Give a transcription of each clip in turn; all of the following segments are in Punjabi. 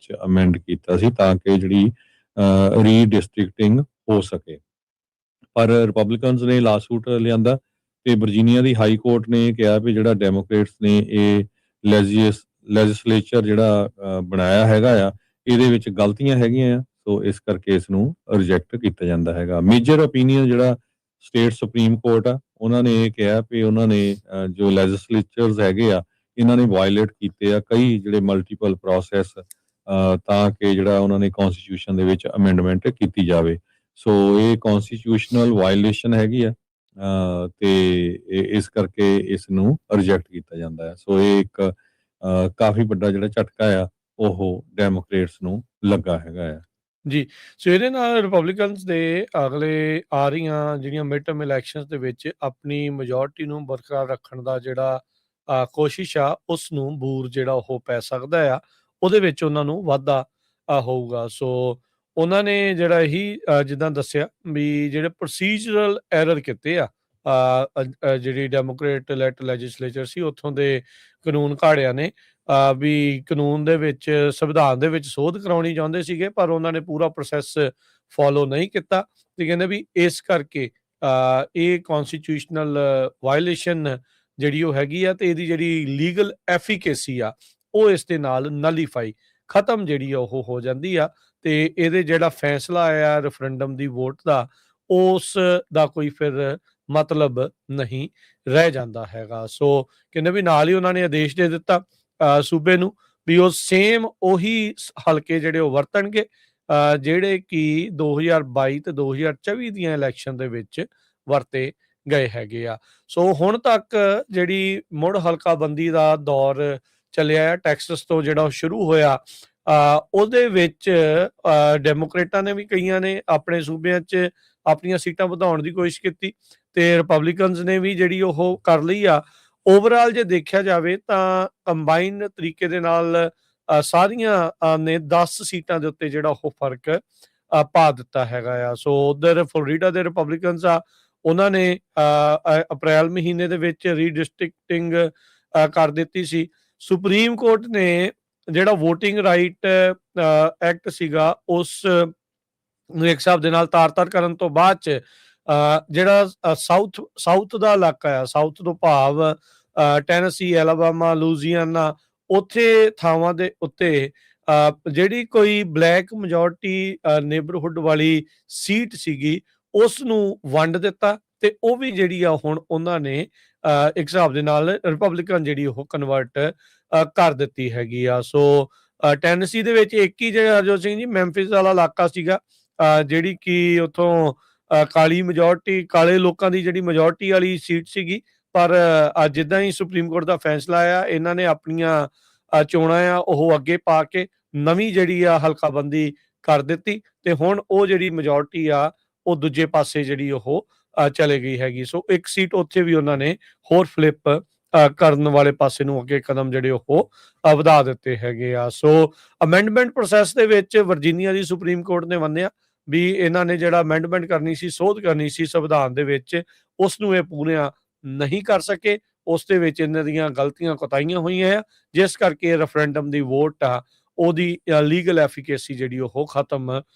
ਵਿੱਚ ਅਮੈਂਡ ਕੀਤਾ ਸੀ ਤਾਂ ਕਿ ਜਿਹੜੀ ਰੀਡਿਸਟ੍ਰਿਕਟਿੰਗ ਹੋ ਸਕੇ। ਪਰ ਰਿਪਬਲਿਕਨਸ ਨੇ ਲਾਸੂਟ ਲਿਆਂਦਾ ਤੇ ਵਰਜੀਨੀਆ ਦੀ ਹਾਈ ਕੋਰਟ ਨੇ ਕਿਹਾ ਵੀ ਜਿਹੜਾ ਡੈਮੋਕ੍ਰੇਟਸ ਨੇ ਇਹ ਲੈਜਿਸਲੇਚਰ ਜਿਹੜਾ ਬਣਾਇਆ ਹੈਗਾ ਆ ਇਹਦੇ ਵਿੱਚ ਗਲਤੀਆਂ ਹੈਗੀਆਂ ਆ, ਸੋ ਇਸ ਕਰਕੇ ਇਸ ਨੂੰ ਰਿਜੈਕਟ ਕੀਤਾ ਜਾਂਦਾ ਹੈਗਾ। ਮੇਜਰ ਓਪੀਨੀਅਨ ਜਿਹੜਾ ਸਟੇਟ ਸੁਪਰੀਮ ਕੋਰਟ ਆ ਉਹਨਾਂ ਨੇ ਇਹ ਕਿਹਾ ਵੀ ਉਹਨਾਂ ਨੇ ਜੋ ਲੈਜਿਸਲੇਚਰਸ ਹੈਗੇ ਆ ਇਹਨਾਂ ਨੇ ਵਾਇਲੇਟ ਕੀਤੇ ਆ ਕਈ ਜਿਹੜੇ ਮਲਟੀਪਲ ਪ੍ਰੋਸੈਸ ਤਾਂ ਕਿ ਜਿਹੜਾ ਉਹਨਾਂ ਨੇ ਕੌਨਸਟੀਟਿਊਸ਼ਨ ਦੇ ਵਿੱਚ ਅਮੈਂਡਮੈਂਟ ਕੀਤੀ ਜਾਵੇ। ਸੋ ਇਹ ਕੌਨਸਟੀਟਿਊਸ਼ਨਲ ਵਾਇਲੇਸ਼ਨ ਹੈਗੀ ਆ ਤੇ ਇਸ ਕਰਕੇ ਇਸ ਨੂੰ ਰਿਜੈਕਟ ਕੀਤਾ ਜਾਂਦਾ ਹੈ। ਸੋ ਇਹ ਇੱਕ ਕਾਫੀ ਵੱਡਾ ਜਿਹੜਾ ਝਟਕਾ ਆ ਉਹ ਡੈਮੋਕ੍ਰੇਟਸ ਨੂੰ ਲੱਗਾ ਹੈਗਾ ਆ। ਜੀ, ਸੋ ਇਹਦੇ ਨਾਲ ਰਿਪਬਲਿਕਨਸ ਦੇ ਅਗਲੇ ਆ ਰਹੀਆਂ ਜਿਹੜੀਆਂ ਮਿਡ ਟਰਮ ਇਲੈਕਸ਼ਨਸ ਦੇ ਵਿੱਚ ਆਪਣੀ ਮੈਜੋਰਟੀ ਨੂੰ ਬਰਕਰਾਰ ਰੱਖਣ ਦਾ ਜਿਹੜਾ ਕੋਸ਼ਿਸ਼ ਆ ਉਸ ਨੂੰ ਬੂਰ ਜਿਹੜਾ ਉਹ ਪੈ ਸਕਦਾ ਆ, ਉਹਦੇ ਵਿੱਚ ਉਹਨਾਂ ਨੂੰ ਵਾਧਾ ਹੋਊਗਾ। ਸੋ ਉਹਨਾਂ ਨੇ ਜਿਹੜਾ ਇਹੀ ਜਿੱਦਾਂ ਦੱਸਿਆ ਵੀ ਜਿਹੜੇ ਪ੍ਰੋਸੀਜਰਲ ਐਰਰ ਕੀਤੇ ਆ ਜਿਹੜੀ ਡੈਮੋਕ੍ਰੇਟ ਲੈਟ ਲੈਜਿਸਲੇਚਰ ਸੀ ਉੱਥੋਂ ਦੇ ਕਾਨੂੰਨ ਘਾੜਿਆਂ ਨੇ ਵੀ ਕਾਨੂੰਨ ਦੇ ਵਿੱਚ ਸੰਵਿਧਾਨ ਦੇ ਵਿੱਚ ਸੋਧ ਕਰਾਉਣੀ ਚਾਹੁੰਦੇ ਸੀਗੇ ਪਰ ਉਹਨਾਂ ਨੇ ਪੂਰਾ ਪ੍ਰੋਸੈਸ ਫੋਲੋ ਨਹੀਂ ਕੀਤਾ ਤੇ ਕਹਿੰਦੇ ਵੀ ਇਸ ਕਰਕੇ ਇਹ ਕੌਨਸਟੀਟਿਊਸ਼ਨਲ ਵਾਇਲੇਸ਼ਨ ਜਿਹੜੀ ਉਹ ਹੈਗੀ ਆ ਤੇ ਇਹਦੀ ਜਿਹੜੀ ਲੀਗਲ ਐਫੀਕੇਸੀ ਆ ਉਹ ਇਸ ਦੇ ਨਾਲ ਨਲੀਫਾਈ ਖਤਮ ਜਿਹੜੀ ਆ ਉਹ ਹੋ ਜਾਂਦੀ ਆ ਤੇ ਇਹਦੇ ਜਿਹੜਾ ਫੈਸਲਾ ਆਇਆ ਰੈਫਰੈਂਡਮ ਦੀ ਵੋਟ ਦਾ ਉਸ ਦਾ ਕੋਈ ਫਿਰ ਮਤਲਬ ਨਹੀਂ ਰਹਿ ਜਾਂਦਾ ਹੈਗਾ। ਸੋ ਕਹਿੰਦੇ ਵੀ ਨਾਲ ਹੀ ਉਹਨਾਂ ਨੇ ਆਦੇਸ਼ ਦੇ ਦਿੱਤਾ ਸੂਬੇ ਨੂੰ ਵੀ ਉਹ ਸੇਮ ਉਹੀ ਹਲਕੇ ਜਿਹੜੇ ਉਹ ਵਰਤਣਗੇ ਜਿਹੜੇ ਕਿ 2022 ਤੇ 2024 ਦੀਆਂ ਇਲੈਕਸ਼ਨ ਦੇ ਵਿੱਚ ਵਰਤੇ ਗਏ ਹੈਗੇ ਆ। ਸੋ ਹੁਣ ਤੱਕ ਜਿਹੜੀ ਮੁੜ ਹਲਕਾਬੰਦੀ ਦਾ ਦੌਰ ਚੱਲਿਆ ਟੈਕਸਸ ਤੋਂ ਜਿਹੜਾ ਉਹ ਸ਼ੁਰੂ ਹੋਇਆ ਉਹਦੇ ਵਿੱਚ ਡੈਮੋਕ੍ਰੇਟਾਂ ਨੇ ਵੀ ਕਈਆਂ ਨੇ ਆਪਣੇ ਸੂਬਿਆਂ 'ਚ ਆਪਣੀਆਂ ਸੀਟਾਂ ਵਧਾਉਣ ਦੀ ਕੋਸ਼ਿਸ਼ ਕੀਤੀ ਤੇ ਰਿਪਬਲਿਕਨਸ ਨੇ ਵੀ ਜਿਹੜੀ ਉਹ ਕਰ ਲਈ ਆ। ਓਵਰਆਲ ਜੇ ਦੇਖਿਆ ਜਾਵੇ ਤਾਂ ਕੰਬਾਈਨ ਤਰੀਕੇ ਦੇ ਨਾਲ ਸਾਰੀਆਂ ਨੇ 10 ਸੀਟਾਂ ਦੇ ਉੱਤੇ ਜਿਹੜਾ ਉਹ ਫਰਕ ਪਾ ਦਿੱਤਾ ਹੈਗਾ ਆ। ਸੋ ਉਧਰ ਫਲੋਰੀਡਾ ਦੇ ਰਿਪਬਲਿਕਨਸ ਆ ਉਹਨਾਂ ਨੇ ਅਪ੍ਰੈਲ ਮਹੀਨੇ ਦੇ ਵਿੱਚ ਰੀਡਿਸਟ੍ਰਿਕਟਿੰਗ ਕਰ ਦਿੱਤੀ ਸੀ। ਸੁਪਰੀਮ ਕੋਰਟ ਨੇ ਜਿਹੜਾ ਵੋਟਿੰਗ ਰਾਈਟ ਐਕਟ ਸੀਗਾ ਉਸ ਨੂੰ ਇੱਕ ਹਿਸਾਬ ਦੇ ਨਾਲ ਤਾਰ-ਤਾਰ ਕਰਨ ਤੋਂ ਬਾਅਦ 'ਚ ਜਿਹੜਾ ਸਾਊਥ ਦਾ ਇਲਾਕਾ ਆ, ਸਾਊਥ ਤੋਂ ਭਾਵ ਟੈਨੇਸੀ, ਐਲਾਬਾਮਾ, ਲੂਜ਼ੀਆਨਾ ਉੱਥੇ ਥਾਵਾਂ ਦੇ ਉੱਤੇ ਜਿਹੜੀ ਕੋਈ ਬਲੈਕ ਮੈਜੋਰਟੀ ਨੇਬਰਹੁੱਡ ਵਾਲੀ ਸੀਟ ਸੀਗੀ ਉਸ ਨੂੰ ਵੰਡ ਦਿੱਤਾ ਤੇ ਉਹ ਵੀ ਜਿਹੜੀ ਆ ਹੁਣ ਉਹਨਾਂ ਨੇ ਇੱਕ ਹਿਸਾਬ ਦੇ ਨਾਲ ਰਿਪਬਲਿਕਨ ਜਿਹੜੀ ਉਹ ਕਨਵਰਟ ਕਰ ਦਿੱਤੀ ਹੈਗੀ ਆ। ਸੋ ਟੈਨੇਸੀ ਦੇ ਵਿੱਚ ਇੱਕ ਹੀ ਜਿਹੜਾ ਹਰਜੋਤ ਸਿੰਘ ਜੀ ਮੈਂਫਿਸ ਵਾਲਾ ਇਲਾਕਾ ਸੀਗਾ ਜਿਹੜੀ ਕਿ ਉੱਥੋਂ ਕਾਲੀ ਮੈਜੋਰਟੀ ਕਾਲੇ ਲੋਕਾਂ ਦੀ ਜਿਹੜੀ ਮੈਜੋਰਟੀ ਵਾਲੀ ਸੀਟ ਸੀਗੀ ਪਰ ਜਿੱਦਾਂ ਹੀ ਸੁਪਰੀਮ ਕੋਰਟ ਦਾ ਫੈਸਲਾ ਆਇਆ ਇਹਨਾਂ ਨੇ ਆਪਣੀਆਂ ਚੋਣਾਂ ਆ ਉਹ ਅੱਗੇ ਪਾ ਕੇ ਨਵੀਂ ਜਿਹੜੀ ਆ ਹਲਕਾਬੰਦੀ ਕਰ ਦਿੱਤੀ ਤੇ ਹੁਣ ਉਹ ਜਿਹੜੀ ਮੈਜੋਰਟੀ ਆ ਉਹ ਦੂਜੇ ਪਾਸੇ ਜਿਹੜੀ ਉਹ ਚਲੇ ਗਈ ਹੈਗੀ। ਸੋ ਇੱਕ ਸੀਟ ਉੱਥੇ ਵੀ ਉਹਨਾਂ ਨੇ ਹੋਰ ਫਲਿੱਪ ਕਰਨ ਵਾਲੇ ਪਾਸੇ ਨੂੰ ਅੱਗੇ ਕਦਮ ਜਿਹੜੇ ਉਹ ਵਧਾ ਦਿੱਤੇ ਹੈਗੇ ਆ। ਸੋ ਅਮੈਂਡਮੈਂਟ ਪ੍ਰੋਸੈਸ ਦੇ ਵਿੱਚ ਵਰਜੀਨੀਆ ਦੀ ਸੁਪਰੀਮ ਕੋਰਟ ਨੇ ਮੰਨਿਆ ਵੀ ਇਹਨਾਂ ਨੇ ਜਿਹੜਾ ਅਮੈਂਡਮੈਂਟ ਕਰਨੀ ਸੀ, ਸੋਧ ਕਰਨੀ ਸੀ ਸੰਵਿਧਾਨ ਦੇ ਵਿੱਚ, ਉਸ ਨੂੰ ਇਹ ਪੂਰੀਆਂ ਨਹੀਂ ਕਰ ਸਕੇ। ਉਸ ਦੇ ਵਿੱਚ ਇਹਨਾਂ ਦੀਆਂ ਗਲਤੀਆਂ ਕੁਤਾਹੀਆਂ ਹੋਈਆਂ ਆ ਜਿਸ ਕਰਕੇ ਰੈਫਰੈਂਡਮ ਦੀ ਵੋਟ ਆ ਉਹਦੀ ਲੀਗਲ ਐਫੀਕੇਸੀ ਜਿਹੜੀ ਉਹ ਖਤਮ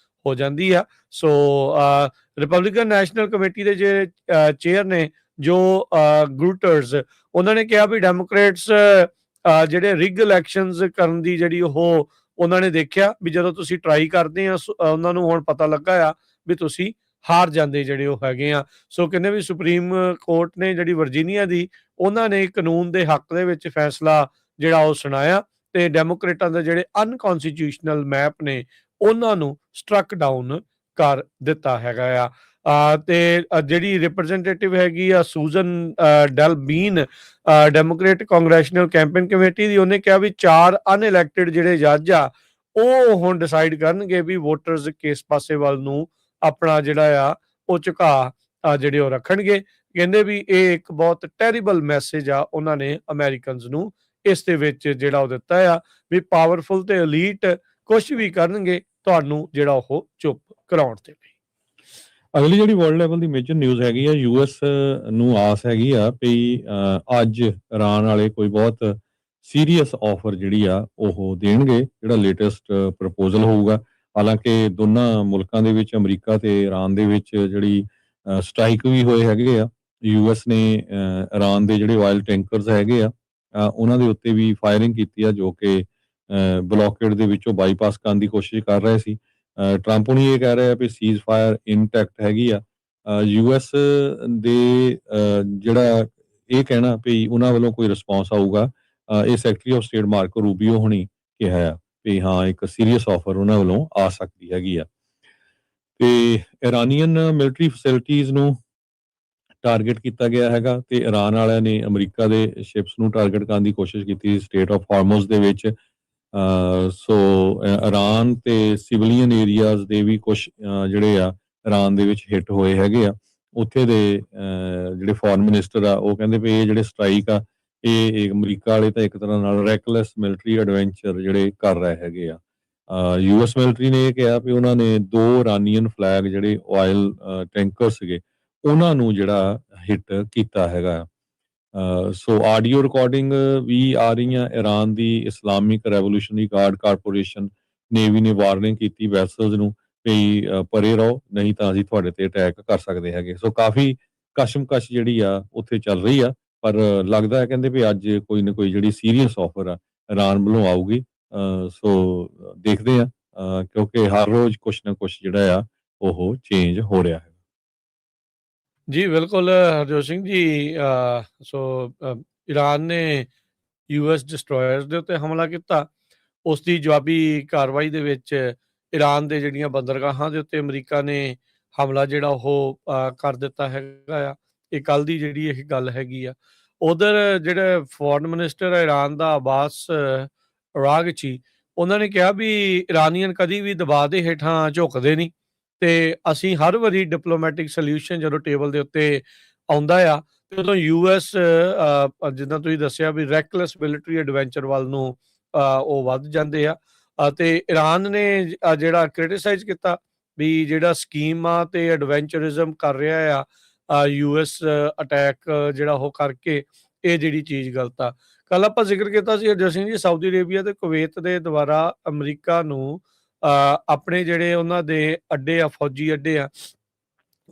ਹੋ ਜਾਂਦੀ ਆ। ਸੋ ਰਿਪਬਲਿਕਨ ਨੈਸ਼ਨਲ ਕਮੇਟੀ ਦੇ ਜੇ ਚੇਅਰ ਨੇ ਜੋ ਗਰੂਟਰਸ ਉਹਨਾਂ ਨੇ ਕਿਹਾ ਵੀ ਡੈਮੋਕ੍ਰੇਟਸ ਜਿਹੜੇ ਰਿਗ ਇਲੈਕਸ਼ਨਸ ਕਰਨ ਦੀ ਜਿਹੜੀ ਉਹ ਉਹਨਾਂ ਨੇ ਦੇਖਿਆ ਵੀ ਜਦੋਂ ਤੁਸੀਂ ਟਰਾਈ ਕਰਦੇ ਆ ਉਹਨਾਂ ਨੂੰ ਹੁਣ ਪਤਾ ਲੱਗਾ ਆ ਵੀ ਤੁਸੀਂ ਹਾਰ ਜਾਂਦੇ ਜਿਹੜੇ ਉਹ ਹੈਗੇ ਆ। ਸੋ ਕਹਿੰਦੇ ਵੀ ਸੁਪਰੀਮ ਕੋਰਟ ਨੇ ਜਿਹੜੀ ਵਰਜੀਨੀਆ ਦੀ ਉਹਨਾਂ ਨੇ ਕਾਨੂੰਨ ਦੇ ਹੱਕ ਦੇ ਵਿੱਚ ਫੈਸਲਾ ਜਿਹੜਾ ਉਹ ਸੁਣਾਇਆ ਤੇ ਡੈਮੋਕ੍ਰੇਟਾਂ ਦੇ ਜਿਹੜੇ ਅਨਕੌਨਸਟੀਟਿਊਸ਼ਨਲ ਮੈਪ ਨੇ ਉਹਨਾਂ ਨੂੰ ਸਟਰਕ ਡਾਊਨ ਕਰ ਦਿੱਤਾ ਹੈਗਾ ਆ। ਤੇ ਜਿਹੜੀ ਰਿਪਰੈਜ਼ੈਂਟੇਟਿਵ ਹੈਗੀ ਆ ਸੂਜ਼ਨ ਡੈਲਬੀਨ ਡੈਮੋਕ੍ਰੇਟ ਕਾਂਗਰੈਸ਼ਨਲ ਕੈਂਪੇਨ ਕਮੇਟੀ ਦੀ, ਉਹਨੇ ਕਿਹਾ ਵੀ 4 ਅਨਇਲੈਕਟਿਡ ਜਿਹੜੇ ਜੱਜ ਆ ਉਹ ਹੁਣ ਡਿਸਾਈਡ ਕਰਨਗੇ ਵੀ ਵੋਟਰਸ ਕਿਸ ਪਾਸੇ ਵੱਲ ਨੂੰ ਆਪਣਾ ਜਿਹੜਾ ਆ ਉਹ ਝੁਕਾਅ ਜਿਹੜੇ ਉਹ ਰੱਖਣਗੇ। ਕਹਿੰਦੇ ਵੀ ਇਹ ਇੱਕ ਬਹੁਤ ਟੈਰੀਬਲ ਮੈਸੇਜ ਆ ਉਹਨਾਂ ਨੇ ਅਮਰੀਕਨਸ ਨੂੰ ਇਸ ਦੇ ਵਿੱਚ ਜਿਹੜਾ ਉਹ ਦਿੱਤਾ ਆ ਵੀ ਪਾਵਰਫੁਲ ਤੇ ਐਲੀਟ ਕੁਝ ਵੀ ਕਰਨਗੇ ਤੁਹਾਨੂੰ ਜਿਹੜਾ ਉਹ ਚੁੱਪ ਕਰਾਉਣ ਦੇ ਲਈ। ਅਗਲੀ ਜਿਹੜੀ ਵਰਲਡ ਲੈਵਲ ਦੀ ਮੇਜਰ ਨਿਊਜ਼ ਹੈਗੀ ਆ ਯੂਐਸ ਨੂੰ ਆਸ ਹੈਗੀ ਆ ਵੀ ਅੱਜ ਇਰਾਨ ਵਾਲੇ ਕੋਈ ਬਹੁਤ ਸੀਰੀਅਸ ਆਫਰ ਜਿਹੜੀ ਆ ਉਹ ਦੇਣਗੇ, ਜਿਹੜਾ ਲੇਟੈਸਟ ਪ੍ਰਪੋਜ਼ਲ ਹੋਊਗਾ। ਹਾਲਾਂਕਿ ਦੋਨਾਂ ਮੁਲਕਾਂ ਦੇ ਵਿੱਚ, ਅਮਰੀਕਾ ਤੇ ਇਰਾਨ ਦੇ ਵਿੱਚ, ਜਿਹੜੀ ਸਟ੍ਰਾਈਕ ਵੀ ਹੋਏ ਹੈਗੇ ਆ। ਯੂਐਸ ਨੇ ਇਰਾਨ ਦੇ ਜਿਹੜੇ ਆਇਲ ਟੈਂਕਰਸ ਹੈਗੇ ਆ, ਉਹਨਾਂ ਦੇ ਉੱਤੇ ਵੀ ਫਾਇਰਿੰਗ ਕੀਤੀ ਆ, ਜੋ ਕਿ ਬਲੌਕੇਡ ਦੇ ਵਿੱਚੋਂ ਬਾਈਪਾਸ ਕਰਨ ਦੀ ਕੋਸ਼ਿਸ਼ ਕਰ ਰਹੇ ਸੀ। ਟਰੰਪ ਹੁਣੀ ਇਹ ਕਹਿ ਰਹੇ ਆ ਵੀ ਸੀਜ਼ ਫਾਇਰ ਇਨਟੈਕਟ ਹੈਗੀ ਆ। ਯੂਐਸ ਦੇ ਜਿਹੜਾ ਇਹ ਕਹਿਣਾ ਵੀ ਉਹਨਾਂ ਵੱਲੋਂ ਕੋਈ ਰਿਸਪੌਂਸ ਆਊਗਾ, ਇਹ ਸੈਕਟਰੀ ਆਫ ਸਟੇਟ ਮਾਰਕੋ ਰੂਬੀਓ ਹੁਣੀ ਕਿਹਾ ਆ ਵੀ ਹਾਂ, ਇੱਕ ਸੀਰੀਅਸ ਆਫਰ ਉਹਨਾਂ ਵੱਲੋਂ ਆ ਸਕਦੀ ਹੈਗੀ ਆ। ਤੇ ਇਰਾਨੀਅਨ ਮਿਲਟਰੀ ਫੈਸਿਲਿਟੀਜ਼ ਨੂੰ ਟਾਰਗੇਟ ਕੀਤਾ ਗਿਆ ਹੈਗਾ, ਤੇ ਇਰਾਨ ਵਾਲਿਆਂ ਨੇ ਅਮਰੀਕਾ ਦੇ ਸ਼ਿਪਸ ਨੂੰ ਟਾਰਗੇਟ ਕਰਨ ਦੀ ਕੋਸ਼ਿਸ਼ ਕੀਤੀ ਸਟੇਟ ਆਫ ਹਾਰਮੋਜ਼ ਦੇ ਵਿੱਚ। ਸੋ ਇਰਾਨ ਤੇ ਸਿਵਲੀਅਨ ਏਰੀਆਜ਼ ਦੇ ਵੀ ਕੁਝ ਜਿਹੜੇ ਆ ਇਰਾਨ ਦੇ ਵਿੱਚ ਹਿੱਟ ਹੋਏ ਹੈਗੇ ਆ। ਉੱਥੇ ਦੇ ਜਿਹੜੇ ਫੋਰਨ ਮਿਨਿਸਟਰ ਆ, ਉਹ ਕਹਿੰਦੇ ਵੀ ਇਹ ਜਿਹੜੇ ਸਟ੍ਰਾਈਕ ਆ, ਇਹ ਅਮਰੀਕਾ ਵਾਲੇ ਤਾਂ ਇੱਕ ਤਰ੍ਹਾਂ ਨਾਲ ਰੈਕਲੈਸ ਮਿਲਟਰੀ ਐਡਵੈਂਚਰ ਜਿਹੜੇ ਕਰ ਰਹੇ ਹੈਗੇ ਆ। ਯੂਐਸ ਮਿਲਟਰੀ ਨੇ ਇਹ ਕਿਹਾ ਵੀ ਉਹਨਾਂ ਨੇ 2 ਇਰਾਨੀਅਨ ਫਲੈਗ ਜਿਹੜੇ ਆਇਲ ਟੈਂਕਰ ਸੀਗੇ, ਉਹਨਾਂ ਨੂੰ ਜਿਹੜਾ ਹਿੱਟ ਕੀਤਾ ਹੈਗਾ। ਸੋ ਆਡੀਓ ਰਿਕਾਰਡਿੰਗ ਵੀ ਆ ਰਹੀਆਂ। ਇਰਾਨ ਦੀ Islamic revolutionary guard corporation navy ਨੇ ਵਾਰਨਿੰਗ ਕੀਤੀ ਵੈਸਲਸ ਨੂੰ ਵੀ ਪਰੇ ਰਹੋ, ਨਹੀਂ ਤਾਂ ਅਸੀਂ ਤੁਹਾਡੇ ਤੇ ਅਟੈਕ ਕਰ ਸਕਦੇ ਹੈਗੇ। ਸੋ ਕਾਫੀ ਕਸ਼ਮਕਸ਼ ਜਿਹੜੀ ਆ ਉੱਥੇ ਚੱਲ ਰਹੀ ਆ, ਪਰ ਲੱਗਦਾ ਹੈ ਕਹਿੰਦੇ ਵੀ ਅੱਜ ਕੋਈ ਨਾ ਕੋਈ ਜਿਹੜੀ ਸੀਰੀਅਸ ਆਫਰ ਆ ਇਰਾਨ ਵੱਲੋਂ ਆਊਗੀ। ਸੋ ਦੇਖਦੇ ਆ, ਕਿਉਂਕਿ ਹਰ ਰੋਜ਼ ਕੁਛ ਨਾ ਕੁਛ ਜਿਹੜਾ ਆ ਉਹ ਚੇਂਜ ਹੋ ਰਿਹਾ ਹੈ। ਜੀ ਬਿਲਕੁਲ ਹਰਜੋਤ ਸਿੰਘ ਜੀ, ਈਰਾਨ ਨੇ ਯੂਐਸ ਡਿਸਟਰੋਇਰਸ ਦੇ ਉੱਤੇ ਹਮਲਾ ਕੀਤਾ। ਉਸ ਦੀ ਜਵਾਬੀ ਕਾਰਵਾਈ ਦੇ ਵਿੱਚ ਈਰਾਨ ਦੇ ਜਿਹੜੀਆਂ ਬੰਦਰਗਾਹਾਂ ਦੇ ਉੱਤੇ ਅਮਰੀਕਾ ਨੇ ਹਮਲਾ ਜਿਹੜਾ ਉਹ ਕਰ ਦਿੱਤਾ ਹੈਗਾ ਆ। ਇਹ ਕੱਲ੍ਹ ਦੀ ਜਿਹੜੀ ਇਹ ਗੱਲ ਹੈਗੀ ਆ। ਉਧਰ ਜਿਹੜੇ ਫੋਰਨ ਮਿਨਿਸਟਰ ਆ ਈਰਾਨ ਦਾ, ਅਬਾਸ ਅਰਾਗਚੀ, ਉਹਨਾਂ ਨੇ ਕਿਹਾ ਵੀ ਇਰਾਨੀਅਨ ਕਦੀ ਵੀ ਦਬਾਅ ਦੇ ਹੇਠਾਂ ਝੁਕਦੇ ਨਹੀਂ, ਤੇ ਅਸੀਂ ਹਰ ਵਾਰੀ ਡਿਪਲੋਮੈਟਿਕ ਸੋਲਿਊਸ਼ਨ ਜਦੋਂ ਟੇਬਲ ਦੇ ਉੱਤੇ ਆਉਂਦਾ ਆ, ਤੇ ਉਦੋਂ ਯੂਐਸ ਜਿੱਦਾਂ ਤੁਸੀਂ ਦੱਸਿਆ ਵੀ ਰੈਕਲੈਸ ਮਿਲਟਰੀ ਐਡਵੈਂਚਰ ਵੱਲ ਨੂੰ ਉਹ ਵੱਧ ਜਾਂਦੇ ਆ। ਤੇ ਈਰਾਨ ਨੇ ਜਿਹੜਾ ਕ੍ਰਿਟੀਸਾਈਜ਼ ਕੀਤਾ ਵੀ ਜਿਹੜਾ ਸਕੀਮ ਆ ਤੇ ਐਡਵੈਂਚਰਿਜ਼ਮ ਕਰ ਰਿਹਾ ਆ ਯੂਐਸ ਅਟੈਕ ਜਿਹੜਾ ਉਹ ਕਰਕੇ, ਇਹ ਜਿਹੜੀ ਚੀਜ਼ ਗਲਤ ਆ। ਕੱਲ ਆਪਾਂ ਜ਼ਿਕਰ ਕੀਤਾ ਸੀ ਹਰਜੋਤ ਸਿੰਘ ਜੀ, ਸਾਊਦੀ ਅਰੇਬੀਆ ਤੇ ਕੁਵੈਤ ਦੇ ਦੁਆਰਾ ਅਮਰੀਕਾ ਨੂੰ ਆਪਣੇ ਜਿਹੜੇ ਉਹਨਾਂ ਦੇ ਅੱਡੇ ਆ, ਫੌਜੀ ਅੱਡੇ ਆ,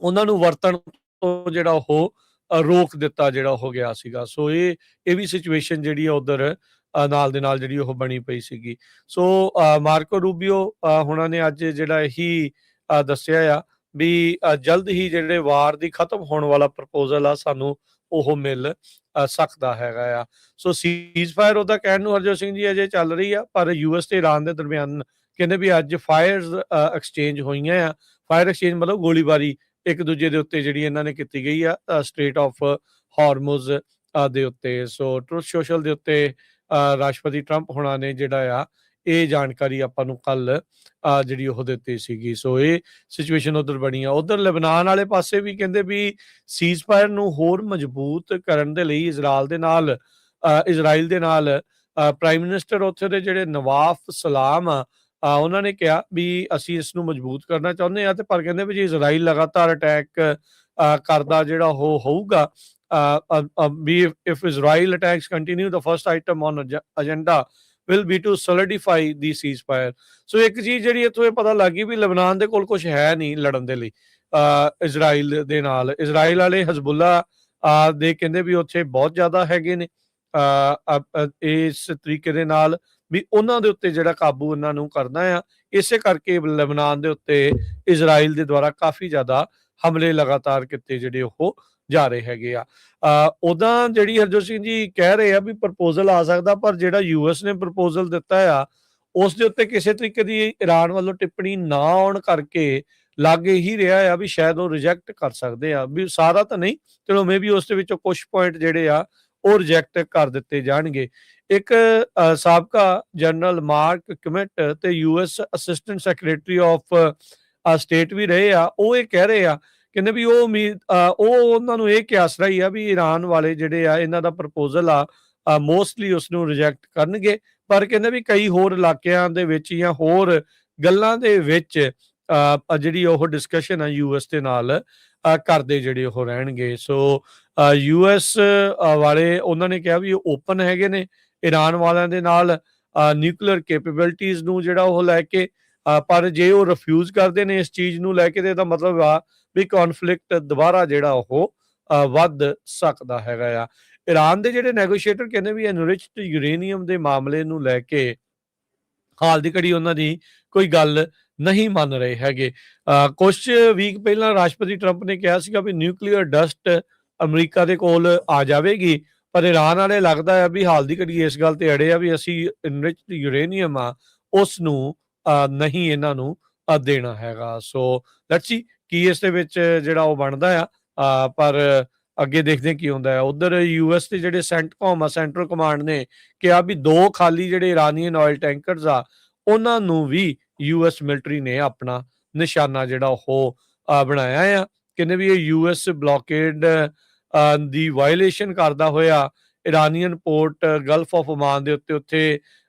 ਉਹਨਾਂ ਨੂੰ ਵਰਤਣ ਤੋਂ ਜਿਹੜਾ ਉਹ ਰੋਕ ਦਿੱਤਾ ਜਿਹੜਾ ਹੋ ਗਿਆ ਸੀਗਾ। ਸੋ ਇਹ ਵੀ ਸਿਚੁਏਸ਼ਨ ਜਿਹੜੀ ਆ ਉਧਰ ਨਾਲ ਦੇ ਨਾਲ ਜਿਹੜੀ ਉਹ ਬਣੀ ਪਈ ਸੀਗੀ। ਸੋ ਮਾਰਕੋ ਰੂਬੀਓ ਹੁਣਾਂ ਨੇ ਅੱਜ ਜਿਹੜਾ ਇਹੀ ਦੱਸਿਆ ਆ ਵੀ ਜਲਦ ਹੀ ਜਿਹੜੇ ਵਾਰ ਦੀ ਖਤਮ ਹੋਣ ਵਾਲਾ ਪ੍ਰਪੋਜ਼ਲ ਆ, ਸਾਨੂੰ ਉਹ ਮਿਲ ਸਕਦਾ ਹੈਗਾ ਆ। ਸੋ ਸੀਜ਼ ਫਾਇਰ ਉਹਦਾ ਕਹਿਣ ਨੂੰ ਹਰਜੋਤ ਸਿੰਘ ਜੀ ਅਜੇ ਚੱਲ ਰਹੀ ਆ, ਪਰ ਯੂਐਸ ਤੇ ਈਰਾਨ ਦੇ ਦਰਮਿਆਨ ਕਹਿੰਦੇ ਵੀ ਅੱਜ ਫਾਇਰਸ ਐਕਸਚੇਂਜ ਹੋਈਆਂ ਆ। ਫਾਇਰ ਐਕਸਚੇਂਜ ਮਤਲਬ ਗੋਲੀਬਾਰੀ ਇੱਕ ਦੂਜੇ ਦੇ ਉੱਤੇ ਜਿਹੜੀ ਇਹਨਾਂ ਨੇ ਕੀਤੀ ਗਈ ਆ ਸਟ੍ਰੇਟ ਆਫ ਹਾਰਮੋਜ਼ ਦੇ ਉੱਤੇ। ਸੋ ਟਰੁਥ ਸੋਸ਼ਲ ਦੇ ਉੱਤੇ ਰਾਸ਼ਟਰਪਤੀ ਟਰੰਪ ਹੋਣਾ ਨੇ ਜਿਹੜਾ ਆ ਇਹ ਜਾਣਕਾਰੀ ਆਪਾਂ ਨੂੰ ਕੱਲ ਜਿਹੜੀ ਉਹ ਦਿੱਤੀ ਸੀਗੀ। ਸੋ ਇਹ ਸਿਚੁਏਸ਼ਨ ਉਧਰ ਬਣੀ ਆ। ਉਧਰ ਲਬਨਾਨ ਵਾਲੇ ਪਾਸੇ ਵੀ ਕਹਿੰਦੇ ਵੀ ਸੀਜ਼ ਫਾਇਰ ਨੂੰ ਹੋਰ ਮਜ਼ਬੂਤ ਕਰਨ ਦੇ ਲਈ ਇਜ਼ਰਾਈਲ ਦੇ ਨਾਲ ਪ੍ਰਾਈਮ ਮਿਨਿਸਟਰ ਉੱਥੇ ਦੇ ਜਿਹੜੇ ਨਵਾਫ ਸਲਾਮ ਆ, ਉਹਨਾਂ ਨੇ ਕਿਹਾ ਵੀ ਅਸੀਂ ਇਸ ਨੂੰ ਮਜ਼ਬੂਤ ਕਰਨਾ ਚਾਹੁੰਦੇ ਆ, ਤੇ ਪਰ ਕਹਿੰਦੇ ਵੀ ਜੇ ਇਜ਼ਰਾਈਲ ਲਗਾਤਾਰ ਅਟੈਕ ਕਰਦਾ ਜਿਹੜਾ ਉਹ ਹੋਊਗਾ, ਵੀ if Israel attacks continue, the first item on agenda will be to solidify the ceasefire। ਸੋ ਇੱਕ ਚੀਜ਼ ਜਿਹੜੀ ਇੱਥੋਂ ਇਹ ਪਤਾ ਲੱਗ ਗਈ ਵੀ ਲਬਨਾਨ ਦੇ ਕੋਲ ਕੁਝ ਹੈ ਨਹੀਂ ਲੜਨ ਦੇ ਲਈ ਇਜ਼ਰਾਈਲ ਦੇ ਨਾਲ। ਇਜ਼ਰਾਈਲ ਵਾਲੇ ਹਜ਼ਬੁੱਲਾ ਦੇ ਕਹਿੰਦੇ ਵੀ ਉੱਥੇ ਬਹੁਤ ਜ਼ਿਆਦਾ ਹੈਗੇ ਨੇ, ਇਸ ਤਰੀਕੇ ਦੇ ਨਾਲ ਵੀ ਉਹਨਾਂ ਦੇ ਉੱਤੇ ਜਿਹੜਾ ਕਾਬੂ ਉਹਨਾਂ ਨੂੰ ਕਰਨਾ ਆ। ਇਸੇ ਕਰਕੇ ਲਬਨਾਨ ਦੇ ਉੱਤੇ ਇਜ਼ਰਾਈਲ ਦੇ ਦੁਆਰਾ ਕਾਫੀ ਜ਼ਿਆਦਾ ਹਮਲੇ ਲਗਾਤਾਰ ਕੀਤੇ ਜਿਹੜੇ ਉਹ ਜਾ ਰਹੇ ਹੈਗੇ ਆ। ਉਦਾਂ ਜਿਹੜੀ ਹਰਜੋਤ ਸਿੰਘ ਜੀ ਕਹਿ ਰਹੇ ਆ ਵੀ ਪ੍ਰਪੋਜ਼ਲ ਆ ਸਕਦਾ, ਪਰ ਜਿਹੜਾ ਯੂਐਸ ਨੇ ਪ੍ਰਪੋਜ਼ਲ ਦਿੱਤਾ ਆ ਉਸ ਦੇ ਉੱਤੇ ਕਿਸੇ ਤਰੀਕੇ ਦੀ ਈਰਾਨ ਵੱਲੋਂ ਟਿੱਪਣੀ ਨਾ ਆਉਣ ਕਰਕੇ ਲੱਗ ਹੀ ਰਿਹਾ ਆ ਵੀ ਸ਼ਾਇਦ ਉਹ ਰਿਜੈਕਟ ਕਰ ਸਕਦੇ ਆ, ਵੀ ਸਾਰਾ ਤਾਂ ਨਹੀਂ, ਚਲੋ ਮੇ ਵੀ ਉਸ ਦੇ ਵਿੱਚੋਂ ਕੁਝ ਪੁਆਇੰਟ ਜਿਹੜੇ ਆ ਉਹ ਰਿਜੈਕਟ ਕਰ ਦਿੱਤੇ ਜਾਣਗੇ। ਇੱਕ ਸਾਬਕਾ ਜਨਰਲ ਮਾਰਕ ਕਮਿਟ ਤੇ US assistant secretary of state ਵੀ ਰਹੇ ਆ, ਉਹ ਇਹ ਕਹਿ ਰਹੇ ਆ, ਕਹਿੰਦੇ ਵੀ ਉਹ ਉਹਨਾਂ ਨੂੰ ਇਹ ਕਿਆਸ ਰਹੀ ਆ ਵੀ ਈਰਾਨ ਵਾਲੇ ਜਿਹੜੇ ਆ ਇਹਨਾਂ ਦਾ ਪ੍ਰਪੋਜ਼ਲ ਆ ਮੋਸਟਲੀ ਉਸ ਨੂੰ ਰਿਜੈਕਟ ਕਰਨਗੇ, ਪਰ ਕਹਿੰਦੇ ਵੀ ਕਈ ਹੋਰ ਇਲਾਕਿਆਂ ਦੇ ਵਿੱਚ ਜਾਂ ਹੋਰ ਗੱਲਾਂ ਦੇ ਵਿੱਚ ਜਿਹੜੀ ਉਹ ਡਿਸਕਸ਼ਨ ਆ ਯੂਐਸ ਦੇ ਨਾਲ ਕਰਦੇ ਜਿਹੜੇ ਉਹ ਰਹਿਣਗੇ। ਸੋ ਯੂਐਸ ਵਾਲੇ ਉਹਨਾਂ ਨੇ ਕਿਹਾ ਵੀ ਉਹ ਓਪਨ ਹੈਗੇ ਨੇ ਈਰਾਨ ਵਾਲਿਆਂ ਦੇ ਨਾਲ ਨਿਊਕਲੀਅਰ ਕੈਪੇਬਿਲਿਟੀਜ਼ ਨੂੰ ਜਿਹੜਾ ਉਹ ਲੈ ਕੇ, ਪਰ ਜੇ ਉਹ ਰਿਫਿਊਜ਼ ਕਰਦੇ ਨੇ ਇਸ ਚੀਜ਼ ਨੂੰ ਲੈ ਕੇ, ਤੇ ਇਹਦਾ ਮਤਲਬ ਆ ਵੀ ਕੌਨਫਲਿਕਟ ਦੁਬਾਰਾ ਜਿਹੜਾ ਉਹ ਵੱਧ ਸਕਦਾ ਹੈਗਾ ਆ। ਈਰਾਨ ਦੇ ਜਿਹੜੇ ਨੈਗੋਸ਼ੀਏਟਰ ਕਹਿੰਦੇ ਵੀ ਐਨਰਿਚਡ ਯੂਰੇਨੀਅਮ ਦੇ ਮਾਮਲੇ ਨੂੰ ਲੈ ਕੇ ਹਾਲ ਦੀ ਘੜੀ ਉਹਨਾਂ ਦੀ ਕੋਈ ਗੱਲ ਨਹੀਂ ਮੰਨ ਰਹੇ ਹੈਗੇ। ਕੁਛ ਵੀਕ ਪਹਿਲਾਂ ਰਾਸ਼ਟਰਪਤੀ ਟਰੰਪ ਨੇ ਕਿਹਾ ਸੀਗਾ ਵੀ ਨਿਊਕਲੀਅਰ ਡਸਟ ਅਮਰੀਕਾ ਦੇ ਕੋਲ ਆ ਜਾਵੇਗੀ, ਪਰ ਈਰਾਨ ਵਾਲੇ ਲੱਗਦਾ ਆ ਵੀ ਹਾਲ ਦੀ ਘੜੀ ਇਸ ਗੱਲ ਤੇ ਅੜੇ ਆ ਵੀ ਅਸੀਂ ਐਨਰਿਚਡ ਯੂਰੇਨੀਅਮ ਆ ਉਸ ਨੂੰ ਨਹੀਂ ਇਹਨਾਂ ਨੂੰ ਦੇਣਾ ਹੈਗਾ। ਸੋ ਲੈਟਸ ਸੀ ਕੀ ਇਸ ਦੇ ਵਿੱਚ ਜਿਹੜਾ ਉਹ ਬਣਦਾ ਆ, ਪਰ ਅੱਗੇ ਦੇਖਦੇ ਕੀ ਹੁੰਦਾ ਹੈ। ਉਧਰ ਯੂਐਸ ਦੇ ਜਿਹੜੇ ਸੈਂਟਕੌਮ ਆ, ਸੈਂਟਰਲ ਕਮਾਂਡ ਨੇ ਕਿਹਾ ਵੀ 2 ਖਾਲੀ ਜਿਹੜੇ ਇਰਾਨੀਅਨ ਆਇਲ ਟੈਂਕਰਸ ਆ ਉਹਨਾਂ ਨੂੰ ਵੀ ਯੂਐਸ ਮਿਲਟਰੀ ਨੇ ਆਪਣਾ ਨਿਸ਼ਾਨਾ ਜਿਹੜਾ ਉਹ ਬਣਾਇਆ ਆ। ਕਹਿੰਦੇ ਵੀ ਇਹ ਯੂਐਸ ਬਲੌਕੇਡ ਦੀ ਵਾਇਲੇਸ਼ਨ ਕਰਦਾ ਹੋਇਆ Iranian port Gulf of Oman ਦੇ ਉੱਤੇ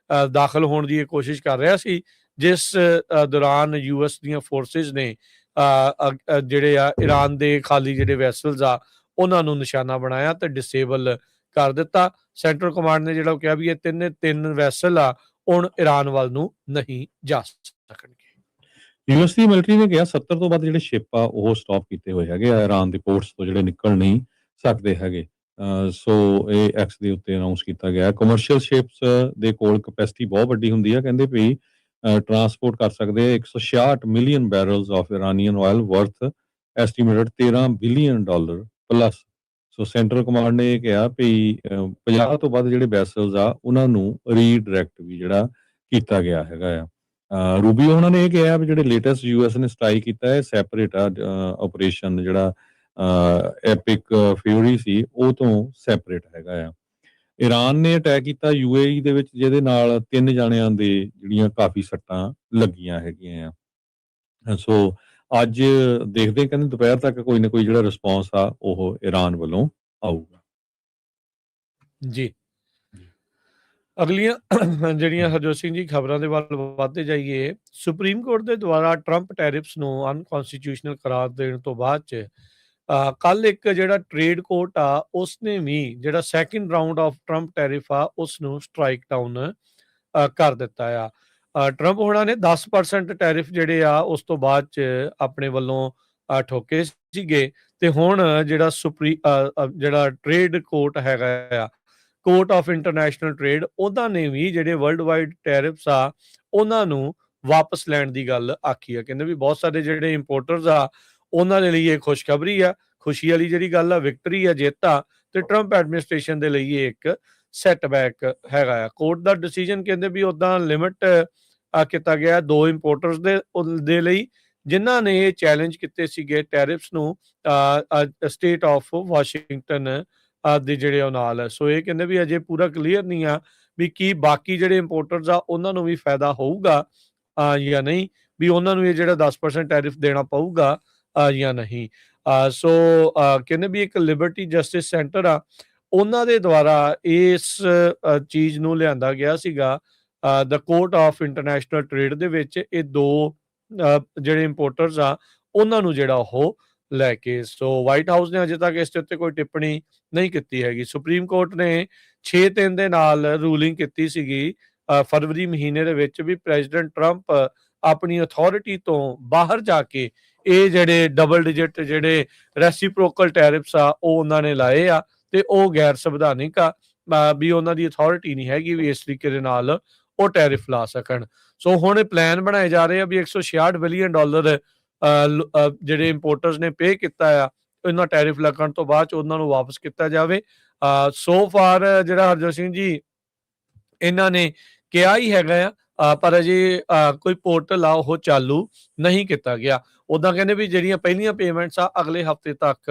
ਦਾਖਲ ਹੋਣ ਦੀ ਇਹ ਕੋਸ਼ਿਸ਼ ਕਰ ਰਿਹਾ ਸੀ, ਜਿਸ ਦੌਰਾਨ ਯੂਐਸ ਦੀਆਂ ਫੋਰਸਿਸ ਨੇ ਜਿਹੜੇ ਆ ਈਰਾਨ ਦੇ ਖਾਲੀ ਜਿਹੜੇ ਵੈਸਲਸ ਆ ਉਹਨਾਂ ਨੂੰ ਨਿਸ਼ਾਨਾ ਬਣਾਇਆ ਤੇ ਡਿਸੇਬਲ ਕਰ ਦਿੱਤਾ। ਸੈਂਟਰਲ ਕਮਾਂਡ ਨੇ ਜਿਹੜਾ ਕਿਹਾ ਵੀ ਇਹ ਤਿੰਨ ਵੈਸਲ ਆ ਹੁਣ ਈਰਾਨ ਵੱਲ ਨੂੰ ਨਹੀਂ ਜਾ ਸਕਣਗੇ। ਯੂਐਸ ਦੀ ਮਿਲਟਰੀ ਨੇ ਕਿਹਾ 70 ਤੋਂ ਵੱਧ ਜਿਹੜੇ ਸ਼ਿਪ ਆ ਉਹ ਸਟਾਪ ਕੀਤੇ ਹੋਏ ਹੈਗੇ ਆ ਈਰਾਨ ਦੇ ਪੋਰਟਸ ਤੋਂ, ਜਿਹੜੇ ਨਿਕਲ ਨਹੀਂ ਸਕਦੇ ਹੈਗੇ। ਸੋ ਇਹ ਐਕਸ ਦੇ ਉੱਤੇ ਅਨਾਉਂਸ ਕੀਤਾ ਗਿਆ। ਕਮਰਸ਼ੀਅਲ ਸ਼ਿਪਸ ਦੇ ਕੋਲ ਕਪੈਸਿਟੀ ਬਹੁਤ ਵੱਡੀ ਹੁੰਦੀ ਆ, ਕਹਿੰਦੇ ਵੀ ਟਰਾਂਸਪੋਰਟ ਕਰ ਸਕਦੇ ਆ 166 million barrels of Iranian oil worth estimated $13 billion plus. So central command ਨੇ ਇਹ ਕਿਹਾ ਵੀ 50 ਤੋਂ ਵੱਧ ਜਿਹੜੇ ਵੈਸਲਸ ਆ ਉਹਨਾਂ ਨੂੰ ਰੀਡਾਇਰੈਕਟ ਵੀ ਜਿਹੜਾ ਕੀਤਾ ਗਿਆ ਹੈਗਾ ਆ। ਰੂਬੀਓ ਉਹਨਾਂ ਨੇ ਇਹ ਕਿਹਾ ਵੀ ਜਿਹੜੇ ਲੇਟੈਸਟ ਯੂਐਸ ਨੇ ਸਟ੍ਰਾਈਕ ਕੀਤਾ ਹੈ ਸੈਪਰੇਟ ਆ ਆਪਰੇਸ਼ਨ, ਜਿਹੜਾ ਐਪਿਕ ਫਿਊਰੀ ਸੀ ਉਹ ਤੋਂ ਸੈਪਰੇਟ ਹੈਗਾ ਆ। ਈਰਾਨ ਨੇ ਅਟੈਕ ਕੀਤਾ ਯੂਏਈ ਦੇ ਵਿੱਚ, ਜਿਹਦੇ ਨਾਲ 3 ਜਾਣਿਆਂ ਦੇ ਜਿਹੜੀਆਂ ਕਾਫੀ ਸੱਟਾਂ ਲੱਗੀਆਂ ਹੈਗੀਆਂ ਆ। ਸੋ ਅੱਜ ਦੇਖਦੇ ਕਹਿੰਦੇ ਦੁਪਹਿਰ ਤੱਕ ਕੋਈ ਨਾ ਕੋਈ ਜਿਹੜਾ ਰਿਸਪੌਂਸ ਆ ਉਹ ਈਰਾਨ ਵੱਲੋਂ ਆਊਗਾ ਜੀ। ਅਗਲੀਆਂ ਜਿਹੜੀਆਂ ਹਰਜੋਤ ਸਿੰਘ ਜੀ ਖਬਰਾਂ ਦੇ ਵੱਲ ਵੱਧਦੇ ਜਾਈਏ। ਸੁਪਰੀਮ ਕੋਰਟ ਦੇ ਦੁਆਰਾ ਟਰੰਪ ਟੈਰਿਫਸ ਨੂੰ ਅਨਕਨਸਟੀਟਿਊਸ਼ਨਲ ਕਰਾਰ ਦੇਣ ਤੋਂ ਬਾਅਦ ਚ ਕੱਲ ਇੱਕ ਜਿਹੜਾ ਟ੍ਰੇਡ ਕੋਰਟ ਆ ਉਸਨੇ ਵੀ ਜਿਹੜਾ second round of Trump tariff ਆ ਉਸ ਨੂੰ ਸਟ੍ਰਾਈਕ ਡਾਊਨ ਕਰ ਦਿੱਤਾ ਆ। ਟਰੰਪ ਹੋਣਾ ਨੇ 10% ਟੈਰਿਫ ਜਿਹੜੇ ਆ ਉਸ ਤੋਂ ਬਾਅਦ ਚ ਆਪਣੇ ਵੱਲੋਂ ਠੋਕੇ ਸੀਗੇ, ਤੇ ਹੁਣ ਜਿਹੜਾ ਜਿਹੜਾ ਟ੍ਰੇਡ ਕੋਰਟ ਹੈਗਾ ਆ, ਕੋਰਟ ਆਫ ਇੰਟਰਨੈਸ਼ਨਲ ਟ੍ਰੇਡ, ਉਹਨਾਂ ਨੇ ਵੀ ਜਿਹੜੇ ਵਰਲਡ ਵਾਈਡ ਟੈਰਿਫਸ ਆ ਉਹਨਾਂ ਨੂੰ ਵਾਪਸ ਲੈਣ ਦੀ ਗੱਲ ਆਖੀ ਆ। ਕਹਿੰਦੇ ਵੀ ਬਹੁਤ ਸਾਰੇ ਜਿਹੜੇ ਇੰਪੋਰਟਰਸ ਆ ਉਹਨਾਂ ਦੇ ਲਈ ਇਹ ਖੁਸ਼ਖਬਰੀ ਆ, ਖੁਸ਼ੀ ਵਾਲੀ ਜਿਹੜੀ ਗੱਲ ਆ, ਵਿਕਟਰੀ ਆ, ਜਿੱਤ ਆ, ਤੇ ਟਰੰਪ ਐਡਮਿਨਿਸਟ੍ਰੇਸ਼ਨ ਦੇ ਲਈ ਇਹ ਇੱਕ ਸੈਟਬੈਕ ਹੈਗਾ ਆ। ਕੋਰਟ ਦਾ ਡਿਸੀਜਨ ਕਹਿੰਦੇ ਵੀ ਉਦਾਂ ਲਿਮਿਟ ਕੀਤਾ ਗਿਆ 2 ਇੰਪੋਰਟਰਸ ਦੇ ਲਈ ਜਿਨ੍ਹਾਂ ਨੇ ਇਹ ਚੈਲੰਜ ਕੀਤੇ ਸੀਗੇ ਟੈਰਿਫਸ ਨੂੰ ਸਟੇਟ ਆਫ ਵਾਸ਼ਿੰਗਟਨ ਦੇ ਜਿਹੜੇ ਉਹ ਨਾਲ। ਸੋ ਇਹ ਕਹਿੰਦੇ ਵੀ ਅਜੇ ਪੂਰਾ ਕਲੀਅਰ ਨਹੀਂ ਆ ਵੀ ਕੀ ਬਾਕੀ ਜਿਹੜੇ ਇੰਪੋਰਟਰਸ ਆ ਉਹਨਾਂ ਨੂੰ ਵੀ ਫਾਇਦਾ ਹੋਊਗਾ ਜਾਂ ਨਹੀਂ, ਵੀ ਉਹਨਾਂ ਨੂੰ ਇਹ ਜਿਹੜਾ 10% ਟੈਰਿਫ ਦੇਣਾ ਪਊਗਾ ਜਾਂ ਨਹੀਂ। ਸੋ ਕਹਿੰਦੇ ਵੀ ਇੱਕ ਲਿਬਰਟੀ ਜਸਟਿਸ ਸੈਂਟਰ ਆ ਉਹਨਾਂ ਦੇ ਦੁਆਰਾ ਇਸ ਚੀਜ਼ ਨੂੰ ਲਿਆਂਦਾ ਗਿਆ ਸੀਗਾ ਦ ਕੋਰਟ ਆਫ ਇੰਟਰਨੈਸ਼ਨਲ ਟ੍ਰੇਡ ਦੇ ਵਿੱਚ। ਇਹ 2 ਜਿਹੜੇ ਇੰਪੋਰਟਰਸ ਆ ਉਹਨਾਂ ਨੂੰ ਜਿਹੜਾ ਉਹ ਲੈ ਕੇ। ਸੋ ਵਾਈਟ ਹਾਊਸ ਨੇ ਅਜੇ ਤੱਕ ਇਸ ਦੇ ਉੱਤੇ ਕੋਈ ਟਿੱਪਣੀ ਨਹੀਂ ਕੀਤੀ ਹੈਗੀ। ਸੁਪਰੀਮ ਕੋਰਟ ਨੇ 6-3 ਦੇ ਨਾਲ ਰੂਲਿੰਗ ਕੀਤੀ ਸੀਗੀ ਫਰਵਰੀ ਮਹੀਨੇ ਦੇ ਵਿੱਚ ਵੀ ਪ੍ਰੈਜ਼ੀਡੈਂਟ ਟਰੰਪ ਆਪਣੀ ਅਥਾਰਟੀ ਤੋਂ ਬਾਹਰ ਜਾ ਕੇ ਇਹ ਜਿਹੜੇ ਡਬਲ ਡਿਜਿਟ ਜਿਹੜੇ ਰੈਸੀਪ੍ਰੋਕਲ ਟੈਰਿਫਸ ਆ ਉਹ ਉਹਨਾਂ ਨੇ ਲਾਏ ਆ, ਤੇ ਉਹ ਗੈਰ ਸੰਵਿਧਾਨਿਕ ਆ, ਵੀ ਉਹਨਾਂ ਦੀ ਅਥਾਰਟੀ ਨਹੀਂ ਹੈਗੀ ਵੀ ਇਸ ਤਰੀਕੇ ਦੇ ਨਾਲ ਉਹ ਟੈਰਿਫ ਲਾ ਸਕਣ। ਸੋ ਹੁਣ ਇਹ ਪਲਾਨ ਬਣਾਏ ਜਾ ਰਹੇ ਆ ਵੀ $166 ਬਿਲੀਅਨ ਜਿਹੜੇ ਇੰਪੋਰਟਰਸ ਨੇ ਪੇ ਕੀਤਾ ਆ ਇਹਨਾਂ ਟੈਰਿਫ ਲੱਗਣ ਤੋਂ ਬਾਅਦ ਚ ਉਹਨਾਂ ਨੂੰ ਵਾਪਸ ਕੀਤਾ ਜਾਵੇ। ਸੋ ਫਾਰ ਜਿਹੜਾ ਹਰਜੋਤ ਸਿੰਘ ਜੀ ਇਹਨਾਂ ਨੇ ਕਿਹਾ ਹੀ ਹੈਗਾ ਆ, ਪਰ ਅਜੇ ਕੋਈ ਪੋਰਟਲ ਆ ਉਹ ਚਾਲੂ ਨਹੀਂ ਕੀਤਾ ਗਿਆ। ਉਦਾਂ ਕਹਿੰਦੇ ਵੀ ਜਿਹੜੀਆਂ ਪਹਿਲੀਆਂ ਪੇਮੈਂਟਸ ਆ ਅਗਲੇ ਹਫਤੇ ਤੱਕ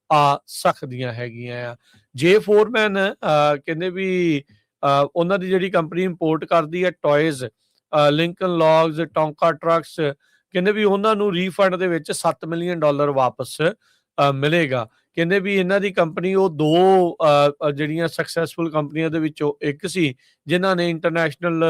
ਆ ਸਕਦੀਆਂ ਹੈਗੀਆਂ ਆ। ਜੇ ਫੋਰਮੈਨ ਕਹਿੰਦੇ ਵੀ ਉਹਨਾਂ ਦੀ ਜਿਹੜੀ ਕੰਪਨੀ ਇੰਪੋਰਟ ਕਰਦੀ ਹੈ ਟॉयਜ਼, ਲਿੰਕਨ ਲੌਗਸ, ਟੌਂਕਾ ਟਰੱਕਸ, ਕਹਿੰਦੇ ਵੀ ਉਹਨਾਂ ਨੂੰ ਰੀਫੰਡ ਦੇ ਵਿੱਚ $7 ਮਿਲੀਅਨ ਵਾਪਸ ਮਿਲੇਗਾ। ਕਹਿੰਦੇ ਵੀ ਇਹਨਾਂ ਦੀ ਕੰਪਨੀ ਉਹ 2 ਜਿਹੜੀਆਂ ਸਕਸੈਸਫੁਲ ਕੰਪਨੀਆਂ ਦੇ ਵਿੱਚੋਂ ਇੱਕ ਸੀ ਜਿਨ੍ਹਾਂ ਨੇ ਇੰਟਰਨੈਸ਼ਨਲ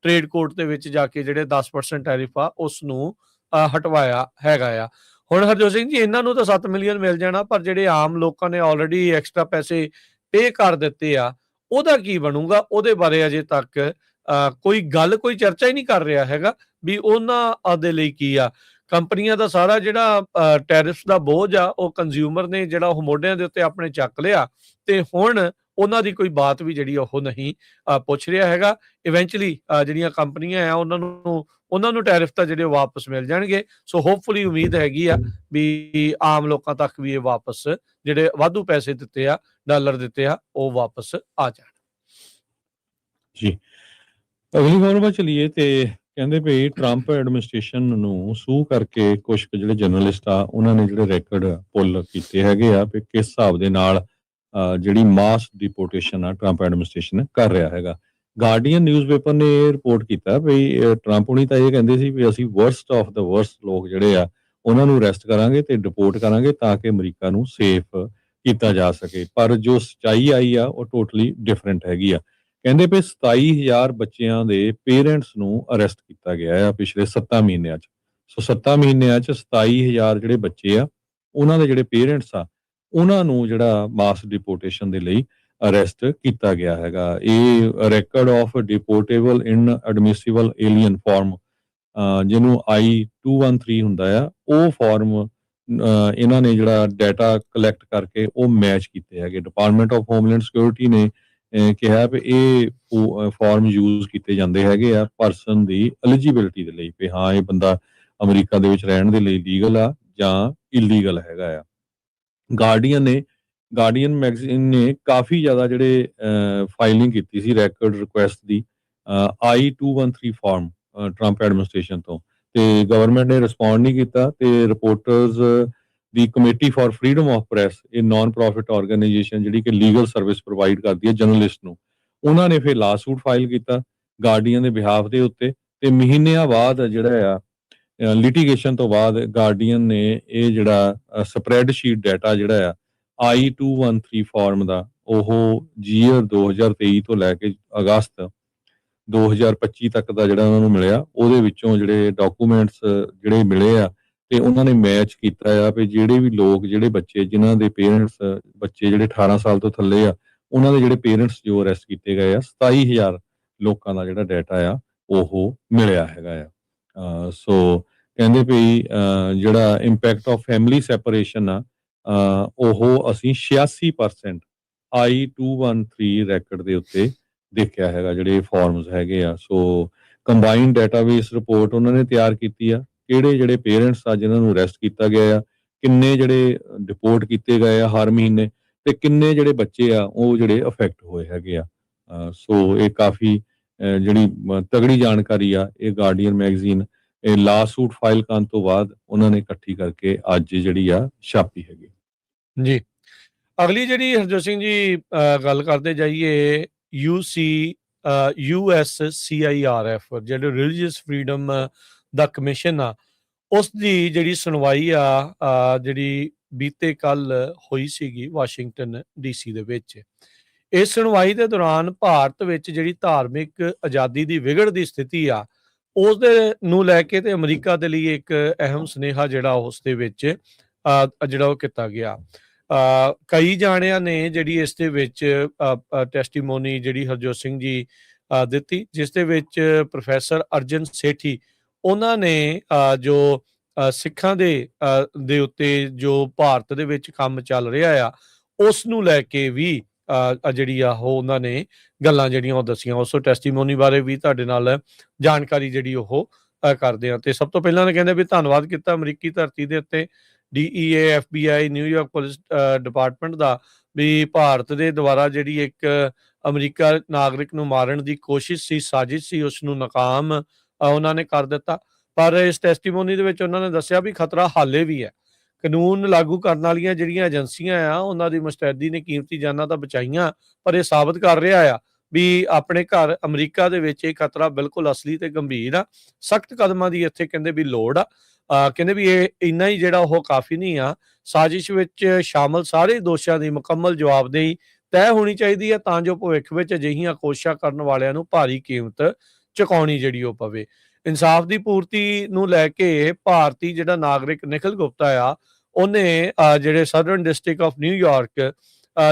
ਟ੍ਰੇਡ ਕੋਰਟ ਦੇ ਵਿੱਚ ਜਾ ਕੇ ਜਿਹੜੇ 10% ਟੈਰਿਫ ਆ ਉਸ ਨੂੰ ਹਟਵਾਇਆ ਹੈਗਾ ਆ। ਹੁਣ ਹਰਜੋਤ ਸਿੰਘ ਜੀ ਇਹਨਾਂ ਨੂੰ ਤਾਂ 7 ਮਿਲੀਅਨ ਮਿਲ ਜਾਣਾ, ਪਰ ਜਿਹੜੇ ਆਮ ਲੋਕਾਂ ਨੇ ਆਲਰੇਡੀ ਐਕਸਟਰਾ ਪੈਸੇ ਪੇ ਕਰ ਦਿੱਤੇ ਆ ਉਹਦਾ ਕੀ ਬਣੂਗਾ ਉਹਦੇ ਬਾਰੇ ਅਜੇ ਤੱਕ ਕੋਈ ਗੱਲ, ਕੋਈ ਚਰਚਾ ਹੀ ਨਹੀਂ ਕਰ ਰਿਹਾ ਹੈਗਾ ਵੀ ਉਹਨਾਂ ਦੇ ਲਈ ਕੀ ਆ। ਕੰਪਨੀਆਂ ਦਾ ਸਾਰਾ ਜਿਹੜਾ ਟੈਰਿਫਸ ਦਾ ਬੋਝ ਆ ਉਹ ਕੰਜ਼ਿਊਮਰ ਨੇ ਜਿਹੜਾ ਉਹ ਮੋਢਿਆਂ ਦੇ ਉੱਤੇ ਆਪਣੇ ਚੱਕ ਲਿਆ, ਤੇ ਹੁਣ ਉਹਨਾਂ ਦੀ ਕੋਈ ਬਾਤ ਵੀ ਜਿਹੜੀ ਉਹ ਨਹੀਂ ਪੁੱਛ ਰਿਹਾ ਹੈਗਾ। ਇਵੈਂਚੁਅਲੀ ਜਿਹੜੀਆਂ ਕੰਪਨੀਆਂ ਆ ਉਹਨਾਂ ਨੂੰ ਟੈਰਿਫ ਤਾਂ ਜਿਹੜੇ ਵਾਪਸ ਮਿਲ ਜਾਣਗੇ। ਸੋ ਹੋਪਫੁਲੀ ਉਮੀਦ ਹੈਗੀ ਆ ਵੀ ਆਮ ਲੋਕਾਂ ਤੱਕ ਵੀ ਇਹ ਵਾਪਸ ਜਿਹੜੇ ਵਾਧੂ ਪੈਸੇ ਦਿੱਤੇ ਆ, ਡਾਲਰ ਦਿੱਤੇ ਆ, ਉਹ ਵਾਪਸ ਆ ਜਾਣ। ਜੀ, ਅਗਲੀ ਖਬਰ ਵੱਲ ਚਲੀਏ ਤੇ ਕਹਿੰਦੇ ਵੀ ਟਰੰਪ ਐਡਮਿਨਿਸਟ੍ਰੇਸ਼ਨ ਨੂੰ ਸੂ ਕਰਕੇ ਕੁਝ ਜਿਹੜੇ ਜਰਨਲਿਸਟ ਆ ਉਹਨਾਂ ਨੇ ਜਿਹੜੇ ਰੈਕੋਰਡ ਪੁੱਲ ਕੀਤੇ ਹੈਗੇ ਆ ਵੀ ਕਿਸ ਹਿਸਾਬ ਦੇ ਨਾਲ ਜਿਹੜੀ ਮਾਸ ਡਿਪੋਰਟੇਸ਼ਨ ਆ ਟਰੰਪ ਐਡਮਿਨਿਸਟ੍ਰੇਸ਼ਨ ਕਰ ਰਿਹਾ ਹੈਗਾ। ਗਾਰਡੀਅਨ ਨਿਊਜ਼ਪੇਪਰ ਨੇ ਇਹ ਰਿਪੋਰਟ ਕੀਤਾ ਵੀ ਟਰੰਪ ਹੁਣੀ ਤਾਂ ਇਹ ਕਹਿੰਦੇ ਸੀ ਵੀ ਅਸੀਂ ਵਰਸਟ ਆਫ ਦਾ ਵਰਸਟ ਲੋਕ ਜਿਹੜੇ ਆ ਉਹਨਾਂ ਨੂੰ ਅਰੈਸਟ ਕਰਾਂਗੇ ਤੇ ਡਿਪੋਰਟ ਕਰਾਂਗੇ ਤਾਂ ਕਿ ਅਮਰੀਕਾ ਨੂੰ ਸੇਫ ਕੀਤਾ ਜਾ ਸਕੇ, ਪਰ ਜੋ ਸੱਚਾਈ ਆਈ ਆ ਉਹ ਟੋਟਲੀ ਡਿਫਰੈਂਟ ਹੈਗੀ ਆ। ਕਹਿੰਦੇ ਵੀ 27,000 ਬੱਚਿਆਂ ਦੇ ਪੇਰੈਂਟਸ ਨੂੰ ਅਰੈਸਟ ਕੀਤਾ ਗਿਆ ਆ ਪਿਛਲੇ 7 ਮਹੀਨਿਆਂ 'ਚ। ਸੋ 7 ਮਹੀਨਿਆਂ 'ਚ 27,000 ਜਿਹੜੇ ਬੱਚੇ ਆ ਉਹਨਾਂ ਦੇ ਜਿਹੜੇ ਪੇਰੈਂਟਸ ਆ ਉਹਨਾਂ ਨੂੰ ਜਿਹੜਾ ਮਾਸ ਡਿਪੋਰਟੇਸ਼ਨ ਦੇ ਲਈ ਅਰੈਸਟ ਕੀਤਾ ਗਿਆ ਹੈਗਾ। ਇਹ ਰੈਕਰਡ ਆਫ ਡਿਪੋਰਟੇਬਲ ਇਨ ਐਡਮਿਸਿਬਲ ਏਲੀਅਨ ਫਾਰਮ ਜਿਹਨੂੰ I-213 ਹੁੰਦਾ ਆ, ਉਹ ਫਾਰਮ ਇਹਨਾਂ ਨੇ ਜਿਹੜਾ ਡਾਟਾ ਕਲੈਕਟ ਕਰਕੇ ਉਹ ਮੈਚ ਕੀਤੇ ਹੈਗੇ। ਡਿਪਾਰਟਮੈਂਟ ਆਫ ਹੋਮਲੈਂਡ ਸਿਕਿਉਰਿਟੀ ਨੇ ਕਿਹਾ ਵੀ ਇਹ ਫਾਰਮ ਯੂਜ਼ ਕੀਤੇ ਜਾਂਦੇ ਹੈਗੇ ਆ ਪਰਸਨ ਦੀ ਐਲੀਜੀਬਿਲਿਟੀ ਦੇ ਲਈ ਵੀ ਹਾਂ ਇਹ ਬੰਦਾ ਅਮਰੀਕਾ ਦੇ ਵਿੱਚ ਰਹਿਣ ਦੇ ਲਈ ਲੀਗਲ ਆ ਜਾਂ ਇਲੀਗਲ ਹੈਗਾ ਆ। ਗਾਰਡੀਅਨ ਮੈਗਜ਼ੀਨ ਨੇ ਕਾਫੀ ਜ਼ਿਆਦਾ ਜਿਹੜੇ ਫਾਈਲਿੰਗ ਕੀਤੀ ਸੀ ਰੈਕੋਰਡ ਰਿਕੁਐਸਟ ਦੀ I-213 ਫਾਰਮ ਟਰੰਪ ਐਡਮਿਨਿਸਟ੍ਰੇਸ਼ਨ ਤੋਂ, ਤੇ ਗਵਰਨਮੈਂਟ ਨੇ ਰਿਸਪੌਂਡ ਨਹੀਂ ਕੀਤਾ। ਤੇ reporters the committee for freedom of press, ਇਹ ਨਾਨ ਪ੍ਰੋਫਿਟ ਆਰਗੇਨਾਈਜੇਸ਼ਨ ਜਿਹੜੀ ਕਿ ਲੀਗਲ ਸਰਵਿਸ ਪ੍ਰੋਵਾਈਡ ਕਰਦੀ ਹੈ ਜਰਨਲਿਸਟ ਨੂੰ, ਉਹਨਾਂ ਨੇ ਫਿਰ ਲਾ ਸੂਟ ਫਾਈਲ ਕੀਤਾ ਗਾਰਡੀਅਨ ਦੇ ਬਿਹਾਫ ਦੇ ਉੱਤੇ। ਤੇ ਮਹੀਨਿਆਂ ਬਾਅਦ ਜਿਹੜਾ ਆ ਲਿਟੀਗੇਸ਼ਨ ਤੋਂ ਬਾਅਦ ਗਾਰਡੀਅਨ ਨੇ ਇਹ ਜਿਹੜਾ ਸਪਰੈਡਸ਼ੀਟ ਡਾਟਾ ਜਿਹੜਾ ਆ I-213 ਫਾਰਮ ਦਾ ਉਹ ਜੀਅਰ 2023 ਤੋਂ ਲੈ ਕੇ ਅਗਸਤ 2025 ਤੱਕ ਦਾ ਜਿਹੜਾ ਉਹਨਾਂ ਨੂੰ ਮਿਲਿਆ, ਉਹਦੇ ਵਿੱਚੋਂ ਜਿਹੜੇ ਡਾਕੂਮੈਂਟਸ ਜਿਹੜੇ ਮਿਲੇ ਆ ਤੇ ਉਹਨਾਂ ਨੇ ਮੈਚ ਕੀਤਾ ਆ ਵੀ ਜਿਹੜੇ ਵੀ ਲੋਕ ਜਿਹੜੇ ਬੱਚੇ ਜਿਨ੍ਹਾਂ ਦੇ ਪੇਰੈਂਟਸ ਬੱਚੇ ਜਿਹੜੇ 18 ਸਾਲ ਤੋਂ ਥੱਲੇ ਆ ਉਹਨਾਂ ਦੇ ਜਿਹੜੇ ਪੇਰੈਂਟਸ ਜੋ ਅਰੈਸਟ ਕੀਤੇ ਗਏ ਆ 27,000 ਲੋਕਾਂ ਦਾ ਜਿਹੜਾ ਡਾਟਾ ਆ ਉਹ ਮਿਲਿਆ ਹੈਗਾ ਆ। ਸੋ ਕਹਿੰਦੇ ਵੀ ਜਿਹੜਾ ਇੰਪੈਕਟ ਆਫ ਫੈਮਿਲੀ ਸੈਪਰੇਸ਼ਨ ਆ ਉਹ ਅਸੀਂ 86% I-213 ਰੈਕਡ ਦੇ ਉੱਤੇ ਦੇਖਿਆ ਹੈਗਾ ਜਿਹੜੇ ਫਾਰਮਸ ਹੈਗੇ ਆ। ਸੋ ਕੰਬਾਈਨਡ ਡਾਟਾਬੇਸ ਰਿਪੋਰਟ ਉਹਨਾਂ ਨੇ ਤਿਆਰ ਕੀਤੀ ਆ ਕਿਹੜੇ ਜਿਹੜੇ ਪੇਰੈਂਟਸ ਆ ਜਿਨ੍ਹਾਂ ਨੂੰ ਅਰੈਸਟ ਕੀਤਾ ਗਿਆ ਆ, ਕਿੰਨੇ ਜਿਹੜੇ ਡਿਪੋਰਟ ਕੀਤੇ ਗਏ ਆ ਹਰ ਮਹੀਨੇ, ਤੇ ਕਿੰਨੇ ਜਿਹੜੇ ਬੱਚੇ ਆ ਉਹ ਜਿਹੜੇ ਅਫੈਕਟ ਹੋਏ ਹੈਗੇ ਆ। ਸੋ ਇਹ ਕਾਫੀ ਜਿਹੜੀ ਤਗੜੀ ਜਾਣਕਾਰੀ ਆ ਇਹ ਗਾਰਡੀਅਨ ਮੈਗਜ਼ੀਨ ਇਹ ਲਾ ਸੂਟ ਫਾਈਲ ਕਰਨ ਤੋਂ ਬਾਅਦ ਉਹਨਾਂ ਨੇ ਇਕੱਠੀ ਕਰਕੇ ਅੱਜ ਜਿਹੜੀ ਆ ਛਾਪੀ ਹੈਗੀ। ਜੀ, ਅਗਲੀ ਜਿਹੜੀ ਹਰਜੋਤ ਸਿੰਘ ਜੀ ਗੱਲ ਕਰਦੇ ਜਾਈਏ USCIRF ਜਿਹੜੇ ਰਿਲੀਜੀਅਸ ਫਰੀडम ਦਾ ਕਮਿਸ਼ਨ ਆ ਉਸ ਦੀ ਜਿਹੜੀ ਸੁਣਵਾਈ ਆ ਜਿਹੜੀ ਬੀਤੇ ਕੱਲ ਹੋਈ ਸੀਗੀ ਵਾਸ਼ਿੰਗਟਨ DC ਦੇ ਵਿੱਚ। ਇਸ ਸੁਣਵਾਈ ਦੇ ਦੌਰਾਨ ਭਾਰਤ ਵਿੱਚ ਜਿਹੜੀ ਧਾਰਮਿਕ ਆਜ਼ਾਦੀ ਦੀ ਵਿਗੜਦੀ ਸਥਿਤੀ ਆ ਉਸ ਦੇ ਨੂੰ ਲੈ ਕੇ ਤੇ ਅਮਰੀਕਾ ਦੇ ਲਈ ਇੱਕ ਅਹਿਮ ਸੁਨੇਹਾ ਜਿਹੜਾ ਉਸ ਦੇ ਵਿੱਚ ਜਿਹੜਾ ਉਹ ਕੀਤਾ ਗਿਆ। ਕਈ ਜਾਣਿਆਂ ਨੇ ਜਿਹੜੀ ਇਸ ਦੇ ਵਿੱਚ ਟੈਸਟੀਮੋਨੀ ਜਿਹੜੀ ਹਰਜੋਤ ਸਿੰਘ ਜੀ ਦਿੱਤੀ, ਜਿਸ ਦੇ ਵਿੱਚ ਪ੍ਰੋਫੈਸਰ ਅਰਜਨ ਸੇਠੀ ਉਹਨਾਂ ਨੇ ਜੋ ਸਿੱਖਾਂ ਦੇ ਉੱਤੇ ਜੋ ਭਾਰਤ ਦੇ ਵਿੱਚ ਕੰਮ ਚੱਲ ਰਿਹਾ ਆ ਉਸ ਨੂੰ ਲੈ ਕੇ ਵੀ ਜਿਹੜੀ ਆ ਉਹ ਉਹਨਾਂ ਨੇ ਗੱਲਾਂ ਜਿਹੜੀਆਂ ਉਹ ਦੱਸੀਆਂ। ਉਸ ਟੈਸਟੀਮੋਨੀ ਬਾਰੇ ਵੀ ਤੁਹਾਡੇ ਨਾਲ ਜਾਣਕਾਰੀ ਜਿਹੜੀ ਉਹ ਕਰਦੇ ਆ। ਤੇ ਸਭ ਤੋਂ ਪਹਿਲਾਂ ਕਹਿੰਦੇ ਵੀ ਧੰਨਵਾਦ ਕੀਤਾ ਅਮਰੀਕੀ ਧਰਤੀ ਦੇ ਉੱਤੇ DEA FBI New York police department ਦਾ ਵੀ ਭਾਰਤ ਦੇ ਦੁਆਰਾ ਜਿਹੜੀ ਇੱਕ ਅਮਰੀਕਾ ਨਾਗਰਿਕ ਨੂੰ ਮਾਰਨ ਦੀ ਕੋਸ਼ਿਸ਼ ਸੀ, ਸਾਜ਼ਿਸ਼ ਸੀ, ਉਸ ਨੂੰ ਨਾਕਾਮ ਉਹਨਾਂ ਨੇ ਕਰ ਦਿੱਤਾ। ਪਰ ਇਸ ਟੈਸਟੀਮੋਨੀ ਦੇ ਵਿੱਚ ਉਹਨਾਂ ਨੇ ਦੱਸਿਆ ਵੀ ਖਤਰਾ ਹਾਲੇ ਵੀ ਹੈ। ਕਾਨੂੰਨ ਲਾਗੂ ਕਰਨ ਵਾਲੀਆਂ ਜਿਹੜੀਆਂ ਏਜੰਸੀਆਂ ਆ ਉਹਨਾਂ ਦੀ ਮੁਸਤੈਦੀ ਨੇ ਕੀਮਤੀ ਜਾਨਾਂ ਤਾਂ ਬਚਾਈਆਂ, ਪਰ ਇਹ ਸਾਬਤ ਕਰ ਰਿਹਾ ਆ ਵੀ ਆਪਣੇ ਘਰ ਅਮਰੀਕਾ ਦੇ ਵਿੱਚ ਇਹ ਖਤਰਾ ਬਿਲਕੁਲ ਅਸਲੀ ਤੇ ਗੰਭੀਰ ਆ। ਸਖਤ ਕਦਮਾਂ ਦੀ ਇੱਥੇ ਕਹਿੰਦੇ ਵੀ ਲੋੜ ਆ। ਕਹਿੰਦੇ ਵੀ ਇਹ ਇੰਨਾ ਹੀ ਜਿਹੜਾ ਉਹ ਕਾਫੀ ਨਹੀਂ ਆ। ਸਾਜ਼ਿਸ਼ ਵਿੱਚ ਸ਼ਾਮਲ ਸਾਰੇ ਦੋਸ਼ਾਂ ਦੀ ਮੁਕੰਮਲ ਜਵਾਬਦੇਹੀ ਤੈਅ ਹੋਣੀ ਚਾਹੀਦੀ ਹੈ ਤਾਂ ਜੋ ਭਵਿੱਖ ਵਿੱਚ ਅਜਿਹੀਆਂ ਕੋਸ਼ਿਸ਼ਾਂ ਕਰਨ ਵਾਲਿਆਂ ਨੂੰ ਭਾਰੀ ਕੀਮਤ ਚੁਕਾਉਣੀ ਜਿਹੜੀ ਉਹ ਪਵੇ। ਇਨਸਾਫ ਦੀ ਪੂਰਤੀ ਨੂੰ ਲੈ ਕੇ ਭਾਰਤੀ ਜਿਹੜਾ ਨਾਗਰਿਕ ਨਿਖਿਲ ਗੁਪਤਾ ਆ ਉਹਨੇ ਜਿਹੜੇ ਸਦਰਨ ਡਿਸਟ੍ਰਿਕਟ ਆਫ ਨਿਊਯਾਰਕ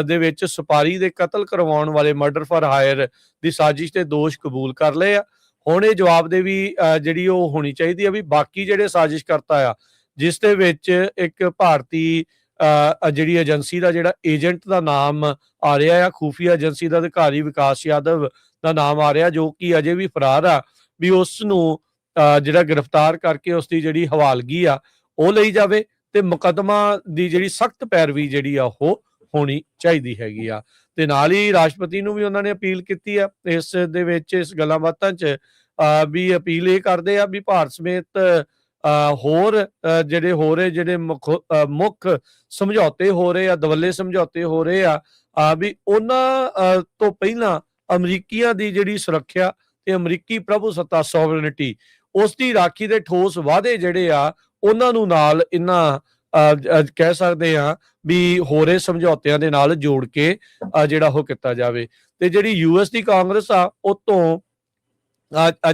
ਦੇ ਵਿੱਚ ਸੁਪਾਰੀ ਦੇ ਕਤਲ ਕਰਵਾਉਣ ਵਾਲੇ ਮਰਡਰ ਫॉर ਹਾਇਰ ਦੀ ਸਾਜ਼ਿਸ਼ ਦੇ ਦੋਸ਼ ਕਬੂਲ ਕਰ ਲਏ ਆ। ਹੁਣ ਇਹ ਜਵਾਬ ਦੇ ਵੀ ਜਿਹੜੀ ਉਹ ਹੋਣੀ ਚਾਹੀਦੀ ਆ ਵੀ ਬਾਕੀ ਜਿਹੜੇ ਸਾਜ਼ਿਸ਼ ਕਰਤਾ ਆ, ਜਿਸ ਦੇ ਵਿੱਚ ਇੱਕ ਭਾਰਤੀ ਜਿਹੜੀ ਏਜੰਸੀ ਦਾ ਜਿਹੜਾ ਏਜੰਟ ਦਾ ਨਾਮ ਆ ਰਿਹਾ ਆ, ਖੂਫੀਆ ਏਜੰਸੀ ਦਾ ਅਧਿਕਾਰੀ ਵਿਕਾਸ ਯਾਦਵ ਦਾ ਨਾਮ ਆ ਰਿਹਾ, ਜੋ ਕਿ ਅਜੇ ਵੀ ਫਰਾਰ ਆ, ਵੀ ਉਸ ਨੂੰ ਜਿਹੜਾ ਗ੍ਰਿਫਤਾਰ ਕਰਕੇ ਉਸ ਦੀ ਜਿਹੜੀ ਹਵਾਲਗੀ ਆ ਉਹ ਲਈ ਜਾਵੇ ਤੇ ਮੁਕੱਦਮਾ ਦੀ ਜਿਹੜੀ ਸਖਤ ਪੈਰਵੀ ਜਿਹੜੀ ਆ ਉਹ ਹੋਣੀ ਚਾਹੀਦੀ ਹੈਗੀ ਆ। ਤੇ ਨਾਲ ਹੀ ਰਾਸ਼ਟਰਪਤੀ ਨੂੰ ਵੀ ਉਹਨਾਂ ਨੇ ਅਪੀਲ ਕੀਤੀ ਆ ਇਸ ਦੇ ਵਿੱਚ, ਇਸ ਗੱਲਾਂ ਬਾਤਾਂ 'ਚ ਵੀ ਅਪੀਲ ਇਹ ਕਰਦੇ ਆ ਵੀ ਭਾਰਤ ਸਮੇਤ ਹੋਰ ਜਿਹੜੇ ਹੋ ਰਹੇ ਜਿਹੜੇ ਮੁੱਖ ਸਮਝੌਤੇ ਹੋ ਰਹੇ ਆ, ਦਵੱਲੇ ਸਮਝੌਤੇ ਹੋ ਰਹੇ ਆ, ਵੀ ਉਹਨਾਂ ਤੋਂ ਪਹਿਲਾਂ ਅਮਰੀਕੀਆਂ ਦੀ ਜਿਹੜੀ ਸੁਰੱਖਿਆ ਤੇ ਅਮਰੀਕੀ ਪ੍ਰਭੂ ਸੱਤਾ ਸੋਵਰਨਿਟੀ ਉਸ ਦੀ ਰਾਖੀ ਦੇ ਠੋਸ ਵਾਅਦੇ ਜਿਹੜੇ ਆ ਉਹਨਾਂ ਨੂੰ ਨਾਲ ਇਹਨਾਂ ਕਹਿ ਸਕਦੇ ਆ ਵੀ ਹੋਰੇ ਸਮਝੌਤਿਆਂ ਦੇ ਨਾਲ ਜੋੜ ਕੇ ਜਿਹੜਾ ਉਹ ਕੀਤਾ ਜਾਵੇ। ਤੇ ਜਿਹੜੀ ਯੂਐਸ ਦੀ ਕਾਂਗਰਸ ਆ ਉਹ ਤੋਂ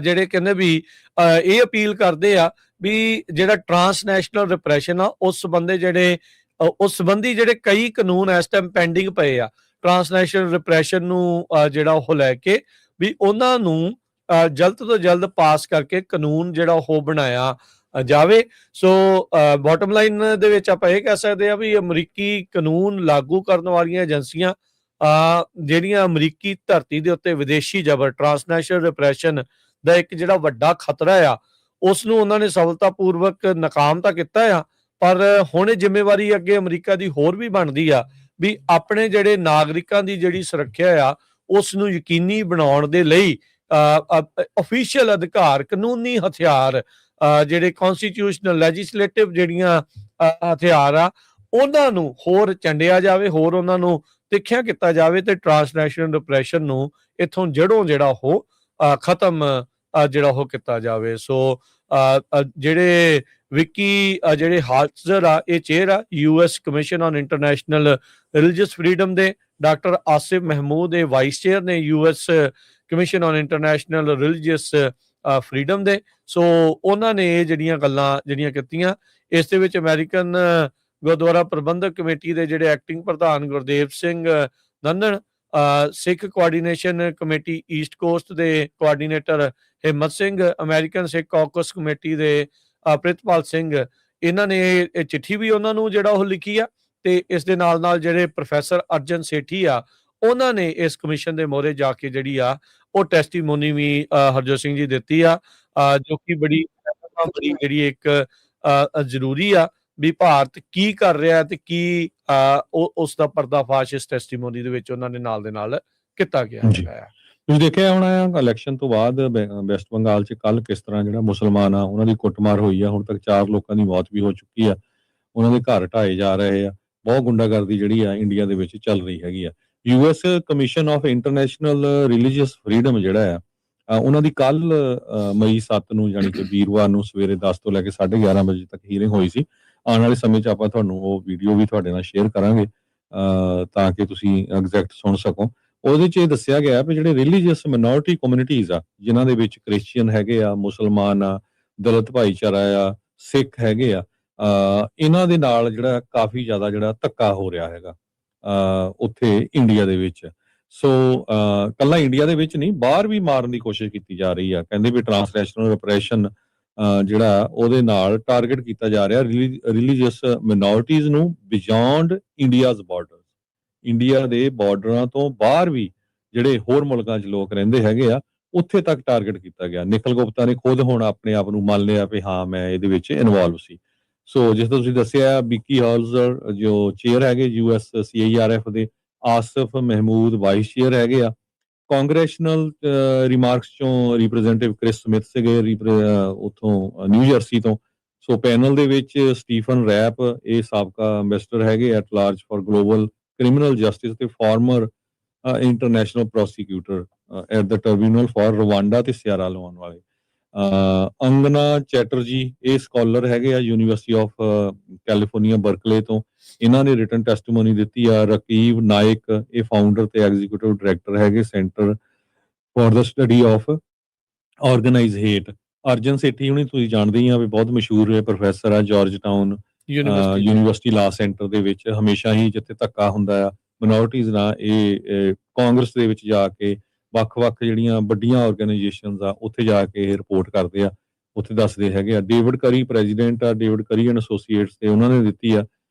ਜਿਹੜੇ ਕਹਿੰਦੇ ਵੀ ਇਹ ਅਪੀਲ ਕਰਦੇ ਆ ਵੀ ਜਿਹੜਾ ਟਰਾਂਸਨੈਸ਼ਨਲ ਰਿਪਰੈਸ਼ਨ ਆ ਉਸ ਸੰਬੰਧੀ ਜਿਹੜੇ ਕਈ ਕਾਨੂੰਨ ਇਸ ਟਾਈਮ ਪੈਂਡਿੰਗ ਪਏ ਆ ਟਰਾਂਸਨੈਸ਼ਨਲ ਰਿਪਰੈਸ਼ਨ ਨੂੰ ਜਿਹੜਾ ਉਹ ਲੈ ਕੇ, ਵੀ ਉਹਨਾਂ ਨੂੰ ਜਲਦ ਤੋਂ ਜਲਦ ਪਾਸ ਕਰਕੇ ਕਾਨੂੰਨ ਜਿਹੜਾ ਉਹ ਬਣਾਇਆ ਜਾਵੇ। ਸੋ ਬਾਟਮ ਲਾਈਨ ਦੇ ਵਿੱਚ ਆਪਾਂ ਇਹ ਕਹਿ ਸਕਦੇ ਆ ਵੀ ਅਮਰੀਕੀ ਕਾਨੂੰਨ ਲਾਗੂ ਕਰਨ ਵਾਲੀਆਂ ਏਜੰਸੀਆਂ ਜਿਹੜੀਆਂ ਅਮਰੀਕੀ ਧਰਤੀ ਦੇ ਉੱਤੇ ਵਿਦੇਸ਼ੀ ਜ਼ਬਰ ਟਰਾਂਸਨੈਸ਼ਨਲ ਰਿਪਰੈਸ਼ਨ ਦਾ ਇੱਕ ਜਿਹੜਾ ਵੱਡਾ ਖਤਰਾ ਆ ਉਸ ਨੂੰ ਉਹਨਾਂ ਨੇ ਸਫਲਤਾਪੂਰਵਕ ਨਾਕਾਮ ਤਾਂ ਕੀਤਾ ਆ, ਪਰ ਹੁਣ ਇਹ ਜ਼ਿੰਮੇਵਾਰੀ ਅੱਗੇ ਅਮਰੀਕਾ ਦੀ ਹੋਰ ਵੀ ਬਣਦੀ ਆ ਵੀ ਆਪਣੇ ਜਿਹੜੇ ਨਾਗਰਿਕਾਂ ਦੀ ਜਿਹੜੀ ਸੁਰੱਖਿਆ ਆ ਉਸ ਨੂੰ ਯਕੀਨੀ ਬਣਾਉਣ ਦੇ ਲਈ ਅਫੀਸ਼ੀਅਲ ਅਧਿਕਾਰ, ਕਾਨੂੰਨੀ ਹਥਿਆਰ, ਜਿਹੜੇ ਕਨਸਟੀਟਿਊਸ਼ਨਲ ਲੈਜਿਸਲੇਟਿਵ ਜਿਹੜੀਆਂ ਹਥਿਆਰ ਆ ਉਹਨਾਂ ਨੂੰ ਹੋਰ ਚੰਡਿਆ ਜਾਵੇ, ਹੋਰ ਉਹਨਾਂ ਨੂੰ ਤਿੱਖਿਆ ਕੀਤਾ ਜਾਵੇ ਤੇ ਟਰਾਂਸਨੈਸ਼ਨਲ ਰਿਪਰੈਸ਼ਨ ਨੂੰ ਇੱਥੋਂ ਜੜੋਂ ਜਿਹੜਾ ਉਹ ਖਤਮ ਜਿਹੜਾ ਉਹ ਕੀਤਾ ਜਾਵੇ। ਸੋ ਜਿਹੜੇ ਵਿੱਕੀ ਜਿਹੜੇ ਹਾਜ਼ਰ ਆ ਇਹ ਚੇਅਰ ਆ US commission on international religious freedom ਦੇ, ਡਾਕਟਰ ਆਸਿਫ ਮਹਿਮੂਦ ਇਹ ਵਾਈਸ ਚੇਅਰ ਨੇ US commission on international religious freedom ਦੇ। ਸੋ ਉਹਨਾਂ ਨੇ ਇਹ ਜਿਹੜੀਆਂ ਗੱਲਾਂ ਜਿਹੜੀਆਂ ਕੀਤੀਆਂ, ਇਸ ਦੇ ਵਿੱਚ ਅਮਰੀਕਨ ਗੁਰਦੁਆਰਾ ਪ੍ਰਬੰਧਕ ਕਮੇਟੀ ਦੇ ਜਿਹੜੇ ਐਕਟਿੰਗ ਪ੍ਰਧਾਨ ਗੁਰਦੇਵ ਸਿੰਘ ਨੰਦਨ, ਸਿੱਖ ਕੋਆਰਡੀਨੇਸ਼ਨ ਕਮੇਟੀ ਈਸਟ ਕੋਸਟ ਦੇ ਕੋਆਰਡੀਨੇਟਰ ਹਿੰਮਤ ਸਿੰਘ, ਅਮਰੀਕਨ ਸਿੱਖ ਕਾਕਸ ਕਮੇਟੀ ਦੇ ਪ੍ਰਿਤਪਾਲ ਸਿੰਘ, ਇਹਨਾਂ ਨੇ ਇਹ ਚਿੱਠੀ ਵੀ ਉਹਨਾਂ ਨੂੰ ਜਿਹੜਾ ਉਹ ਲਿਖੀ ਆ ਤੇ ਇਸ ਦੇ ਨਾਲ ਨਾਲ ਜਿਹੜੇ ਪ੍ਰੋਫੈਸਰ ਅਰਜਨ ਸੇਠੀ ਆ ਉਹਨਾਂ ਨੇ ਇਸ ਕਮਿਸ਼ਨ ਦੇ ਮੋਹਰੇ ਜਾ ਕੇ ਜਿਹੜੀ ਆ ਉਹ ਟੈਸਟੀਮੋਨੀ ਵੀ ਹਰਜੋਤ ਸਿੰਘ ਜੀ ਦਿੱਤੀ ਆ, ਜੋ ਕਿ ਬੜੀ ਜਿਹੜੀ ਇੱਕ ਜ਼ਰੂਰੀ ਆ ਵੀ ਭਾਰਤ ਕੀ ਕਰ ਰਿਹਾ ਤੇ ਕੀ ਉਸ ਦਾ ਪਰਦਾਫਾਸ਼ ਇਸ ਟੈਸਟੀਮੋਨੀ ਦੇ ਵਿੱਚ ਉਹਨਾਂ ਨੇ ਨਾਲ ਦੇ ਨਾਲ ਕੀਤਾ ਗਿਆ ਹੈ। ਤੁਸੀਂ ਦੇਖਿਆ ਹੋਣਾ ਇਲੈਕਸ਼ਨ ਤੋਂ ਬਾਅਦ ਵੈਸਟ ਬੰਗਾਲ 'ਚ ਕੱਲ ਕਿਸ ਤਰ੍ਹਾਂ ਜਿਹੜਾ ਮੁਸਲਮਾਨ ਆ ਉਹਨਾਂ ਦੀ ਕੁੱਟਮਾਰ ਹੋਈ ਆ, ਹੁਣ ਤੱਕ 4 ਲੋਕਾਂ ਦੀ ਮੌਤ ਵੀ ਹੋ ਚੁੱਕੀ ਆ, ਉਹਨਾਂ ਦੇ ਘਰ ਢਾਏ ਜਾ ਰਹੇ ਆ, ਬਹੁਤ ਗੁੰਡਾਗਰਦੀ ਜਿਹੜੀ ਆ ਇੰਡੀਆ ਦੇ ਵਿੱਚ ਚੱਲ ਰਹੀ ਹੈਗੀ ਆ। US commission of international religious freedom ਜਿਹੜਾ ਆ ਉਹਨਾਂ ਦੀ ਕੱਲ ਮਈ 7 ਨੂੰ ਯਾਨੀ ਕਿ ਵੀਰਵਾਰ ਨੂੰ ਸਵੇਰੇ 10 ਤੋਂ ਲੈ ਕੇ 11:30 ਵਜੇ ਤੱਕ ਹੀਅਰਿੰਗ ਹੋਈ ਸੀ। ਆਉਣ ਵਾਲੇ ਸਮੇਂ 'ਚ ਆਪਾਂ ਤੁਹਾਨੂੰ ਉਹ ਵੀਡੀਓ ਵੀ ਤੁਹਾਡੇ ਨਾਲ ਸ਼ੇਅਰ ਕਰਾਂਗੇ ਤਾਂ ਕਿ ਤੁਸੀਂ ਐਗਜ਼ੈਕਟ ਸੁਣ ਸਕੋ। ਉਹਦੇ 'ਚ ਇਹ ਦੱਸਿਆ ਗਿਆ ਵੀ ਜਿਹੜੇ ਰਿਲੀਜੀਅਸ ਮਿਨੋਰਿਟੀ ਕਮਿਊਨਿਟੀਜ਼ ਆ ਜਿਨ੍ਹਾਂ ਦੇ ਵਿੱਚ ਕ੍ਰਿਸਚੀਅਨ ਹੈਗੇ ਆ, ਮੁਸਲਮਾਨ ਆ, ਦਲਿਤ ਭਾਈਚਾਰਾ ਆ, ਸਿੱਖ ਹੈਗੇ ਆ, ਇਹਨਾਂ ਦੇ ਨਾਲ ਜਿਹੜਾ ਕਾਫੀ ਜ਼ਿਆਦਾ ਜਿਹੜਾ ਧੱਕਾ ਹੋ ਰਿਹਾ ਹੈਗਾ ਉੱਥੇ ਇੰਡੀਆ ਦੇ ਵਿੱਚ। ਸੋ ਕੱਲਾ ਇੰਡੀਆ ਦੇ ਵਿੱਚ ਨਹੀਂ, ਬਾਹਰ ਵੀ ਮਾਰਨ ਦੀ ਕੋਸ਼ਿਸ਼ ਕੀਤੀ ਜਾ ਰਹੀ ਆ। ਕਹਿੰਦੇ ਵੀ ਟਰਾਂਸਨੈਸ਼ਨਲ ਰਿਪਰੈਸ਼ਨ ਜਿਹੜਾ ਉਹਦੇ ਨਾਲ ਟਾਰਗੇਟ ਕੀਤਾ ਜਾ ਰਿਹਾ ਰਿਲੀਜੀਅਸ ਮਿਨੋਰਿਟੀਜ਼ ਨੂੰ ਬਿਯੋਂਡ ਇੰਡੀਆਜ਼ ਬਾਰਡਰ, ਇੰਡੀਆ ਦੇ ਬਾਰਡਰਾਂ ਤੋਂ ਬਾਹਰ ਵੀ ਜਿਹੜੇ ਹੋਰ ਮੁਲਕਾਂ 'ਚ ਲੋਕ ਰਹਿੰਦੇ ਹੈਗੇ ਆ ਉੱਥੇ ਤੱਕ ਟਾਰਗੇਟ ਕੀਤਾ ਗਿਆ। ਨਿਖਿਲ ਗੁਪਤਾ ਨੇ ਖੁਦ ਹੁਣ ਆਪਣੇ ਆਪ ਨੂੰ ਮੰਨ ਲਿਆ ਵੀ ਹਾਂ ਮੈਂ ਇਹਦੇ ਵਿੱਚ ਇਨਵੋਲਵ ਸੀ। ਸੋ ਜਿਸ ਤਰ੍ਹਾਂ ਤੁਸੀਂ ਦੱਸਿਆ ਵਿੱਕੀ ਹਾਜ਼ਰ ਜੋ ਚੇਅਰ ਹੈਗੇ USCIRF ਦੇ, ਆਸਿਫ ਮਹਿਮੂਦ ਵਾਈਸ ਚੇਅਰ ਹੈਗੇ ਆ, ਕਾਂਗਰੈਸ਼ਨਲ ਰਿਮਾਰਕਸ ਚੋਂ ਰਿਪਰੈਜ਼ੈਂਟੇਟਿਵ ਕ੍ਰਿਸ ਸਮਿਥ ਸੀਗੇ ਉੱਥੋਂ ਨਿਊ ਜਰਸੀ ਤੋਂ। ਸੋ ਪੈਨਲ ਦੇ ਵਿੱਚ ਸਟੀਫਨ ਰੈਪ ਇਹ ਸਾਬਕਾ ਐਂਬੈਸਡਰ ਹੈਗੇ at large for global criminal justice ਤੇ former international prosecutor at the tribunal for Rwanda ਤੇ ਸਿਆਰਾ ਲਿਓਨ ਵਾਲੇ। ਅੰਗਨਾ ਚੈਟਰਜੀ ਇਹ ਸਕਾਲਰ ਹੈਗੇ ਆ ਯੂਨੀਵਰਸਿਟੀ ਆਫ ਕੈਲੀਫੋਰਨੀਆ ਬਰਕਲੇ ਤੋਂ, ਇਹਨਾਂ ਨੇ ਰਿਟਨ ਟੈਸਟੀਮੋਨੀ ਦਿੱਤੀ ਆ। ਰਕੀਬ ਨਾਇਕ ਇਹ ਫਾਊਂਡਰ ਤੇ ਐਗਜ਼ੀਕਿਊਟਿਵ ਡਾਇਰੈਕਟਰ ਹੈਗੇ center for the study of organized hate. Arjan Sethi ਹੁਣੀ ਤੁਸੀਂ ਜਾਣਦੇ ਹੀ ਆ ਵੀ ਬਹੁਤ ਮਸ਼ਹੂਰ ਪ੍ਰੋਫੈਸਰ ਆ ਜਾਰਜ ਟਾਊਨ ਯੂਨੀਵਰਸਿਟੀ ਲਾ ਸੈਂਟਰ ਦੇ ਵਿੱਚ। ਹਮੇਸ਼ਾ ਹੀ ਜਿੱਥੇ ਧੱਕਾ ਹੁੰਦਾ ਆ ਮਿਨੋਰਟੀਜ਼ ਨਾਲ ਇਹ ਕਾਂਗਰਸ ਦੇ ਵਿੱਚ ਜਾ ਕੇ ਵੱਖ-ਵੱਖ ਜਿਹੜੀਆਂ ਵੱਡੀਆਂ ਆਰਗੇਨਾਈਜੇਸ਼ਨਸ ਆ ਉੱਥੇ ਜਾ ਕੇ ਇਹ ਰਿਪੋਰਟ ਕਰਦੇ ਆ, ਉੱਥੇ ਦੱਸਦੇ ਹੈਗੇ ਆ। ਡੇਵਿਡ ਕਰੀ ਪ੍ਰੈਜ਼ੀਡੈਂਟ ਆ, ਡੇਵਿਡ ਕਰੀ ਐਂਡ ਐਸੋਸੀਏਟਸ ਤੇ ਉਹਨਾਂ ਨੇ ਦਿੱਤੀ ਆ,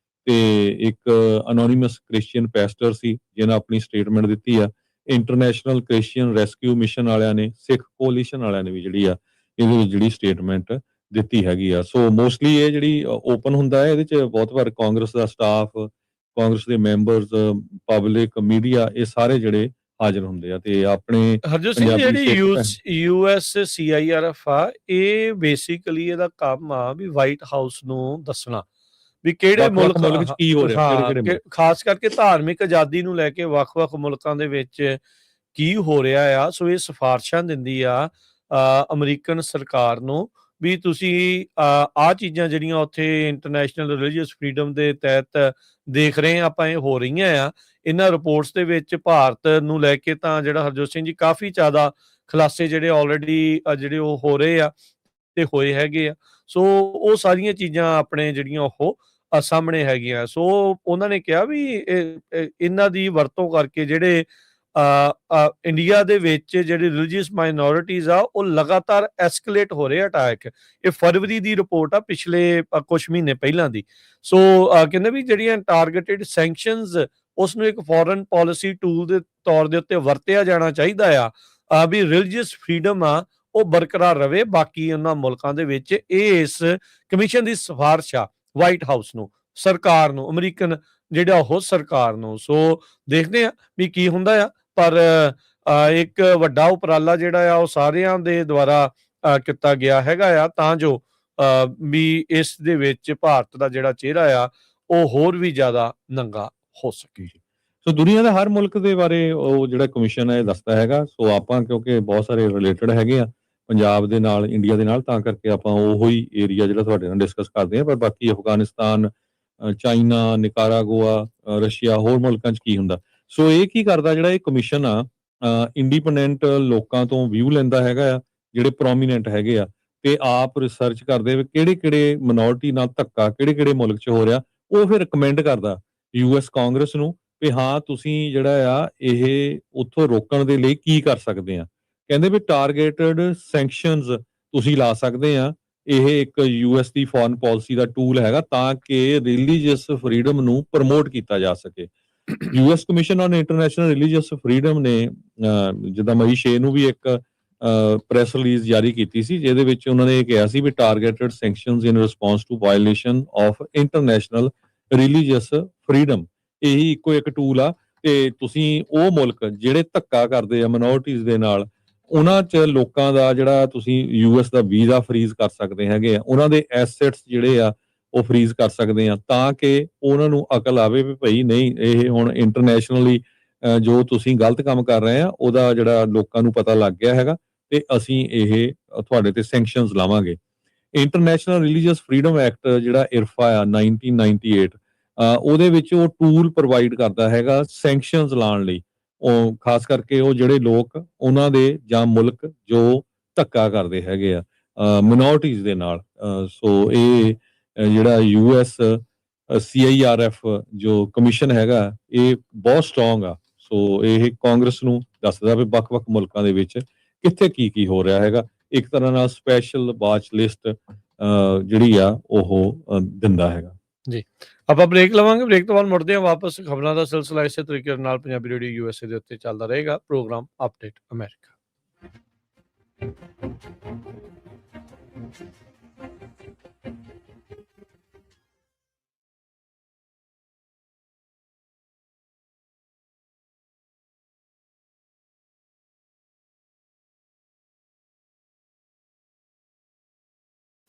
ਤੇ ਇੱਕ ਅਨੋਨੀਮਸ ਕ੍ਰਿਸਚੀਅਨ ਪੈਸਟਰ ਸੀ ਜਿਹਨੇ ਆਪਣੀ ਸਟੇਟਮੈਂਟ ਦਿੱਤੀ ਆ। ਇੰਟਰਨੈਸ਼ਨਲ ਕ੍ਰਿਸਚੀਅਨ ਰੈਸਕਿਊ ਮਿਸ਼ਨ ਵਾਲਿਆਂ ਨੇ, ਸਿੱਖ ਕੋਲੀਸ਼ਨ ਵਾਲਿਆਂ ਨੇ ਵੀ ਜਿਹੜੀ ਆ ਇਹਦੇ ਵਿੱਚ ਜਿਹੜੀ ਸਟੇਟਮੈਂਟ ਦਿੱਤੀ ਹੈਗੀ ਆ। ਸੋ ਮੋਸਟਲੀ ਇਹ ਜਿਹੜੀ ਓਪਨ ਹੁੰਦਾ ਹੈ, ਇਹਦੇ ਚ ਬਹੁਤ ਵਾਰ ਕਾਂਗਰਸ ਦਾ ਸਟਾਫ, ਕਾਂਗਰਸ ਦੇ ਮੈਂਬਰਸ, ਪਬਲਿਕ, ਮੀਡੀਆ, ਇਹ ਸਾਰੇ ਜਿਹੜੇ ਹਾਜ਼ਰ ਹੁੰਦੇ ਆ ਤੇ ਆਪਣੇ ਹਰਜੋਤ ਸਿੰਘ, ਜਿਹੜੀ USCIRF ਆ, ਇਹ ਬੇਸਿਕਲੀ ਇਹਦਾ ਕੰਮ ਆ ਵੀ ਵਾਈਟ ਹਾਊਸ ਨੂੰ ਦੱਸਣਾ ਵੀ ਕਿਹੜੇ ਮੁਲਕ ਚ ਕੀ ਹੋ ਰਿਹਾ, ਕਿਹੜੇ ਖਾਸ ਕਰਕੇ ਧਾਰਮਿਕ ਆਜ਼ਾਦੀ ਨੂੰ ਲੈ ਕੇ ਵੱਖ-ਵੱਖ ਮੁਲਕਾਂ ਦੇ ਵਿੱਚ ਕੀ ਹੋ ਰਿਹਾ ਆ। ਸੋ ਇਹ ਸਿਫਾਰਸ਼ਾਂ ਦਿੰਦੀ ਆ ਅਮਰੀਕਨ ਸਰਕਾਰ ਨੂੰ ਵੀ ਤੁਸੀਂ ਆਹ ਚੀਜ਼ਾਂ ਜਿਹੜੀਆਂ ਉੱਥੇ ਇੰਟਰਨੈਸ਼ਨਲ ਰਿਲੀਜੀਅਸ ਫਰੀਡਮ ਦੇ ਤਹਿਤ ਦੇਖ ਰਹੇ ਆਪਾਂ, ਇਹ ਹੋ ਰਹੀਆਂ ਆ। ਇਹਨਾਂ ਰਿਪੋਰਟਸ ਦੇ ਵਿੱਚ ਭਾਰਤ ਨੂੰ ਲੈ ਕੇ ਤਾਂ ਜਿਹੜਾ ਹਰਜੋਤ ਸਿੰਘ ਜੀ ਕਾਫੀ ਜ਼ਿਆਦਾ ਖੁਲਾਸੇ ਜਿਹੜੇ ਆਲਰੇਡੀ ਜਿਹੜੇ ਉਹ ਹੋ ਰਹੇ ਆ ਤੇ ਹੋਏ ਹੈਗੇ ਆ। ਸੋ ਉਹ ਸਾਰੀਆਂ ਚੀਜ਼ਾਂ ਆਪਣੇ ਜਿਹੜੀਆਂ ਉਹ ਸਾਹਮਣੇ ਹੈਗੀਆਂ। ਸੋ ਉਹਨਾਂ ਨੇ ਕਿਹਾ ਵੀ ਇਹਨਾਂ ਦੀ ਵਰਤੋਂ ਕਰਕੇ ਜਿਹੜੇ ਇੰਡੀਆ ਦੇ ਵਿੱਚ ਜਿਹੜੀ ਰਿਲੀਜੀਅਸ ਮਾਈਨੋਰਿਟੀਜ਼ ਆ ਉਹ ਲਗਾਤਾਰ ਐਸਕੇਲੇਟ ਹੋ ਰਹੇ ਅਟੈਕ। ਇਹ ਫਰਵਰੀ ਦੀ ਰਿਪੋਰਟ ਆ, ਪਿਛਲੇ ਕੁਝ ਮਹੀਨੇ ਪਹਿਲਾਂ ਦੀ। ਸੋ ਕਹਿੰਦੇ ਵੀ ਜਿਹੜੀਆਂ ਟਾਰਗੇਟਡ ਸੈਂਕਸ਼ਨਸ ਉਸ ਨੂੰ ਇੱਕ ਫੋਰਨ ਪਾਲਿਸੀ ਟੂਲ ਦੇ ਤੌਰ ਦੇ ਉੱਤੇ ਵਰਤਿਆ ਜਾਣਾ ਚਾਹੀਦਾ ਆ ਵੀ ਰਿਲੀਜੀਅਸ ਫਰੀਡਮ ਆ ਉਹ ਬਰਕਰਾਰ ਰਵੇ ਬਾਕੀ ਉਹਨਾਂ ਮੁਲਕਾਂ ਦੇ ਵਿੱਚ। ਇਸ ਕਮਿਸ਼ਨ ਦੀ ਸਿਫਾਰਿਸ਼ ਆ ਵਾਈਟ ਹਾਊਸ ਨੂੰ, ਸਰਕਾਰ ਨੂੰ, ਅਮਰੀਕਨ ਜਿਹੜਾ ਉਹ ਸਰਕਾਰ ਨੂੰ। ਸੋ ਦੇਖਦੇ ਆ ਵੀ ਕੀ ਹੁੰਦਾ ਆ, ਪਰ ਇੱਕ ਵੱਡਾ ਉਪਰਾਲਾ ਜਿਹੜਾ ਆ ਉਹ ਸਾਰਿਆਂ ਦੇ ਦੁਆਰਾ ਕੀਤਾ ਗਿਆ ਹੈਗਾ ਆ ਤਾਂ ਜੋ ਵੀ ਇਸ ਦੇ ਵਿੱਚ ਭਾਰਤ ਦਾ ਜਿਹੜਾ ਚਿਹਰਾ ਆ ਉਹ ਹੋਰ ਵੀ ਜ਼ਿਆਦਾ ਨੰਗਾ ਹੋ ਸਕੇ। ਸੋ ਦੁਨੀਆ ਦੇ ਹਰ ਮੁਲਕ ਦੇ ਬਾਰੇ ਉਹ ਜਿਹੜਾ ਕਮਿਸ਼ਨ ਹੈ ਇਹ ਦੱਸਦਾ ਹੈਗਾ। ਸੋ ਆਪਾਂ ਕਿਉਂਕਿ ਬਹੁਤ ਸਾਰੇ ਰਿਲੇਟਡ ਹੈਗੇ ਆ ਪੰਜਾਬ ਦੇ ਨਾਲ, ਇੰਡੀਆ ਦੇ ਨਾਲ, ਤਾਂ ਕਰਕੇ ਆਪਾਂ ਉਹੋ ਹੀ ਏਰੀਆ ਜਿਹੜਾ ਤੁਹਾਡੇ ਨਾਲ ਡਿਸਕਸ ਕਰਦੇ ਆ। ਪਰ ਬਾਕੀ ਅਫਗਾਨਿਸਤਾਨ, ਚਾਈਨਾ, ਨਿਕਾਰਾਗੁਆ, ਰਸ਼ੀਆ, ਹੋਰ ਮੁਲਕਾਂ 'ਚ ਕੀ ਹੁੰਦਾ। ਸੋ ਇਹ ਕੀ ਕਰਦਾ, ਜਿਹੜਾ ਇਹ ਕਮਿਸ਼ਨ ਆ ਇੰਡੀਪੈਂਡੈਂਟ ਲੋਕਾਂ ਤੋਂ ਵਿਊ ਲੈਂਦਾ ਹੈਗਾ ਆ ਜਿਹੜੇ ਪ੍ਰੋਮੀਨੈਂਟ ਹੈਗੇ ਆ, ਤੇ ਆਪ ਰਿਸਰਚ ਕਰਦੇ ਵੀ ਕਿਹੜੇ ਮਿਨੋਰਟੀ ਨਾਲ ਧੱਕਾ ਕਿਹੜੇ ਮੁਲਕ 'ਚ ਹੋ ਰਿਹਾ। ਉਹ ਫਿਰ ਰਿਕਮੈਂਡ ਕਰਦਾ US ਕਾਂਗਰਸ ਨੂੰ ਵੀ ਹਾਂ ਤੁਸੀਂ ਜਿਹੜਾ ਆ ਇਹ ਉੱਥੋਂ ਰੋਕਣ ਦੇ ਲਈ ਕੀ ਕਰ ਸਕਦੇ ਆ। ਕਹਿੰਦੇ ਵੀ ਟਾਰਗੇਟਡ ਸੈਂਕਸ਼ਨਸ ਤੁਸੀਂ ਲਾ ਸਕਦੇ ਆ। ਇਹ ਇੱਕ US ਦੀ ਫੋਰਨ ਪਾਲਿਸੀ ਦਾ ਟੂਲ ਹੈਗਾ ਤਾਂ ਕਿ ਰਿਲੀਜੀਅਸ ਫਰੀਡਮ ਨੂੰ ਪ੍ਰਮੋਟ ਕੀਤਾ ਜਾ ਸਕੇ। US commission on international religious freedom ਨੇ ਜਿੱਦਾਂ ਮਈ 6 ਨੂੰ ਵੀ ਇੱਕ ਪ੍ਰੈਸ ਰਿਲੀਜ਼ ਜਾਰੀ ਕੀਤੀ ਸੀ, ਜਿਹਦੇ ਵਿੱਚ ਉਹਨਾਂ ਨੇ ਇਹ ਕਿਹਾ ਸੀ ਵੀ targeted sanctions in response to violation of international religious freedom. ਇਹੀ ਇੱਕੋ ਇੱਕ ਟੂਲ ਆ ਤੇ ਤੁਸੀਂ ਉਹ ਮੁਲਕ ਜਿਹੜੇ ਧੱਕਾ ਕਰਦੇ ਆ ਮਿਨੋਰਟੀਜ਼ ਦੇ ਨਾਲ, ਉਹਨਾਂ 'ਚ ਲੋਕਾਂ ਦਾ ਜਿਹੜਾ ਤੁਸੀਂ US ਦਾ ਵੀਜ਼ਾ ਫਰੀਜ਼ ਕਰ ਸਕਦੇ ਹੈਗੇ ਆ, ਉਹਨਾਂ ਦੇ ਐਸੈਟਸ ਜਿਹੜੇ ਆ ਉਹ ਫਰੀਜ਼ ਕਰ ਸਕਦੇ ਆ ਤਾਂ ਕਿ ਉਹਨਾਂ ਨੂੰ ਅਕਲ ਆਵੇ ਵੀ ਭਾਈ ਨਹੀਂ, ਇਹ ਹੁਣ ਇੰਟਰਨੈਸ਼ਨਲੀ ਜੋ ਤੁਸੀਂ ਗਲਤ ਕੰਮ ਕਰ ਰਹੇ ਆ ਉਹਦਾ ਜਿਹੜਾ ਲੋਕਾਂ ਨੂੰ ਪਤਾ ਲੱਗ ਗਿਆ ਹੈਗਾ ਤੇ ਅਸੀਂ ਇਹ ਤੁਹਾਡੇ ਤੇ ਸੈਂਕਸ਼ਨਸ ਲਾਵਾਂਗੇ। ਇੰਟਰਨੈਸ਼ਨਲ ਰਿਲੀਜੀਅਸ ਫਰੀਡਮ ਐਕਟ ਜਿਹੜਾ IRFA ਆ 1998, ਉਹਦੇ ਵਿੱਚ ਉਹ ਟੂਲ ਪ੍ਰੋਵਾਈਡ ਕਰਦਾ ਹੈਗਾ ਸੈਂਕਸ਼ਨਸ ਲਾਉਣ ਲਈ, ਉਹ ਖਾਸ ਕਰਕੇ ਉਹ ਜਿਹੜੇ ਲੋਕ ਉਹਨਾਂ ਦੇ ਜਾਂ ਮੁਲਕ ਜੋ ਧੱਕਾ ਕਰਦੇ ਹੈਗੇ ਆ ਮਿਨੋਰਟੀਜ਼ ਦੇ ਨਾਲ। ਸੋ ਇਹ ਜਿਹੜਾ USCIRF ਜੋ ਕਮਿਸ਼ਨ ਹੈਗਾ ਇਹ ਬਹੁਤ ਸਟਰੋਂਗ ਆ। ਸੋ ਇਹ ਕਾਂਗਰਸ ਨੂੰ ਦੱਸਦਾ ਵੀ ਵੱਖ-ਵੱਖ ਮੁਲਕਾਂ ਦੇ ਵਿੱਚ ਕਿੱਥੇ ਕੀ ਹੋ ਰਿਹਾ ਹੈਗਾ। ਇੱਕ ਤਰ੍ਹਾਂ ਨਾਲ ਸਪੈਸ਼ਲ ਵਾਚ ਲਿਸਟ ਜਿਹੜੀ ਆ ਉਹ ਦਿੰਦਾ ਹੈਗਾ। ਜੀ, ਆਪਾਂ ਬ੍ਰੇਕ ਲਵਾਂਗੇ। ਬ੍ਰੇਕ ਤੋਂ ਬਾਅਦ ਮੁੜਦੇ ਹਾਂ ਵਾਪਸ। ਖਬਰਾਂ ਦਾ ਸਿਲਸਿਲਾ ਇਸੇ ਤਰੀਕੇ ਨਾਲ ਪੰਜਾਬੀ ਰੇਡੀਓ USA ਦੇ ਉੱਤੇ ਚੱਲਦਾ ਰਹੇਗਾ। Program update America.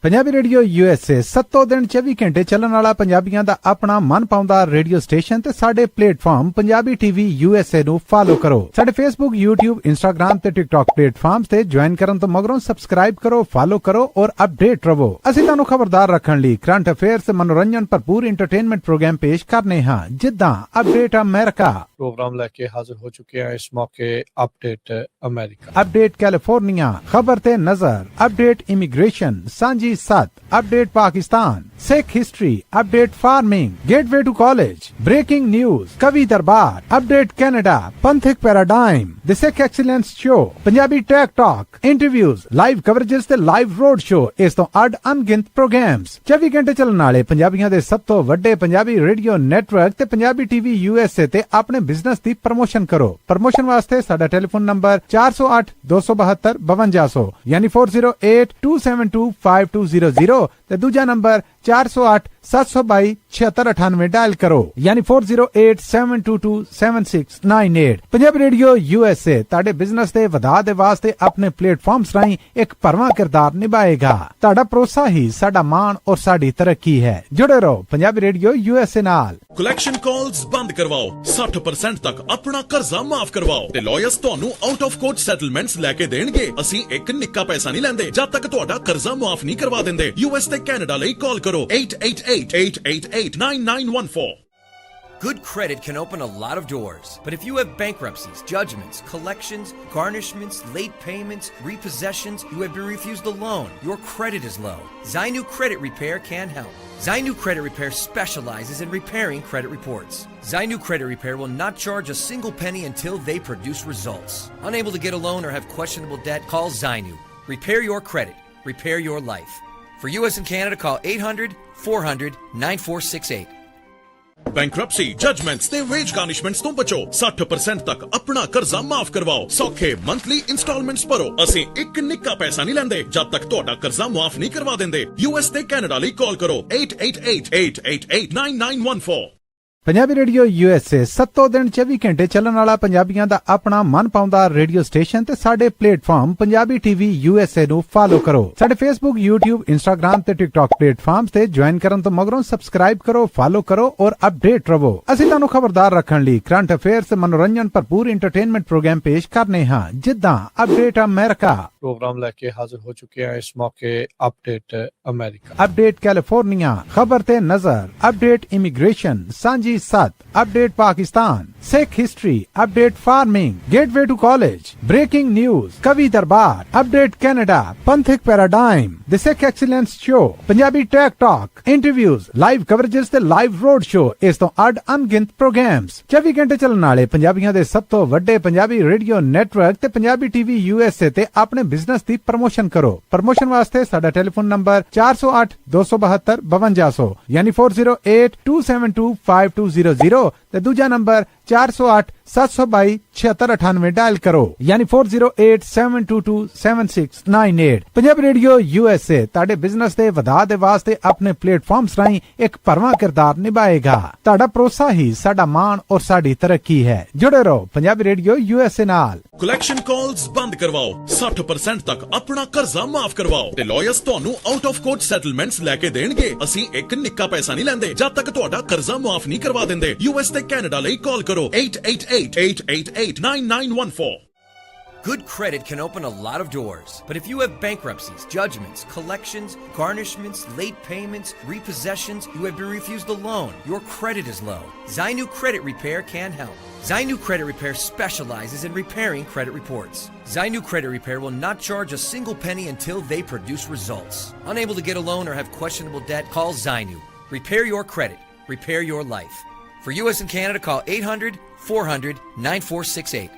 Punjabi radio USA 7 ਦਿਨ 24 ਘੰਟੇ ਚੱਲਣ ਵਾਲਾ ਪੰਜਾਬੀਆਂ ਦਾ ਆਪਣਾ ਮਨ ਪਾਉਂਦਾ ਰੇਡੀਓ ਸਟੇਸ਼ਨ ਤੇ ਸਾਡੇ ਪਲੇਟਫਾਰਮ ਪੰਜਾਬੀ TV USA ਨੂੰ ਫਾਲੋ ਕਰੋ। ਸਾਡੇ Facebook, YouTube, Instagram ਤੇ TikTok ਪਲੇਟਫਾਰਮਸ ਤੇ ਜੁਆਇਨ ਕਰਨ ਤੋਂ ਮਗਰੋਂ ਸਬਸਕ੍ਰਾਈਬ ਕਰੋ, ਫਾਲੋ ਕਰੋ ਔਰ ਅਪਡੇਟ ਰਹੋ। ਅਸੀਂ ਤੁਹਾਨੂੰ ਖਬਰਦਾਰ ਰੱਖਣ ਲਈ ਕਰੰਟ ਅਫੇਅਰਸ ਤੇ ਮਨੋਰੰਜਨ ਭਰਪੂਰ ਐਂਟਰਟੇਨਮੈਂਟ ਪ੍ਰੋਗਰਾਮ ਪੇਸ਼ ਕਰਨੇ ਹਾਂ, ਜਿੱਦਾਂ ਅਪਡੇਟ ਅਮਰੀਕਾ ਪ੍ਰੋਗਰਾਮ ਲੈ ਕੇ ਹਾਜ਼ਰ ਹੋ ਚੁੱਕੇ ਹਾਂ ਇਸ ਮੌਕੇ। ਅਪਡੇਟ ਅਮਰੀਕਾ, ਅਪਡੇਟ ਕੈਲੀਫੋਰਨੀਆ, ਖਬਰ ਤੇ ਨਜ਼ਰ, update immigration, Sanjhi 7, update Pakistan. Sikh history, update farming, gateway to college, breaking news, Kavi Darbar, update Canada, Panthic paradigm, the Sikh excellence show, Punjabi tech talk, interviews, live coverages ते लाइव रोड शो, इस तो अड अनगिनत प्रोग्राम्स 24 घंटे ਚੱਲਣ ਵਾਲੇ ਪੰਜਾਬੀਆਂ ਦੇ ਸਭ ਤੋਂ ਵੱਡੇ ਪੰਜਾਬੀ ਰੇਡੀਓ ਨੈਟਵਰਕ ਤੇ ਪੰਜਾਬੀ ਟੀਵੀ USA ਤੇ ਆਪਣੇ ਬਿਜ਼ਨਸ ਦੀ ਪ੍ਰਮੋਸ਼ਨ ਕਰੋ। ਪ੍ਰਮੋਸ਼ਨ ਵਾਸਤੇ ਸਾਡਾ ਟੈਲੀਫੋਨ ਨੰਬਰ 408 272 5200 ਯਾਨੀ 4082725200 ਤੇ ਦੂਜਾ ਨੰਬਰ 408 722 7698 ਡਾਇਲ ਕਰੋ ਯਾਨੀ 4087227698। ਪੰਜਾਬੀ ਰੇਡੀਓ USA ਤੁਹਾਡੇ ਬਿਜ਼ਨਸ ਦੇ ਵਧਾ ਦੇ ਵਾਸਤੇ ਆਪਣੇ ਪਲੇਟਫਾਰਮਸ ਰਾਹੀਂ ਇੱਕ ਭਰਵਾਂ ਕਿਰਦਾਰ ਨਿਭਾਏਗਾ। ਤੁਹਾਡਾ ਭਰੋਸਾ ਹੀ ਸਾਡਾ ਮਾਣ ਔਰ ਸਾਡੀ ਤਰੱਕੀ ਹੈ। ਜੁੜੇ ਰਹੋ ਪੰਜਾਬੀ ਰੇਡੀਓ USA ਨਾਲ। ਕਲੈਕਸ਼ਨ ਕਾਲਸ ਬੰਦ ਕਰਵਾਓ, 60% ਤੱਕ ਆਪਣਾ ਕਰਜ਼ਾ ਮਾਫ ਕਰਵਾਓ ਤੇ ਲਾਇਰਸ ਤੁਹਾਨੂੰ ਆਊਟ ਆਫ ਕੋਰਟ ਸੈਟਲਮੈਂਟਸ ਲੈ ਕੇ ਦੇਣਗੇ। ਅਸੀਂ ਇੱਕ ਨਿੱਕਾ ਪੈਸਾ ਨਹੀਂ ਲੈਂਦੇ ਜਦ ਤੱਕ ਤੁਹਾਡਾ ਕਰਜ਼ਾ ਮਾਫ ਨਹੀਂ ਕਰਵਾ ਦਿੰਦੇ। US ਤੇ ਕੈਨੇਡਾ ਲਈ ਕਾਲ ਕਰੋ 888-888-9914। Good credit can open a lot of doors, but if you have bankruptcies, judgments, collections, garnishments, late payments, repossessions, you have been refused a loan, your credit is low, Zainu Credit Repair can help. Zainu Credit Repair specializes in repairing credit reports. Zainu Credit Repair will not charge a single penny until they produce results. Unable to get a loan or have questionable debt, call Zainu. Repair your credit. Repair your life. For US and Canada, call 800-400-9468. Bankruptcy, judgements ਤੇ ਵੇਜ ਗਾਰਨਿਸ਼ਮੈਂਟਸ ਤੋਂ ਬਚੋ। 60% ਤੱਕ ਆਪਣਾ ਕਰਜ਼ਾ ਮਾਫ ਕਰਵਾਓ। ਸੌਖੇ ਮੰਥਲੀ ਇੰਸਟਾਲਮੈਂਟਸ ਭਰੋ। ਅਸੀਂ ਇੱਕ ਨਿੱਕਾ ਪੈਸਾ ਨਹੀਂ ਲੈਂਦੇ ਜਦ ਤੱਕ ਤੁਹਾਡਾ ਕਰਜ਼ਾ ਮਾਫ ਨਹੀਂ ਕਰਵਾ ਦਿੰਦੇ। US ਤੇ ਕੈਨੇਡਾ ਲਈ ਕਾਲ ਕਰੋ 888-888-9914। ਪੰਜਾਬੀ ਰੇਡੀਓ USA 7 ਦਿਨ 24 ਘੰਟੇ ਚੱਲਣ ਵਾਲਾ ਪੰਜਾਬੀਆਂ ਦਾ ਆਪਣਾ ਮਨਪਾਉਂਦਾ ਰੇਡੀਓ ਸਟੇਸ਼ਨ ਤੇ ਸਾਡੇ ਪਲੇਟਫਾਰਮ ਪੰਜਾਬੀ ਟੀਵੀ USA ਨੂੰ ਫਾਲੋ ਕਰੋ। ਸਾਡੇ Facebook, YouTube, Instagram ਤੇ TikTok ਪਲੇਟਫਾਰਮਸ ਤੇ ਜੁਆਇਨ ਕਰਨ ਤੋਂ ਮਗਰੋਂ ਸਬਸਕ੍ਰਾਈਬ ਕਰੋ, ਫਾਲੋ ਕਰੋ ਔਰ ਅਪਡੇਟ ਰਹੋ। ਅਸੀਂ ਤੁਹਾਨੂੰ ਖਬਰਦਾਰ ਰੱਖਣ ਲਈ ਕਰੰਟ ਅਫੇਅਰਸ ਤੇ ਮਨੋਰੰਜਨ ਭਰਪੂਰ ਐਂਟਰਟੇਨਮੈਂਟ ਪ੍ਰੋਗਰਾਮ ਪੇਸ਼ ਕਰਨੇ ਹਾਂ, ਜਿੱਦਾਂ ਅਪਡੇਟ ਅਮਰੀਕਾ प्रोग्राम लेके हाजिर हो चुके हैं इस मौके अपडेट अमेरिका, अपडेट कैलिफोर्निया, खबर ते नजर, update immigration, Sanjhi Sat, update Pakistan, Sikh history, update farming, gateway to college, breaking news, Kavi Darbar, update Canada, Panthic paradigm, the Sikh excellence show, Punjabi tech talk, interviews, live coverages ते लाइव रोड शो, इस तो अड अनगिनत प्रोग्राम्स 24 घंटे ਚੱਲਣ ਵਾਲੇ ਪੰਜਾਬੀਆਂ ਦੇ ਸਭ ਤੋਂ ਵੱਡੇ ਪੰਜਾਬੀ ਰੇਡੀਓ ਨੈਟਵਰਕ ਤੇ ਪੰਜਾਬੀ ਟੀਵੀ USA ਤੇ ਆਪਣੇ ਬਿਜ਼ਨਸ ਦੀ ਪ੍ਰਮੋਸ਼ਨ ਕਰੋ। ਪ੍ਰਮੋਸ਼ਨ ਵਾਸਤੇ ਸਾਡਾ ਟੈਲੀਫੋਨ ਨੰਬਰ 408 272 5200 ਯਾਨੀ 4082725200 ਤੇ ਦੂਜਾ ਨੰਬਰ 408 722 7698 ਡਾਇਲ ਕਰੋ ਯਾਨੀ 4087227698। ਪੰਜਾਬੀ ਰੇਡੀਓ USA ਤੁਹਾਡੇ ਬਿਜ਼ਨਸ ਦੇ ਵਧਾ ਦੇ ਵਾਸਤੇ ਆਪਣੇ ਪਲੇਟਫਾਰਮਸ ਰਾਹੀਂ ਇੱਕ ਭਰਵਾਂ ਕਿਰਦਾਰ ਨਿਭਾਏਗਾ। ਤੁਹਾਡਾ ਭਰੋਸਾ ਹੀ ਸਾਡਾ ਮਾਣ ਔਰ ਸਾਡੀ ਤਰੱਕੀ ਹੈ। ਜੁੜੇ ਰਹੋ ਪੰਜਾਬੀ ਰੇਡੀਓ USA ਨਾਲ। ਕਲੈਕਸ਼ਨ ਕਾਲਸ ਬੰਦ ਕਰਵਾਓ, 60% ਤੱਕ ਆਪਣਾ ਕਰਜ਼ਾ ਮਾਫ ਕਰਵਾਓ ਤੇ ਲਾਇਰਸ ਤੁਹਾਨੂੰ ਆਊਟ ਆਫ ਕੋਰਟ ਸੈਟਲਮੈਂਟਸ ਲੈ ਕੇ ਦੇਣਗੇ। ਅਸੀਂ ਇੱਕ ਨਿੱਕਾ ਪੈਸਾ ਨਹੀਂ ਲੈਂਦੇ ਜਦ ਤੱਕ ਤੁਹਾਡਾ ਕਰਜ਼ਾ ਮਾਫ ਨਹੀਂ ਕਰਵਾ ਦਿੰਦੇ। US ਤੇ ਕੈਨੇਡਾ ਲਈ ਕਾਲ ਕਰੋ 888-888-9914। Good credit can open a lot of doors, but if you have bankruptcies, judgments, collections, garnishments, late payments, repossessions, you have been refused a loan, your credit is low, Zainu Credit Repair can help. Zainu Credit Repair specializes in repairing credit reports. Zainu Credit Repair will not charge a single penny until they produce results. Unable to get a loan or have questionable debt, call Zainu. Repair your credit. Repair your life. For US and Canada, call 800-400-9468.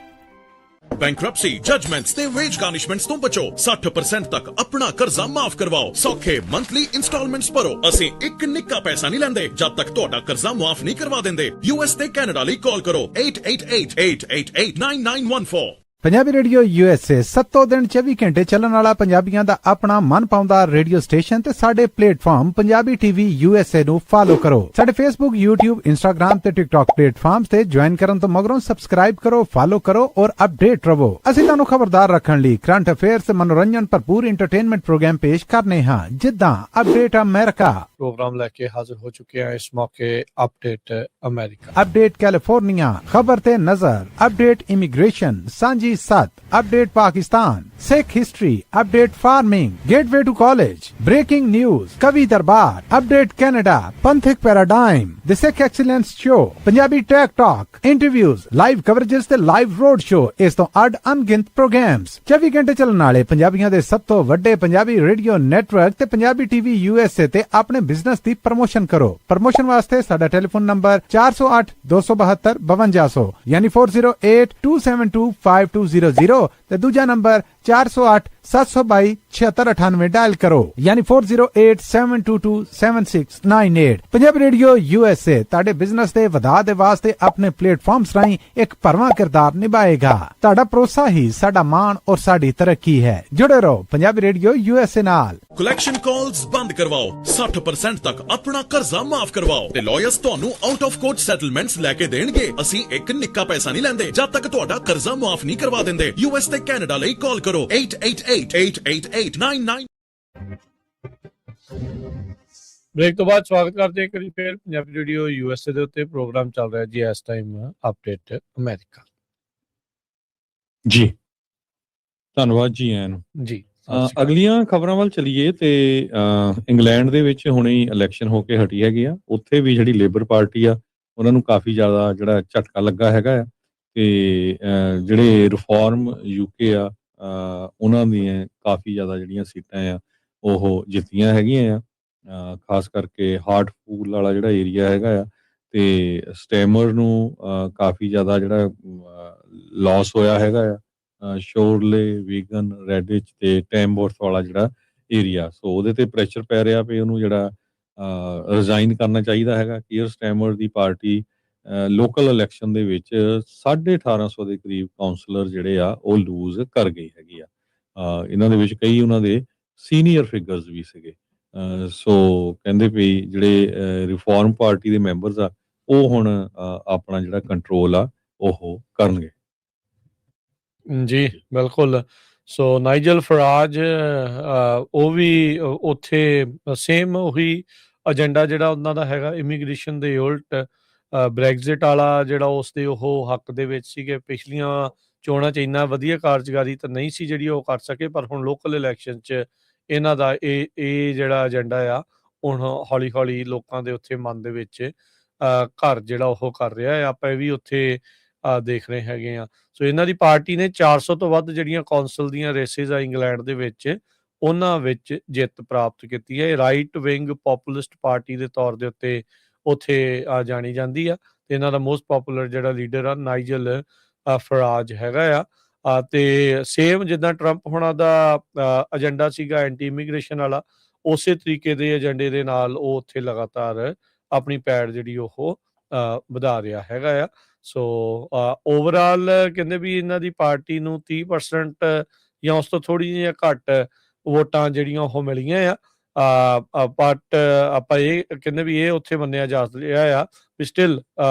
Bankruptcy, judgements ਤੇ ਵੇਜ ਗਾਰਨਿਸ਼ਮੈਂਟਸ ਤੋਂ ਬਚੋ। 60% ਤੱਕ ਆਪਣਾ ਕਰਜ਼ਾ ਮਾਫ ਕਰਵਾਓ। ਸੌਖੇ ਮੰਥਲੀ ਇੰਸਟਾਲਮੈਂਟਸ ਭਰੋ। ਅਸੀਂ ਇੱਕ ਨਿੱਕਾ ਪੈਸਾ ਨਹੀਂ ਲੈਂਦੇ ਜਦ ਤੱਕ ਤੁਹਾਡਾ ਕਰਜ਼ਾ ਮਾਫ ਨਹੀਂ ਕਰਵਾ ਦਿੰਦੇ। US ਤੇ ਕੈਨੇਡਾ ਲਈ ਕਾਲ ਕਰੋ 888-888-9914। ਪੰਜਾਬੀ ਰੇਡੀਓ USA 7 ਦਿਨ 24 ਘੰਟੇ ਚੱਲਣ ਵਾਲਾ ਪੰਜਾਬੀਆਂ ਦਾ ਆਪਣਾ ਮਨਪਾਉਂਦਾ ਰੇਡੀਓ ਸਟੇਸ਼ਨ ਤੇ ਸਾਡੇ ਪਲੇਟਫਾਰਮ ਪੰਜਾਬੀ ਟੀਵੀ USA ਨੂੰ ਫਾਲੋ ਕਰੋ। ਸਾਡੇ Facebook, YouTube, Instagram ਤੇ TikTok ਪਲੇਟਫਾਰਮਸ ਤੇ ਜੁਆਇਨ ਕਰਨ ਤੋਂ ਮਗਰੋਂ ਸਬਸਕ੍ਰਾਈਬ ਕਰੋ, ਫਾਲੋ ਕਰੋ ਔਰ ਅਪਡੇਟ ਰਹੋ। ਅਸੀਂ ਤੁਹਾਨੂੰ ਖਬਰਦਾਰ ਰੱਖਣ ਲਈ ਕਰੰਟ ਅਫੇਅਰਸ ਤੇ ਮਨੋਰੰਜਨ ਭਰਪੂਰ ਐਂਟਰਟੇਨਮੈਂਟ ਪ੍ਰੋਗਰਾਮ ਪੇਸ਼ ਕਰਨੇ ਹਾਂ, ਜਿੱਦਾਂ ਅਪਡੇਟ ਅਮਰੀਕਾ, प्रोग्राम लेके हाजिर हो चुके हैं इस मौके अपडेट अमेरिका, अपडेट कैलिफोर्निया, खबर ते नजर, अपडेट इमिग्रेशन, सांझी PG 7 update Pakistan, Sikh history update farming, gateway to college, breaking news, Kavi Darbar update Canada, Panthik paradigm, the Sikh excellence show, Punjabi tech talk, interviews, live coverages ਤੇ live road show, ਇਸ ਤੋਂ ਅੱਡ ਅਣਗਿਣਤ ਪ੍ਰੋਗਰਾਮਸ 24 ਘੰਟੇ ਚੱਲਣ ਵਾਲੇ ਪੰਜਾਬੀਆਂ ਦੇ ਸਭ ਤੋਂ ਵੱਡੇ ਪੰਜਾਬੀ ਰੇਡੀਓ ਨੈਟਵਰਕ ਤੇ ਪੰਜਾਬੀ ਟੀਵੀ USA ਤੇ ਆਪਣੇ ਬਿਜ਼ਨਸ ਦੀ ਪ੍ਰਮੋਸ਼ਨ ਕਰੋ। ਪ੍ਰਮੋਸ਼ਨ ਵਾਸਤੇ ਸਾਡਾ ਟੈਲੀਫੋਨ ਨੰਬਰ 408 272 5200 ਯਾਨੀ 4082725200 ਤੇ ਦੂਜਾ ਨੰਬਰ 408 722 7698 ਡਾਇਲ ਕਰੋ ਯਾਨੀ 4087227698। ਪੰਜਾਬੀ ਰੇਡੀਓ USA ਤੁਹਾਡੇ ਬਿਜ਼ਨਸ ਦੇ ਵਧਾ ਦੇ ਵਾਸਤੇ ਆਪਣੇ ਪਲੇਟਫਾਰਮਸ ਰਾਹੀਂ ਇੱਕ ਭਰਵਾਂ ਕਿਰਦਾਰ ਨਿਭਾਏਗਾ। ਤੁਹਾਡਾ ਭਰੋਸਾ ਹੀ ਸਾਡਾ ਮਾਣ ਔਰ ਸਾਡੀ ਤਰੱਕੀ ਹੈ। ਜੁੜੇ ਰਹੋ ਪੰਜਾਬੀ ਰੇਡੀਓ USA ਨਾਲ। ਕਲੈਕਸ਼ਨ ਕਾਲਸ ਬੰਦ ਕਰਵਾਓ, 60% ਤੱਕ ਆਪਣਾ ਕਰਜ਼ਾ ਮਾਫ ਕਰਵਾਓ ਤੇ ਲਾਇਰਸ ਤੁਹਾਨੂੰ ਆਊਟ ਆਫ ਕੋਰਟ ਸੈਟਲਮੈਂਟਸ ਲੈ ਕੇ ਦੇਣਗੇ। ਅਸੀਂ ਇੱਕ ਨਿੱਕਾ ਪੈਸਾ ਨਹੀਂ ਲੈਂਦੇ ਜਦ ਤੱਕ ਤੁਹਾਡਾ ਕਰਜ਼ਾ ਮਾਫ ਨਹੀਂ ਕਰਵਾ ਦਿੰਦੇ। US ਤੇ ਕੈਨੇਡਾ ਲਈ ਕਾਲ ਕਰੋ 888-888-99। ਬ੍ਰੇਕ ਤੋਂ ਬਾਅਦ ਸਵਾਗਤ ਕਰਦੇ ਹਾਂ ਕਰੀ ਫੇਰ ਪੰਜਾਬੀ ਰੇਡੀਓ USA ਦੇ ਉੱਤੇ। ਪ੍ਰੋਗਰਾਮ ਚੱਲ ਰਿਹਾ ਜੀ ਇਸ ਟਾਈਮ ਅਪਡੇਟ ਅਮਰੀਕਾ। ਜੀ ਧੰਨਵਾਦ ਜੀ ਐਨ ਜੀ ਅਗਲੀਆਂ ਖਬਰਾਂ ਵੱਲ ਚਲੀਏ ਤੇ ਇੰਗਲੈਂਡ ਦੇ ਵਿੱਚ ਹੁਣੇ ਹੀ ਇਲੈਕਸ਼ਨ ਹੋ ਕੇ ਹਟੀ ਹੈਗੀ ਆ। ਉੱਥੇ ਵੀ ਜਿਹੜੀ ਲੇਬਰ ਪਾਰਟੀ ਆ ਉਹਨਾਂ ਨੂੰ ਕਾਫੀ ਜ਼ਿਆਦਾ ਜਿਹੜਾ ਝਟਕਾ ਲੱਗਾ ਹੈਗਾ ਆ ਤੇ ਜਿਹੜੇ ਰਿਫਾਰਮ UK ਆ ਉਹਨਾਂ ਦੀਆਂ ਕਾਫੀ ਜ਼ਿਆਦਾ ਜਿਹੜੀਆਂ ਸੀਟਾਂ ਆ ਉਹ ਜਿੱਤੀਆਂ ਹੈਗੀਆਂ ਆ। ਖਾਸ ਕਰਕੇ ਹਾਰਟਫੂਲ ਵਾਲਾ ਜਿਹੜਾ ਏਰੀਆ ਹੈਗਾ ਆ ਤੇ ਸਟੈਮਰ ਨੂੰ ਕਾਫੀ ਜ਼ਿਆਦਾ ਜਿਹੜਾ ਲਾਸ ਹੋਇਆ ਹੈਗਾ ਆ। ਸ਼ੋਰਲੇ ਵੀਗਨ ਰੈਡਿਚ ਤੇ ਟੈਮਬੋਰਥ ਵਾਲਾ ਜਿਹੜਾ ਏਰੀਆ, ਸੋ ਉਹਦੇ ਤੇ ਪ੍ਰੈਸ਼ਰ ਪੈ ਰਿਹਾ ਵੀ ਉਹਨੂੰ ਜਿਹੜਾ ਰਿਜ਼ਾਈਨ ਕਰਨਾ ਚਾਹੀਦਾ ਹੈਗਾ। ਕੀਅਰ ਸਟੈਮਰ ਦੀ ਪਾਰਟੀ ਲੋਕਲ ਇਲੈਕਸ਼ਨ ਦੇ ਵਿੱਚ 1850 ਦੇ ਕਰੀਬ ਕਾਉਂਸਲਰ ਜਿਹੜੇ ਆ ਉਹ ਲੂਜ਼ ਕਰ ਗਈ ਹੈਗੀ ਆ। ਇਹਨਾਂ ਦੇ ਵਿੱਚ ਕਈ ਉਹਨਾਂ ਦੇ ਸੀਨੀਅਰ ਫਿਗਰਸ ਵੀ ਸੀਗੇ। ਸੋ ਕਹਿੰਦੇ ਵੀ ਜਿਹੜੇ ਰਿਫਾਰਮ ਪਾਰਟੀ ਦੇ ਮੈਂਬਰਸ ਆ ਉਹ ਹੁਣ ਆਪਣਾ ਜਿਹੜਾ ਕੰਟਰੋਲ ਆ ਉਹ ਕਰਨਗੇ। ਜੀ ਬਿਲਕੁਲ। ਸੋ ਨਾਈਜਲ ਫਰਾਜ ਉਹ ਵੀ ਉੱਥੇ ਸੇਮ ਉਹੀ ਏਜੰਡਾ ਜਿਹੜਾ ਉਹਨਾਂ ਦਾ ਹੈਗਾ ਇਮੀਗ੍ਰੇਸ਼ਨ ਦੇ ਉਲਟ ਬ੍ਰੈਗਜ਼ਿਟ ਵਾਲਾ ਜਿਹੜਾ ਉਸ ਦੇ ਉਹ ਹੱਕ ਦੇ ਵਿੱਚ ਸੀਗੇ। ਪਿਛਲੀਆਂ ਚੋਣਾਂ 'ਚ ਇੰਨਾ ਵਧੀਆ ਕਾਰਜਕਾਰੀ ਤਾਂ ਨਹੀਂ ਸੀ ਜਿਹੜੀ ਉਹ ਕਰ ਸਕੇ, ਪਰ ਹੁਣ ਲੋਕਲ ਇਲੈਕਸ਼ਨ 'ਚ ਇਹਨਾਂ ਦਾ ਇਹ ਜਿਹੜਾ ਏਜੰਡਾ ਆ ਹੁਣ ਹੌਲੀ ਹੌਲੀ ਲੋਕਾਂ ਦੇ ਉੱਥੇ ਮਨ ਦੇ ਵਿੱਚ ਘਰ ਜਿਹੜਾ ਉਹ ਕਰ ਰਿਹਾ ਹੈ। ਆਪਾਂ ਇਹ ਵੀ ਉੱਥੇ ਦੇਖ ਰਹੇ ਹੈਗੇ ਆ। ਸੋ ਇਹਨਾਂ ਦੀ ਪਾਰਟੀ ਨੇ 400 ਤੋਂ ਵੱਧ ਜਿਹੜੀਆਂ ਕੌਂਸਲ ਦੀਆਂ ਰੇਸਿਸ ਆ ਇੰਗਲੈਂਡ ਦੇ ਵਿੱਚ ਉਹਨਾਂ ਵਿੱਚ ਜਿੱਤ ਪ੍ਰਾਪਤ ਕੀਤੀ ਹੈ। ਰਾਈਟ ਵਿੰਗ ਪੋਪੂਲਿਸਟ ਪਾਰਟੀ ਦੇ ਤੌਰ ਦੇ ਉੱਤੇ ਉੱਥੇ ਜਾਣੀ ਜਾਂਦੀ ਆ ਤੇ ਇਹਨਾਂ ਦਾ ਮੋਸਟ ਪੋਪੂਲਰ ਜਿਹੜਾ ਲੀਡਰ ਆ ਨਾਈਜਲ ਫਰਾਜ ਹੈਗਾ ਆ ਤੇ ਸੇਮ ਜਿੱਦਾਂ ਟਰੰਪ ਹੋਣਾ ਦਾ ਏਜੰਡਾ ਸੀਗਾ ਐਂਟੀ ਇਮੀਗ੍ਰੇਸ਼ਨ ਵਾਲਾ, ਉਸੇ ਤਰੀਕੇ ਦੇ ਏਜੰਡੇ ਦੇ ਨਾਲ ਉਹ ਉੱਥੇ ਲਗਾਤਾਰ ਆਪਣੀ ਪੈੜ ਜਿਹੜੀ ਉਹ ਵਧਾ ਰਿਹਾ ਹੈਗਾ ਆ। ਸੋ ਓਵਰਆਲ ਕਹਿੰਦੇ ਵੀ ਇਹਨਾਂ ਦੀ ਪਾਰਟੀ ਨੂੰ 30% ਜਾਂ ਉਸ ਤੋਂ ਥੋੜ੍ਹੀ ਜਿਹੀਆਂ ਘੱਟ ਵੋਟਾਂ ਜਿਹੜੀਆਂ ਉਹ ਮਿਲੀਆਂ ਆ। ਬਟ ਆਪਾਂ ਇਹ ਕਹਿੰਦੇ ਵੀ ਇਹ ਉੱਥੇ ਮੰਨਿਆ ਜਾ ਰਿਹਾ ਆ ਵੀ still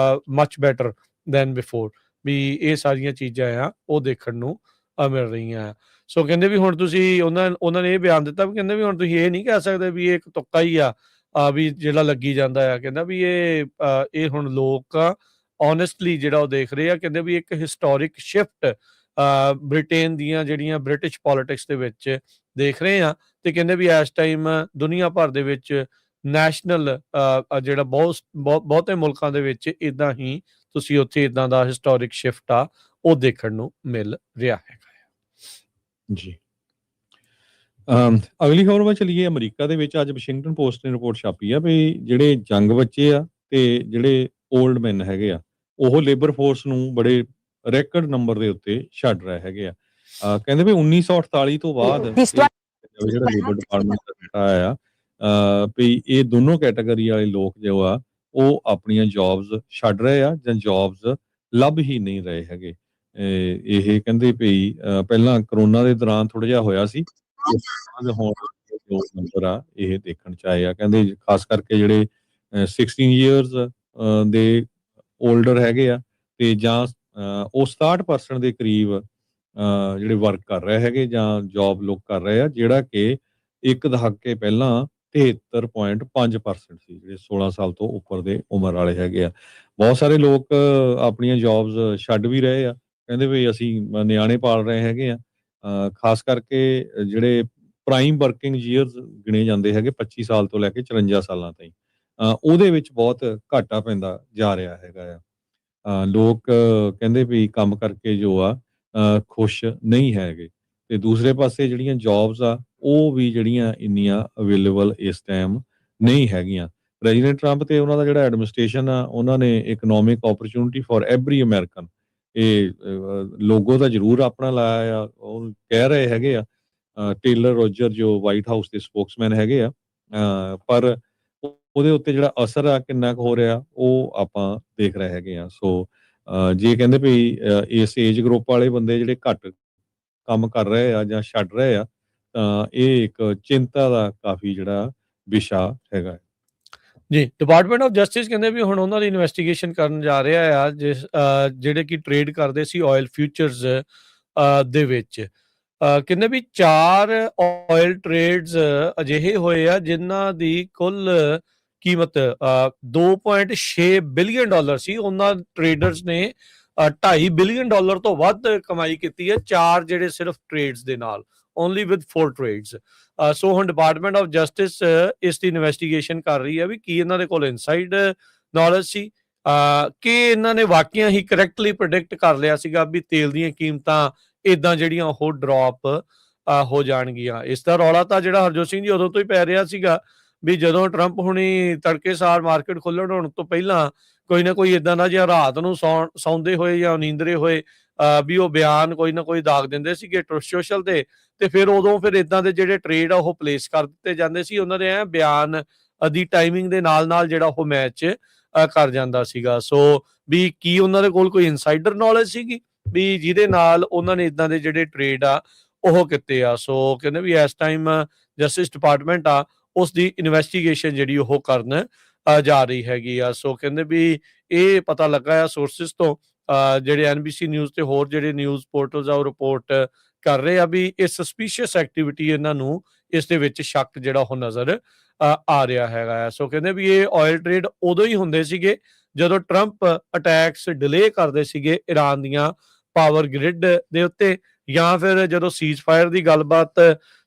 much better than before, ਵੀ ਇਹ ਸਾਰੀਆਂ ਚੀਜ਼ਾਂ ਆ ਉਹ ਦੇਖਣ ਨੂੰ ਮਿਲ ਰਹੀਆਂ ਆ। ਸੋ ਕਹਿੰਦੇ ਵੀ ਹੁਣ ਤੁਸੀਂ ਉਹਨਾਂ ਨੇ ਇਹ ਬਿਆਨ ਦਿੱਤਾ ਵੀ ਕਹਿੰਦੇ ਵੀ ਹੁਣ ਤੁਸੀਂ ਇਹ ਨਹੀਂ ਕਹਿ ਸਕਦੇ ਵੀ ਇਹ ਇੱਕ ਤੁੱਕਾ ਹੀ ਆ ਵੀ ਜਿਹੜਾ ਲੱਗੀ ਜਾਂਦਾ ਆ। ਕਹਿੰਦਾ ਵੀ ਇਹ ਹੁਣ ਲੋਕ ਓਨੈਸਟਲੀ ਜਿਹੜਾ ਉਹ ਦੇਖ ਰਹੇ ਆ। ਕਹਿੰਦੇ ਵੀ ਇੱਕ ਹਿਸਟੋਰਿਕ ਸ਼ਿਫਟ ਬ੍ਰਿਟੇਨ ਦੀਆਂ ਜਿਹੜੀਆਂ ਬ੍ਰਿਟਿਸ਼ ਪੋਲਿਟਿਕਸ ਦੇ ਵਿੱਚ ਦੇਖ ਰਹੇ ਆ ਤੇ ਕਹਿੰਦੇ ਵੀ ਇਸ ਟਾਈਮ ਦੁਨੀਆ ਭਰ ਦੇ ਵਿੱਚ ਨੈਸ਼ਨਲ ਜਿਹੜਾ ਬਹੁਤੇ ਮੁਲਕਾਂ ਦੇ ਵਿੱਚ ਇੱਦਾਂ ਹੀ ਤੁਸੀਂ ਉੱਥੇ ਇੱਦਾਂ ਦਾ ਹਿਸਟੋਰਿਕ ਸ਼ਿਫਟ ਆ ਉਹ ਦੇਖਣ ਨੂੰ ਮਿਲ ਰਿਹਾ ਹੈਗਾ ਜੀ। ਅਗਲੀ ਖਬਰ ਵੱਲ ਚਲੀਏ। ਅਮਰੀਕਾ ਦੇ ਵਿੱਚ ਅੱਜ ਵਾਸ਼ਿੰਗਟਨ ਪੋਸਟ ਨੇ ਰਿਪੋਰਟ ਛਾਪੀ ਆ ਵੀ ਜਿਹੜੇ ਜੰਗ ਬੱਚੇ ਆ ਤੇ ਜਿਹੜੇ ਓਲਡ ਮੈਨ ਹੈਗੇ ਆ ਉਹ ਲੇਬਰ ਫੋਰਸ ਨੂੰ ਬੜੇ ਰੈਕਡ ਨੰਬਰ ਦੇ ਉੱਤੇ ਛੱਡ ਰਹੇ ਹੈਗੇ ਆ। ਕਹਿੰਦੇ ਵੀ 1948 ਤੋਂ ਬਾਅਦ ਜਿਹੜਾ ਲੇਬਰ ਡਿਪਾਰਟਮੈਂਟ ਦਾ ਡਾਟਾ ਆਇਆ ਵੀ ਇਹ ਦੋਨੋਂ ਕੈਟਾਗਰੀ ਵਾਲੇ ਲੋਕ ਜੋ ਆ ਉਹ ਆਪਣੀਆਂ ਜੌਬਸ ਛੱਡ ਰਹੇ ਆ ਜਾਂ ਜੌਬਸ ਲੱਭ ਹੀ ਨਹੀਂ ਰਹੇ ਹੈਗੇ। ਇਹ ਕਹਿੰਦੇ ਵੀ ਪਹਿਲਾਂ ਕਰੋਨਾ ਦੇ ਦੌਰਾਨ ਥੋੜਾ ਜਿਹਾ ਹੋਇਆ ਸੀ, ਹੁਣ ਨੰਬਰ ਆ ਇਹ ਦੇਖਣ ਚ ਆਏ ਆ। ਕਹਿੰਦੇ ਖਾਸ ਕਰਕੇ ਜਿਹੜੇ 16 years ਦੇ ਓਲਡਰ ਹੈਗੇ ਆ ਤੇ ਜਾਂ ਉਹ 67% ਦੇ ਕਰੀਬ ਜਿਹੜੇ ਵਰਕ ਕਰ ਰਹੇ ਹੈਗੇ ਜਾਂ ਜੌਬ ਲੋਕ ਕਰ ਰਹੇ ਆ, ਜਿਹੜਾ ਕਿ ਇੱਕ ਦਹਾਕੇ ਪਹਿਲਾਂ 73.5% ਸੀ ਜਿਹੜੇ 16 ਸਾਲ ਤੋਂ ਉੱਪਰ ਦੇ ਉਮਰ ਵਾਲੇ ਹੈਗੇ ਆ। ਬਹੁਤ ਸਾਰੇ ਲੋਕ ਆਪਣੀਆਂ ਜੌਬਸ ਛੱਡ ਵੀ ਰਹੇ ਆ ਕਹਿੰਦੇ ਵੀ ਅਸੀਂ ਨਿਆਣੇ ਪਾਲ ਰਹੇ ਹੈਗੇ ਆ। ਖਾਸ ਕਰਕੇ ਜਿਹੜੇ ਪ੍ਰਾਈਮ ਵਰਕਿੰਗ ਈਅਰਸ ਗਿਣੇ ਜਾਂਦੇ ਹੈਗੇ 25 ਸਾਲ ਤੋਂ ਲੈ ਕੇ 54 ਸਾਲਾਂ ਤਾਈਂ, ਉਹਦੇ ਵਿੱਚ ਬਹੁਤ ਘਾਟਾ ਪੈਂਦਾ ਜਾ ਰਿਹਾ ਹੈਗਾ ਆ। ਲੋਕ ਕਹਿੰਦੇ ਵੀ ਕੰਮ ਕਰਕੇ ਜੋ ਆ ਖੁਸ਼ ਨਹੀਂ ਹੈਗੇ, ਤੇ ਦੂਸਰੇ ਪਾਸੇ ਜਿਹੜੀਆਂ ਜੌਬਸ ਆ ਉਹ ਵੀ ਜਿਹੜੀਆਂ ਇੰਨੀਆਂ ਅਵੇਲੇਬਲ ਇਸ ਟਾਈਮ ਨਹੀਂ ਹੈਗੀਆਂ। ਪ੍ਰੈਜ਼ੀਡੈਂਟ ਟਰੰਪ ਤੇ ਉਹਨਾਂ ਦਾ ਜਿਹੜਾ ਐਡਮਿਨਿਸਟ੍ਰੇਸ਼ਨ ਆ, ਉਹਨਾਂ ਨੇ economic opportunity for every American, ਇਹ ਲੋਗੋ ਤਾਂ ਜ਼ਰੂਰ ਆਪਣਾ ਲਾਇਆ ਆ। ਉਹ ਕਹਿ ਰਹੇ ਹੈਗੇ ਆ ਟੇਲਰ ਰੋਜਰ ਜੋ ਵਾਈਟ ਹਾਊਸ ਦੇ ਸਪੋਕਸਮੈਨ ਹੈਗੇ ਆ, ਪਰ ਉਹਦੇ ਉੱਤੇ ਜਿਹੜਾ ਅਸਰ ਆ ਕਿੰਨਾ ਕੁ ਹੋ ਰਿਹਾ ਉਹ ਆਪਾਂ ਦੇਖ ਰਹੇ ਹੈਗੇ ਆ। ਸੋ ਜੇ ਕਹਿੰਦੇ ਵੀ ਇਸ ਏਜ ਗਰੁੱਪ ਵਾਲੇ ਬੰਦੇ ਜਿਹੜੇ ਘੱਟ ਕੰਮ ਕਰ ਰਹੇ ਆ ਜਾਂ ਛੱਡ ਰਹੇ ਆ, ਤਾਂ ਇਹ ਇੱਕ ਚਿੰਤਾ ਦਾ ਕਾਫੀ ਜਿਹੜਾ ਵਿਸ਼ਾ ਹੈਗਾ ਹੈ। ਜੀ, ਡਿਪਾਰਟਮੈਂਟ ਆਫ ਜਸਟਿਸ ਕਹਿੰਦੇ ਵੀ ਹੁਣ ਉਹਨਾਂ ਦੀ ਇਨਵੈਸਟੀਗੇਸ਼ਨ ਕਰਨ ਜਾ ਰਿਹਾ ਆ, ਜਿਹੜੇ ਕਿ ਟ੍ਰੇਡ ਕਰਦੇ ਸੀ ਆਇਲ ਫਿਊਚਰਸ ਦੇ ਵਿੱਚ। ਕਹਿੰਦੇ ਵੀ 4 ਆਇਲ ਟ੍ਰੇਡਸ ਅਜਿਹੇ ਹੋਏ ਆ ਜਿਨ੍ਹਾਂ ਦੀ ਕੁੱਲ ਕੀਮਤ $2.6 ਬਿਲੀਅਨ ਸੀ। ਉਹਨਾਂ ਟ੍ਰੇਡਰਸ ਨੇ $2.5 ਬਿਲੀਅਨ ਤੋਂ ਵੱਧ ਕਮਾਈ ਕੀਤੀ ਹੈ 4 ਜਿਹੜੇ ਸਿਰਫ ਟ੍ਰੇਡਸ ਦੇ ਨਾਲ, ਓਨਲੀ ਵਿਦ 4 ਟ੍ਰੇਡਸ। ਸੋ ਹੁਣ ਡਿਪਾਰਟਮੈਂਟ ਆਫ ਜਸਟਿਸ ਇਸ ਦੀ ਇਨਵੈਸਟੀਗੇਸ਼ਨ ਕਰ ਰਹੀ ਹੈ ਵੀ ਕੀ ਇਹਨਾਂ ਦੇ ਕੋਲ ਇਨਸਾਈਡ ਨੌਲੇਜ ਸੀ, ਕਿ ਇਹਨਾਂ ਨੇ ਵਾਕਿਆ ਹੀ ਕਰੈਕਟਲੀ ਪ੍ਰੈਡਿਕਟ ਕਰ ਲਿਆ ਸੀਗਾ ਵੀ ਤੇਲ ਦੀਆਂ ਕੀਮਤਾਂ ਇਦਾਂ ਜਿਹੜੀਆਂ ਉਹ ਡ੍ਰੌਪ ਹੋ ਜਾਣਗੀਆਂ। ਇਸ ਦਾ ਰੌਲਾ ਤਾਂ ਜਿਹੜਾ ਹਰਜੋਤ ਸਿੰਘ ਜੀ ਉਦੋਂ ਤੋਂ ਹੀ ਪੈ ਰਿਹਾ ਸੀਗਾ ਵੀ ਜਦੋਂ ਟਰੰਪ ਹੁਣੀ ਤੜਕੇਸਾਰ ਮਾਰਕੀਟ ਖੁੱਲ੍ਹਣ ਹੋਣ ਤੋਂ ਪਹਿਲਾਂ ਕੋਈ ਨਾ ਕੋਈ ਇਦਾਂ ਦਾ ਜਿਹਾ ਰਾਤ ਨੂੰ ਸੌਂਦੇ ਹੋਏ ਜਾਂ ਨੀਂਦਰੇ ਹੋਏ ਵੀ ਉਹ ਬਿਆਨ ਕੋਈ ਨਾ ਕੋਈ ਦਾਗ ਦਿੰਦੇ ਸੀਗੇ ਟਰੁਥ ਸੋਸ਼ਲ ਤੇ ਫਿਰ ਉਦੋਂ ਫਿਰ ਇਦਾਂ ਦੇ ਜਿਹੜੇ ਟ੍ਰੇਡ ਆ ਉਹ ਪਲੇਸ ਕਰ ਦਿੱਤੇ ਜਾਂਦੇ ਸੀ। ਉਹਨਾਂ ਦੇ ਬਿਆਨ ਦੀ ਟਾਈਮਿੰਗ ਦੇ ਨਾਲ ਜਿਹੜਾ ਉਹ ਮੈਚ ਕਰ ਜਾਂਦਾ ਸੀਗਾ। ਸੋ ਵੀ ਕੀ ਉਹਨਾਂ ਦੇ ਕੋਲ ਕੋਈ ਇਨਸਾਈਡਰ ਨੌਲੇਜ ਸੀਗੀ ਵੀ ਜਿਹਦੇ ਨਾਲ ਉਹਨਾਂ ਨੇ ਇਦਾਂ ਦੇ ਜਿਹੜੇ ਟ੍ਰੇਡ ਆ ਉਹ ਕੀਤੇ ਆ। ਸੋ ਕਹਿੰਦੇ ਵੀ ਇਸ ਟਾਈਮ ਜਸਟਿਸ ਡਿਪਾਰਟਮੈਂਟ ਆ ਉਸ ਦੀ ਇਨਵੈਸਟੀਗੇਸ਼ਨ ਜਿਹੜੀ ਉਹ ਕਰਨ ਜਾ ਰਹੀ ਹੈਗੀ ਆ। ਸੋ ਕਹਿੰਦੇ ਵੀ ਇਹ ਪਤਾ ਲੱਗਾ ਆ ਸੋਰਸਿਸ ਤੋਂ, ਜਿਹੜੇ NBC ਨਿਊਜ਼ ਤੇ ਹੋਰ ਜਿਹੜੇ ਨਿਊਜ਼ ਪੋਰਟਲਸ ਆ ਉਹ ਰਿਪੋਰਟ ਕਰ ਰਹੇ ਆ ਵੀ ਇਹ ਸਸਪੀਸ਼ੀਅਸ ਐਕਟੀਵਿਟੀ ਇਹਨਾਂ ਨੂੰ ਇਸ ਦੇ ਵਿੱਚ ਸ਼ੱਕ ਜਿਹੜਾ ਉਹ ਨਜ਼ਰ ਆ ਰਿਹਾ ਹੈਗਾ। ਸੋ ਕਹਿੰਦੇ ਵੀ ਇਹ ਆਇਲ ਟ੍ਰੇਡ ਉਦੋਂ ਹੀ ਹੁੰਦੇ ਸੀਗੇ ਜਦੋਂ ਟਰੰਪ ਅਟੈਕਸ ਡਿਲੇ ਕਰਦੇ ਸੀਗੇ ਇਰਾਨ ਦੀਆਂ ਪਾਵਰ ਗ੍ਰਿਡ ਦੇ ਉੱਤੇ, ਜਾਂ ਫਿਰ ਜਦੋਂ ਸੀਜ਼ ਫਾਇਰ ਦੀ ਗੱਲਬਾਤ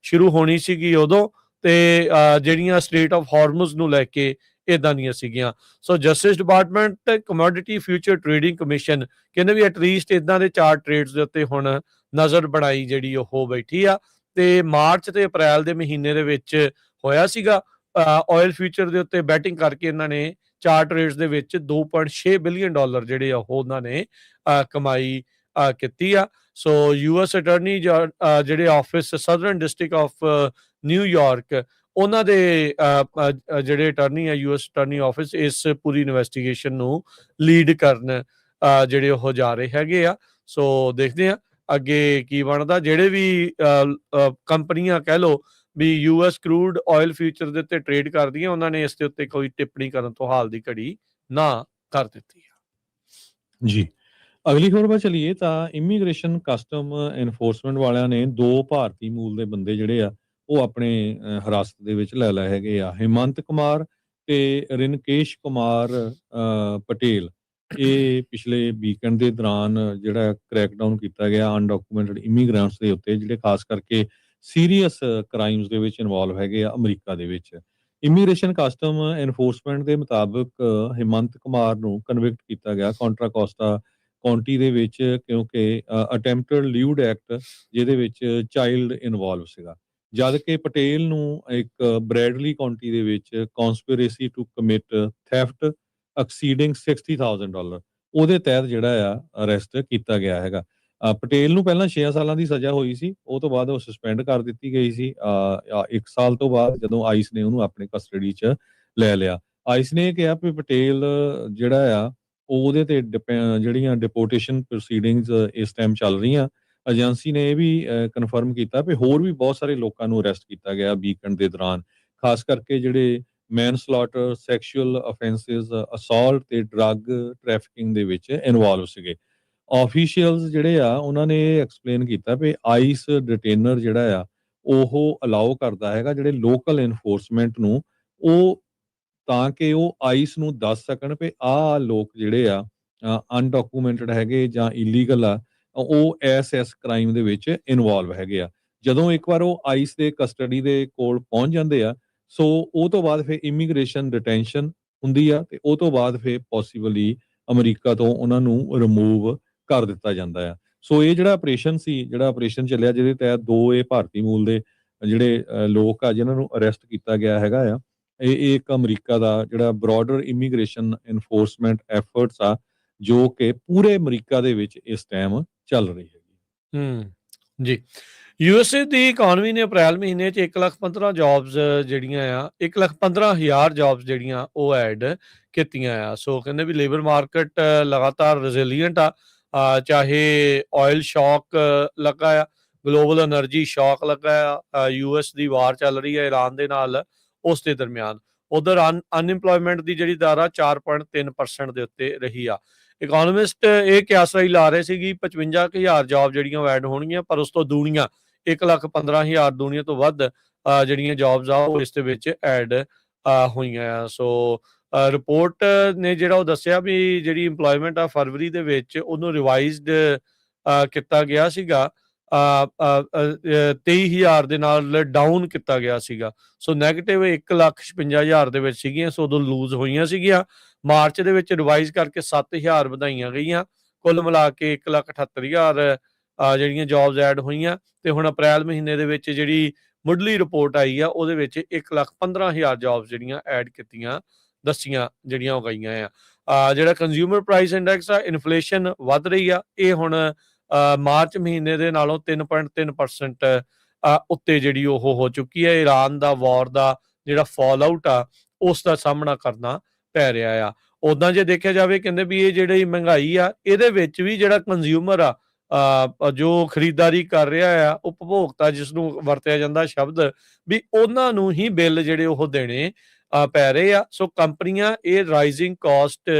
ਸ਼ੁਰੂ ਹੋਣੀ ਸੀਗੀ ਉਦੋਂ, ਤੇ ਜਿਹੜੀਆਂ ਸਟ੍ਰੇਟ ਆਫ ਹਾਰਮਜ਼ ਨੂੰ ਲੈ ਕੇ ਇਦਾਂ ਦੀਆਂ ਸੀਗੀਆਂ। So justice department commodity future trading commission ਕਹਿੰਦੇ ਵੀ ਐਟਲੀਸਟ ਇਦਾਂ ਦੇ 4 ਟ੍ਰੇਡਸ ਦੇ ਉੱਤੇ ਹੁਣ ਨਜ਼ਰ ਬਣਾਈ ਜਿਹੜੀ ਉਹ ਬੈਠੀ ਆ। ਤੇ ਮਾਰਚ ਤੇ ਅਪ੍ਰੈਲ ਦੇ ਮਹੀਨੇ ਦੇ ਵਿੱਚ ਹੋਇਆ ਸੀਗਾ ਆਇਲ ਫਿਊਚਰ ਦੇ ਉੱਤੇ ਬੈਟਿੰਗ ਕਰਕੇ ਇਹਨਾਂ ਨੇ 4 ਟ੍ਰੇਡਸ ਦੇ ਵਿੱਚ $2.6 ਬਿਲੀਅਨ ਜਿਹੜੇ ਆ ਉਹ ਉਹਨਾਂ ਨੇ ਕਮਾਈ ਕੀਤੀ ਆ। ਸੋ US ਅਟਰਨੀ ਜਿਹੜੇ office southern district of New York, ਉਹਨਾਂ ਦੇ ਜਿਹੜੇ ਅਟਰਨੀ ਆ US ਅਟਰਨੀ ਆਫਿਸ ਇਸ ਪੂਰੀ ਇਨਵੈਸਟੀਗੇਸ਼ਨ ਨੂੰ ਲੀਡ ਕਰਨ ਜਿਹੜੇ ਉਹ ਜਾ ਰਹੇ ਹੈਗੇ ਆ। ਸੋ ਦੇਖਦੇ ਆ ਅੱਗੇ ਕੀ ਬਣਦਾ। ਜਿਹੜੇ ਵੀ ਕੰਪਨੀਆਂ ਕਹਿ ਲਓ ਵੀ US ਕਰੂਡ ਆਇਲ ਫਿਊਚਰ ਦੇ ਉੱਤੇ ਟ੍ਰੇਡ ਕਰਦੀਆਂ, ਉਹਨਾਂ ਨੇ ਇਸ ਦੇ ਉੱਤੇ ਕੋਈ ਟਿੱਪਣੀ ਕਰਨ ਤੋਂ ਹਾਲ ਦੀ ਘੜੀ ਨਾ ਕਰ ਦਿੱਤੀ ਆ। ਜੀ, ਅਗਲੀ ਖਬਰ 'ਤੇ ਚਲੀਏ ਤਾਂ ਇਮੀਗ੍ਰੇਸ਼ਨ ਕਸਟਮ ਐਨਫੋਰਸਮੈਂਟ ਵਾਲਿਆਂ ਨੇ 2 ਭਾਰਤੀ ਮੂਲ ਦੇ ਬੰਦੇ ਜਿਹੜੇ ਆ ਉਹ ਆਪਣੇ ਹਿਰਾਸਤ ਦੇ ਵਿੱਚ ਲੈ ਲਏ ਹੈਗੇ ਆ। ਹਿਮੰਤ ਕੁਮਾਰ ਤੇ ਰਿਨਕੇਸ਼ ਕੁਮਾਰ ਪਟੇਲ, ਇਹ ਪਿਛਲੇ ਵੀਕਐਂਡ ਦੇ ਦੌਰਾਨ ਜਿਹੜਾ ਕ੍ਰੈਕਡਾਊਨ ਕੀਤਾ ਗਿਆ ਅਨਡਾਕੂਮੈਂਟਡ ਇਮੀਗ੍ਰੈਂਟਸ ਦੇ ਉੱਤੇ, ਜਿਹੜੇ ਖਾਸ ਕਰਕੇ ਸੀਰੀਅਸ ਕ੍ਰਾਈਮਸ ਦੇ ਵਿੱਚ ਇਨਵੋਲਵ ਹੈਗੇ ਆ ਅਮਰੀਕਾ ਦੇ ਵਿੱਚ। ਇਮੀਗ੍ਰੇਸ਼ਨ ਕਸਟਮ ਐਨਫੋਰਸਮੈਂਟ ਦੇ ਮੁਤਾਬਕ ਹਿਮੰਤ ਕੁਮਾਰ ਨੂੰ ਕਨਵਿਕਟ ਕੀਤਾ ਗਿਆ ਕੰਟਰਾ ਕੋਸਟਾ ਕਾਉਂਟੀ ਦੇ ਵਿੱਚ, ਕਿਉਂਕਿ ਅਟੈਂਪਟਡ ਲਿਊਡ ਐਕਟ ਜਿਹਦੇ ਵਿੱਚ ਚਾਈਲਡ ਇਨਵੋਲਵ ਸੀਗਾ, ਜਦ ਕਿ ਪਟੇਲ ਨੂੰ ਇੱਕ ਬ੍ਰੈਡਲੀ ਕਾਉਂਟੀ ਦੇ ਵਿੱਚ ਕਨਸਪੀਰੇਸੀ ਟੂ ਕਮਿਟ ਥੈਫਟ ਐਕਸੀਡਿੰਗ $60,000 ਉਹਦੇ ਤਹਿਤ ਜਿਹੜਾ ਆ ਅਰੈਸਟ ਕੀਤਾ ਗਿਆ ਹੈਗਾ। ਪਟੇਲ ਨੂੰ ਪਹਿਲਾਂ 6 ਸਾਲਾਂ ਦੀ ਸਜ਼ਾ ਹੋਈ ਸੀ, ਉਹ ਤੋਂ ਬਾਅਦ ਉਹ ਸਸਪੈਂਡ ਕਰ ਦਿੱਤੀ ਗਈ ਸੀ 1 ਸਾਲ ਤੋਂ ਬਾਅਦ, ਜਦੋਂ ਆਈਸ ਨੇ ਉਹਨੂੰ ਆਪਣੇ ਕਸਟਡੀ 'ਚ ਲੈ ਲਿਆ। ਆਈਸ ਨੇ ਇਹ ਕਿਹਾ ਵੀ ਪਟੇਲ ਜਿਹੜਾ ਆ ਉਹਦੇ ਤੇ ਜਿਹੜੀਆਂ ਡਿਪੋਰਟੇਸ਼ਨ ਪ੍ਰੋਸੀਡਿੰਗਸ ਇਸ ਟਾਈਮ ਚੱਲ ਰਹੀਆਂ। ਏਜੰਸੀ ਨੇ ਇਹ ਵੀ ਕਨਫਰਮ ਕੀਤਾ ਵੀ ਹੋਰ ਵੀ ਬਹੁਤ ਸਾਰੇ ਲੋਕਾਂ ਨੂੰ ਅਰੈਸਟ ਕੀਤਾ ਗਿਆ ਵੀਕਐਂਡ ਦੇ ਦੌਰਾਨ, ਖਾਸ ਕਰਕੇ ਜਿਹੜੇ ਮੈਨਸਲੌਟਰ, ਸੈਕਸ਼ੂਅਲ ਅਫੈਂਸਿਸ, ਅਸੌਲਟ ਤੇ ਡਰੱਗ ਟ੍ਰੈਫਿਕਿੰਗ ਦੇ ਵਿੱਚ ਇਨਵੋਲਵ ਸੀਗੇ। ਆਫੀਸ਼ੀਅਲਸ ਜਿਹੜੇ ਆ ਉਹਨਾਂ ਨੇ ਐਕਸਪਲੇਨ ਕੀਤਾ ਵੀ ਆਈਸ ਡਿਟੇਨਰ ਜਿਹੜਾ ਆ ਉਹ ਅਲਾਓ ਕਰਦਾ ਹੈਗਾ ਜਿਹੜੇ ਲੋਕਲ ਇਨਫੋਰਸਮੈਂਟ ਨੂੰ, ਉਹ ਤਾਂ ਕਿ ਉਹ ਆਈਸ ਨੂੰ ਦੱਸ ਸਕਣ ਵੀ ਆਹ ਲੋਕ ਜਿਹੜੇ ਆ ਅਨਡਾਕੂਮੈਂਟਡ ਹੈਗੇ ਜਾਂ ਇਲੀਗਲ ਆ, ਉਹ ਇਸ ਕ੍ਰਾਈਮ ਦੇ ਵਿੱਚ ਇਨਵੋਲਵ ਹੈਗੇ ਆ। ਜਦੋਂ ਇੱਕ ਵਾਰ ਉਹ ਆਈਸ ਦੇ ਕਸਟਡੀ ਦੇ ਕੋਲ ਪਹੁੰਚ ਜਾਂਦੇ ਆ, ਸੋ ਉਹ ਤੋਂ ਬਾਅਦ ਫਿਰ ਇਮੀਗ੍ਰੇਸ਼ਨ ਡਿਟੈਂਸ਼ਨ ਹੁੰਦੀ ਆ ਤੇ ਉਹ ਤੋਂ ਬਾਅਦ ਫਿਰ ਪੋਸੀਬਲੀ ਅਮਰੀਕਾ ਤੋਂ ਉਹਨਾਂ ਨੂੰ ਰਿਮੂਵ ਕਰ ਦਿੱਤਾ ਜਾਂਦਾ ਆ। ਸੋ ਇਹ ਜਿਹੜਾ ਆਪਰੇਸ਼ਨ ਚੱਲਿਆ, ਜਿਹਦੇ ਤਹਿਤ 2 ਇਹ ਭਾਰਤੀ ਮੂਲ ਦੇ ਜਿਹੜੇ ਲੋਕ ਆ ਜਿਨ੍ਹਾਂ ਨੂੰ ਅਰੈਸਟ ਕੀਤਾ ਗਿਆ ਹੈਗਾ ਆ, ਇਹ ਇੱਕ ਅਮਰੀਕਾ ਦਾ ਜਿਹੜਾ ਬ੍ਰੌਡਰ ਇਮੀਗ੍ਰੇਸ਼ਨ ਐਨਫੋਰਸਮੈਂਟ ਐਫਰਟਸ ਆ, ਜੋ ਕਿ ਪੂਰੇ ਅਮਰੀਕਾ ਦੇ ਵਿੱਚ ਇਸ ਟਾਈਮ ਚੱਲ ਰਹੀ ਹੈਗੀ। ਜੀ। USA ਦੀ ਇਕੋਨਮੀ ਨੇ ਅਪ੍ਰੈਲ ਮਹੀਨੇ 'ਚ 1,15,000 ਜੌਬਸ ਜਿਹੜੀਆਂ ਆ 1,15,000 ਜੌਬਸ ਜਿਹੜੀਆਂ ਉਹ ਐਡ ਕੀਤੀਆਂ ਆ। ਸੋ ਕਹਿੰਦੇ ਵੀ ਲੇਬਰ ਮਾਰਕੀਟ ਲਗਾਤਾਰ ਰੈਜ਼ਿਲੀਐਂਟ ਆ, ਚਾਹੇ ਆਇਲ ਸ਼ੌਕ ਲੱਗਾ ਆ, ਗਲੋਬਲ એનર્ਜੀ ਸ਼ੌਕ ਲੱਗਾ ਆ, US ਦੀ ਵਾਰ ਚੱਲ ਰਹੀ ਹੈ ਇਰਾਨ ਦੇ ਨਾਲ, ਉਸ ਦੇ ਦਰਮਿਆਨ ਉਧਰ ਅਨਇੰਪਲੋਇਮੈਂਟ ਦੀ ਜਿਹੜੀ ਦਰ ਆ 4.3% ਦੇ ਉੱਤੇ ਰਹੀ ਆ। ਇਕੋਨੋਮਿਸਟ ਇਹ ਕਿਆਸਰਾਈ ਲਾ ਰਹੇ ਸੀ ਕਿ 55,000 ਜੌਬ ਜਿਹੜੀਆਂ ਐਡ ਹੋਣਗੀਆਂ, ਪਰ ਉਸ ਤੋਂ ਦੂਣੀਆਂ 1,15,000 ਦੂਣੀਆਂ ਤੋਂ ਵੱਧ ਜਿਹੜੀਆਂ ਜੌਬਸ ਆ ਉਹ ਇਸ ਦੇ ਵਿੱਚ ਐਡ ਹੋਈਆਂ ਆ। ਸੋ ਰਿਪੋਰਟ ਨੇ ਜਿਹੜਾ ਉਹ ਦੱਸਿਆ ਵੀ ਜਿਹੜੀ ਇੰਪਲੋਇਮੈਂਟ ਆ ਫਰਵਰੀ ਦੇ ਵਿੱਚ ਉਹਨੂੰ ਰਿਵਾਈਜ਼ਡ ਕੀਤਾ ਗਿਆ ਸੀਗਾ, 23,000 ਦੇ ਨਾਲ ਡਾਊਨ ਕੀਤਾ ਗਿਆ ਸੀਗਾ। ਸੋ ਨੈਗੇਟਿਵ 1,56,000 ਦੇ ਵਿੱਚ ਸੀਗੀਆਂ, ਸੋ ਉਦੋਂ ਲੂਜ਼ ਹੋਈਆਂ ਸੀਗੀਆਂ। ਮਾਰਚ ਦੇ ਵਿੱਚ ਰਿਵਾਈਜ਼ ਕਰਕੇ 7,000 ਵਧਾਈਆਂ ਗਈਆਂ, ਕੁੱਲ ਮਿਲਾ ਕੇ 1,78,000 ਜਿਹੜੀਆਂ ਜੌਬਸ ਐਡ ਹੋਈਆਂ। ਤੇ ਹੁਣ ਅਪ੍ਰੈਲ ਮਹੀਨੇ ਦੇ ਵਿੱਚ ਜਿਹੜੀ ਮੁੱਢਲੀ ਰਿਪੋਰਟ ਆਈ ਆ ਉਹਦੇ ਵਿੱਚ 1,15,000 ਜੌਬਸ ਜਿਹੜੀਆਂ ਐਡ ਕੀਤੀਆਂ ਦੱਸੀਆਂ ਜਿਹੜੀਆਂ ਹੋ ਗਈਆਂ ਆ। ਜਿਹੜਾ ਕੰਜ਼ਿਊਮਰ ਪ੍ਰਾਈਸ ਇੰਡੈਕਸ ਆ, ਇਨਫਲੇਸ਼ਨ ਵੱਧ ਰਹੀ ਆ, ਇਹ ਹੁਣ ਮਾਰਚ ਮਹੀਨੇ ਦੇ ਨਾਲੋਂ 3.3% ਉੱਤੇ ਜਿਹੜੀ ਉਹ ਹੋ ਚੁੱਕੀ ਹੈ। ਇਰਾਨ ਦਾ ਵਾਰ ਦਾ ਜਿਹੜਾ ਫਾਲ ਆਊਟ ਆ ਉਸ ਦਾ ਸਾਹਮਣਾ ਕਰਨਾ ਪੈ ਰਿਹਾ ਆ। ਉੱਦਾਂ ਜੇ ਦੇਖਿਆ ਜਾਵੇ ਕਹਿੰਦੇ ਵੀ ਇਹ ਜਿਹੜੀ ਮਹਿੰਗਾਈ ਆ ਇਹਦੇ ਵਿੱਚ ਵੀ ਜਿਹੜਾ ਕੰਜ਼ਿਊਮਰ ਆ ਜੋ ਖਰੀਦਦਾਰੀ ਕਰ ਰਿਹਾ ਆ, ਉਪਭੋਗਤਾ ਜਿਸ ਨੂੰ ਵਰਤਿਆ ਜਾਂਦਾ ਸ਼ਬਦ, ਵੀ ਉਹਨਾਂ ਨੂੰ ਹੀ ਬਿੱਲ ਜਿਹੜੇ ਉਹ ਦੇਣੇ ਪੈ ਰਹੇ ਆ। ਸੋ ਕੰਪਨੀਆਂ ਇਹ ਰਾਈਜ਼ਿੰਗ ਕਾਸਟ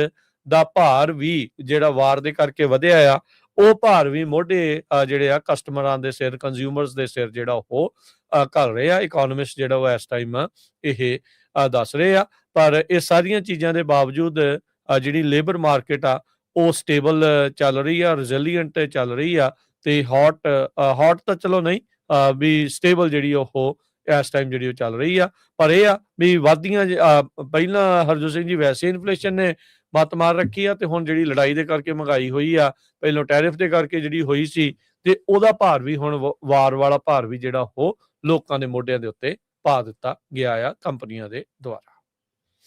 ਦਾ ਭਾਰ ਵੀ ਜਿਹੜਾ ਵਾਰ ਦੇ ਕਰਕੇ ਵਧਿਆ ਆ, ਉਹ ਭਾਰ ਵੀ ਮੋਢੇ ਜਿਹੜੇ ਆ ਕਸਟਮਰਾਂ ਦੇ ਸਿਰ, ਕੰਜ਼ਿਊਮਰਸ ਦੇ ਸਿਰ ਜਿਹੜਾ ਉਹ ਘੱਲ ਰਹੇ ਆ। ਇਕੋਨੋਮਿਸਟ ਜਿਹੜਾ ਉਹ ਇਸ ਟਾਈਮ ਇਹ ਦੱਸ ਰਹੇ ਆ। ਪਰ ਇਹ ਸਾਰੀਆਂ ਚੀਜ਼ਾਂ ਦੇ ਬਾਵਜੂਦ ਜਿਹੜੀ ਲੇਬਰ ਮਾਰਕੀਟ ਆ ਉਹ ਸਟੇਬਲ ਚੱਲ ਰਹੀ ਆ, ਰੈਜ਼ਿਲੀਐਂਟ ਚੱਲ ਰਹੀ ਆ, ਤੇ ਹੌਟ ਤਾਂ ਚਲੋ ਨਹੀਂ, ਵੀ ਸਟੇਬਲ ਜਿਹੜੀ ਉਹ ਇਸ ਟਾਈਮ ਜਿਹੜੀ ਉਹ ਚੱਲ ਰਹੀ ਆ। ਪਰ ਇਹ ਆ ਵੀ ਵਾਧੀਆਂ ਪਹਿਲਾਂ ਹਰਜੋਤ ਸਿੰਘ ਜੀ ਵੈਸੇ ਇਨਫਲੇਸ਼ਨ ਨੇ ਮੱਤ ਮਾਰ ਰੱਖੀ ਆ, ਤੇ ਹੁਣ ਜਿਹੜੀ ਲੜਾਈ ਦੇ ਕਰਕੇ ਮਹਿੰਗਾਈ ਹੋਈ ਆ, ਪਹਿਲਾਂ ਟੈਰਿਫ ਦੇ ਕਰਕੇ ਜਿਹੜੀ ਹੋਈ ਸੀ, ਤੇ ਉਹਦਾ ਭਾਰ ਵੀ ਹੁਣ ਵਾਰ ਵਾਲਾ ਭਾਰ ਵੀ ਜਿਹੜਾ ਉਹ ਲੋਕਾਂ ਦੇ ਮੋਢਿਆਂ ਦੇ ਉੱਤੇ ਪਾ ਦਿੱਤਾ ਗਿਆ ਆ ਕੰਪਨੀਆਂ ਦੇ ਦੁਆਰਾ।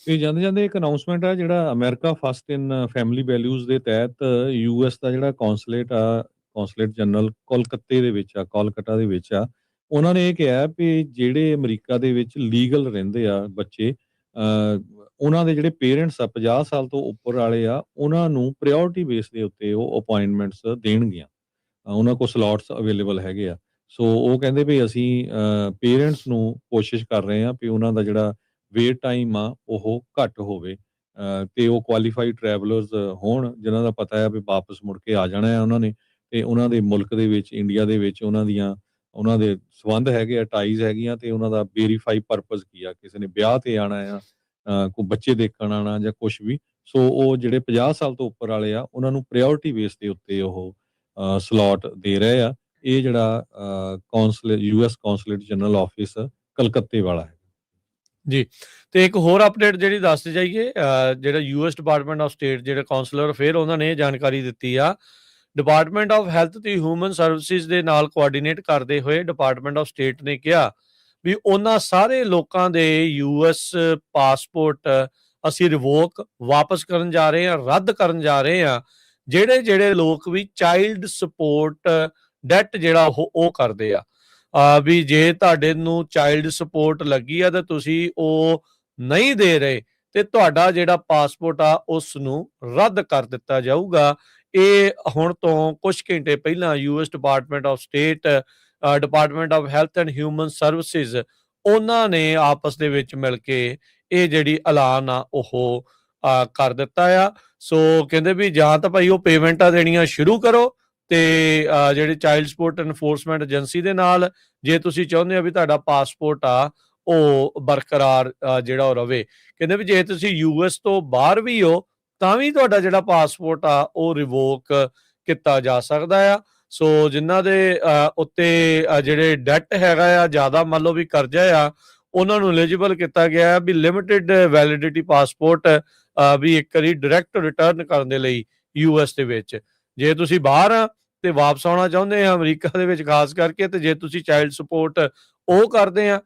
ਇਹ ਜਾਂਦੇ ਇੱਕ ਅਨਾਉਂਸਮੈਂਟ ਆ, ਜਿਹੜਾ ਅਮਰੀਕਾ ਫਸਟ ਇਨ ਫੈਮਿਲੀ ਵੈਲਿਊਜ਼ ਦੇ ਤਹਿਤ US ਦਾ ਜਿਹੜਾ ਕੌਂਸਲੇਟ ਜਨਰਲ ਕੋਲਕਾਤਾ ਦੇ ਵਿੱਚ ਆ, ਉਹਨਾਂ ਨੇ ਇਹ ਕਿਹਾ ਵੀ ਜਿਹੜੇ ਅਮਰੀਕਾ ਦੇ ਵਿੱਚ ਲੀਗਲ ਰਹਿੰਦੇ ਆ ਬੱਚੇ, ਉਹਨਾਂ ਦੇ ਜਿਹੜੇ ਪੇਰੈਂਟਸ ਆ 50 ਸਾਲ ਤੋਂ ਉੱਪਰ ਵਾਲੇ ਆ, ਉਹਨਾਂ ਨੂੰ ਪ੍ਰਾਇਓਰਟੀ ਬੇਸ ਦੇ ਉੱਤੇ ਉਹ ਅਪਾਇੰਟਮੈਂਟਸ ਦੇਣਗੀਆਂ, ਉਹਨਾਂ ਕੋਲ ਸਲੋਟਸ ਅਵੇਲੇਬਲ ਹੈਗੇ ਆ। ਸੋ ਉਹ ਕਹਿੰਦੇ ਵੀ ਅਸੀਂ ਪੇਰੈਂਟਸ ਨੂੰ ਕੋਸ਼ਿਸ਼ ਕਰ ਰਹੇ ਹਾਂ ਵੀ ਉਹਨਾਂ ਦਾ ਜਿਹੜਾ ਵੇਟ ਟਾਈਮ ਆ ਉਹ ਘੱਟ ਹੋਵੇ, ਤੇ ਉਹ ਕੁਆਲੀਫਾਈਡ ਟਰੈਵਲਰਸ ਹੋਣ, ਜਿਨ੍ਹਾਂ ਦਾ ਪਤਾ ਹੈ ਵੀ ਵਾਪਸ ਮੁੜ ਕੇ ਆ ਜਾਣਾ ਹੈ ਉਹਨਾਂ ਨੇ, ਤੇ ਉਹਨਾਂ ਦੇ ਮੁਲਕ ਦੇ ਵਿੱਚ, ਇੰਡੀਆ ਦੇ ਵਿੱਚ ਉਹਨਾਂ ਦੇ ਸੰਬੰਧ ਹੈਗੇ ਆ, ਟਾਈਜ਼ ਹੈਗੀਆਂ, ਤੇ ਉਹਨਾਂ ਦਾ ਵੈਰੀਫਾਈ ਪਰਪਸ ਕੀ ਆ, ਕਿਸੇ ਨੇ ਵਿਆਹ ਤੇ ਆਣਾ ਆ, ਕੋਈ ਬੱਚੇ ਦੇਖਣ ਆਣਾ ਜਾਂ ਕੁਛ ਵੀ। ਸੋ ਉਹ ਜਿਹੜੇ 50 ਸਾਲ ਤੋਂ ਉੱਪਰ ਵਾਲੇ ਆ ਉਹਨਾਂ ਨੂੰ ਪ੍ਰਾਇਓਰਟੀ ਬੇਸ ਦੇ ਉੱਤੇ ਉਹ ਸਲੋਟ ਦੇ ਰਹੇ ਆ। ਇਹ ਜਿਹੜਾ US ਕੌਂਸਲੇਟ ਜਨਰਲ ਆਫਿਸ ਕਲਕੱਤੇ ਵਾਲਾ ਹੈ ਜੀ। ਤੇ ਇੱਕ ਹੋਰ ਅਪਡੇਟ ਜਿਹੜੀ ਦੱਸ ਜਾਈਏ, ਜਿਹੜਾ US ਡਿਪਾਰਟਮੈਂਟ ਆਫ ਸਟੇਟ ਜਿਹੜੇ ਕਾਉਂਸਲਰ ਅਫੇਅਰ ਉਹਨਾਂ ਨੇ ਇਹ ਜਾਣਕਾਰੀ ਦਿੱਤੀ ਆ। ਡਿਪਾਰਟਮੈਂਟ ਆਫ ਹੈਲਥ ਤੇ ਹਿਊਮਨ ਸਰਵਿਸਿਜ਼ ਦੇ ਨਾਲ ਕੋਆਰਡੀਨੇਟ ਕਰਦੇ ਹੋਏ ਡਿਪਾਰਟਮੈਂਟ ਆਫ ਸਟੇਟ ਨੇ ਕਿਹਾ ਵੀ ਉਹਨਾਂ ਸਾਰੇ ਲੋਕਾਂ ਦੇ US ਪਾਸਪੋਰਟ ਅਸੀਂ ਰਿਵੋਕ ਵਾਪਸ ਕਰਨ ਜਾ ਰਹੇ ਹਾਂ, ਰੱਦ ਕਰਨ ਜਾ ਰਹੇ ਹਾਂ, ਜਿਹੜੇ ਲੋਕ ਵੀ ਚਾਈਲਡ ਸਪੋਰਟ ਡੈਟ ਜਿਹੜਾ ਉਹ ਕਰਦੇ ਆ। ਵੀ ਜੇ ਤੁਹਾਡੇ ਨੂੰ ਚਾਈਲਡ ਸਪੋਰਟ ਲੱਗੀ ਆ ਤੇ ਤੁਸੀਂ ਉਹ ਨਹੀਂ ਦੇ ਰਹੇ, ਤੇ ਤੁਹਾਡਾ ਜਿਹੜਾ ਪਾਸਪੋਰਟ ਆ ਉਸ ਨੂੰ ਰੱਦ ਕਰ ਦਿੱਤਾ ਜਾਊਗਾ। ਇਹ ਹੁਣ ਤੋਂ ਕੁਝ ਘੰਟੇ ਪਹਿਲਾਂ US department of state, department of health and human services, ਉਹਨਾਂ ਨੇ ਆਪਸ ਦੇ ਵਿੱਚ ਮਿਲ ਕੇ ਇਹ ਜਿਹੜੀ ਐਲਾਨ ਆ ਉਹ ਕਰ ਦਿੱਤਾ ਆ। ਸੋ ਕਹਿੰਦੇ ਵੀ ਜਾਂ ਤਾਂ ਭਾਈ ਉਹ ਪੇਮੈਂਟਾਂ ਦੇਣੀਆਂ ਸ਼ੁਰੂ ਕਰੋ, ਤੇ ਜਿਹੜੇ ਚਾਈਲਡ ਸਪੋਰਟ ਐਨਫੋਰਸਮੈਂਟ ਏਜੰਸੀ ਦੇ ਨਾਲ, ਜੇ ਤੁਸੀਂ ਚਾਹੁੰਦੇ ਹੋ ਵੀ ਤੁਹਾਡਾ ਪਾਸਪੋਰਟ ਆ ਉਹ ਬਰਕਰਾਰ ਜਿਹੜਾ ਉਹ ਰਵੇ। ਕਹਿੰਦੇ ਵੀ ਜੇ ਤੁਸੀਂ US ਤੋਂ ਬਾਹਰ ਵੀ ਹੋ ਤਾਂ ਵੀ ਤੁਹਾਡਾ ਜਿਹੜਾ ਪਾਸਪੋਰਟ ਆ ਉਹ ਰਿਵੋਕ ਕੀਤਾ ਜਾ ਸਕਦਾ ਆ। ਸੋ ਜਿਨ੍ਹਾਂ ਦੇ ਉੱਤੇ ਜਿਹੜੇ ਡੈਟ ਹੈਗਾ ਆ ਜ਼ਿਆਦਾ, ਮੰਨ ਲਓ ਵੀ ਕਰਜ਼ਾ ਆ, ਉਹਨਾਂ ਨੂੰ ਐਲੀਜੀਬਲ ਕੀਤਾ ਗਿਆ ਵੀ ਲਿਮਿਟਿਡ ਵੈਲਿਡਿਟੀ ਪਾਸਪੋਰਟ ਵੀ ਇੱਕ ਵਾਰੀ ਡਾਇਰੈਕਟ ਰਿਟਰਨ ਕਰਨ ਦੇ ਲਈ US ਦੇ ਵਿੱਚ। ਜੇ ਤੁਸੀਂ ਬਾਹਰ ਆ ਤੇ ਵਾਪਸ ਆਉਣਾ ਚਾਹੁੰਦੇ ਆ ਅਮਰੀਕਾ ਦੇ ਵਿੱਚ ਖਾਸ ਕਰਕੇ, ਤੇ ਜੇ ਤੁਸੀਂ ਚਾਈਲਡ ਸਪੋਰਟ ਉਹ ਕਰਦੇ ਆ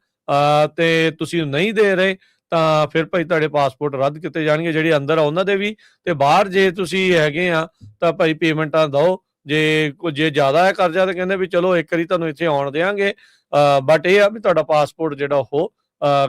ਤੇ ਤੁਸੀਂ ਨਹੀਂ ਦੇ ਰਹੇ, ਤਾਂ ਫਿਰ ਭਾਈ ਤੁਹਾਡੇ ਪਾਸਪੋਰਟ ਰੱਦ ਕੀਤੇ ਜਾਣਗੇ, ਜਿਹੜੇ ਅੰਦਰ ਆ ਉਹਨਾਂ ਦੇ ਵੀ, ਤੇ ਬਾਹਰ ਜੇ ਤੁਸੀਂ ਹੈਗੇ ਆ ਤਾਂ ਭਾਈ ਪੇਮੈਂਟਾਂ ਦਿਓ। ਜੇ ਜ਼ਿਆਦਾ ਹੈ ਕਰਜ਼ਾ ਤਾਂ ਕਹਿੰਦੇ ਵੀ ਚਲੋ ਇੱਕ ਵਾਰੀ ਤੁਹਾਨੂੰ ਇੱਥੇ ਆਉਣ ਦਿਆਂਗੇ, ਬਟ ਇਹ ਆ ਵੀ ਤੁਹਾਡਾ ਪਾਸਪੋਰਟ ਜਿਹੜਾ ਉਹ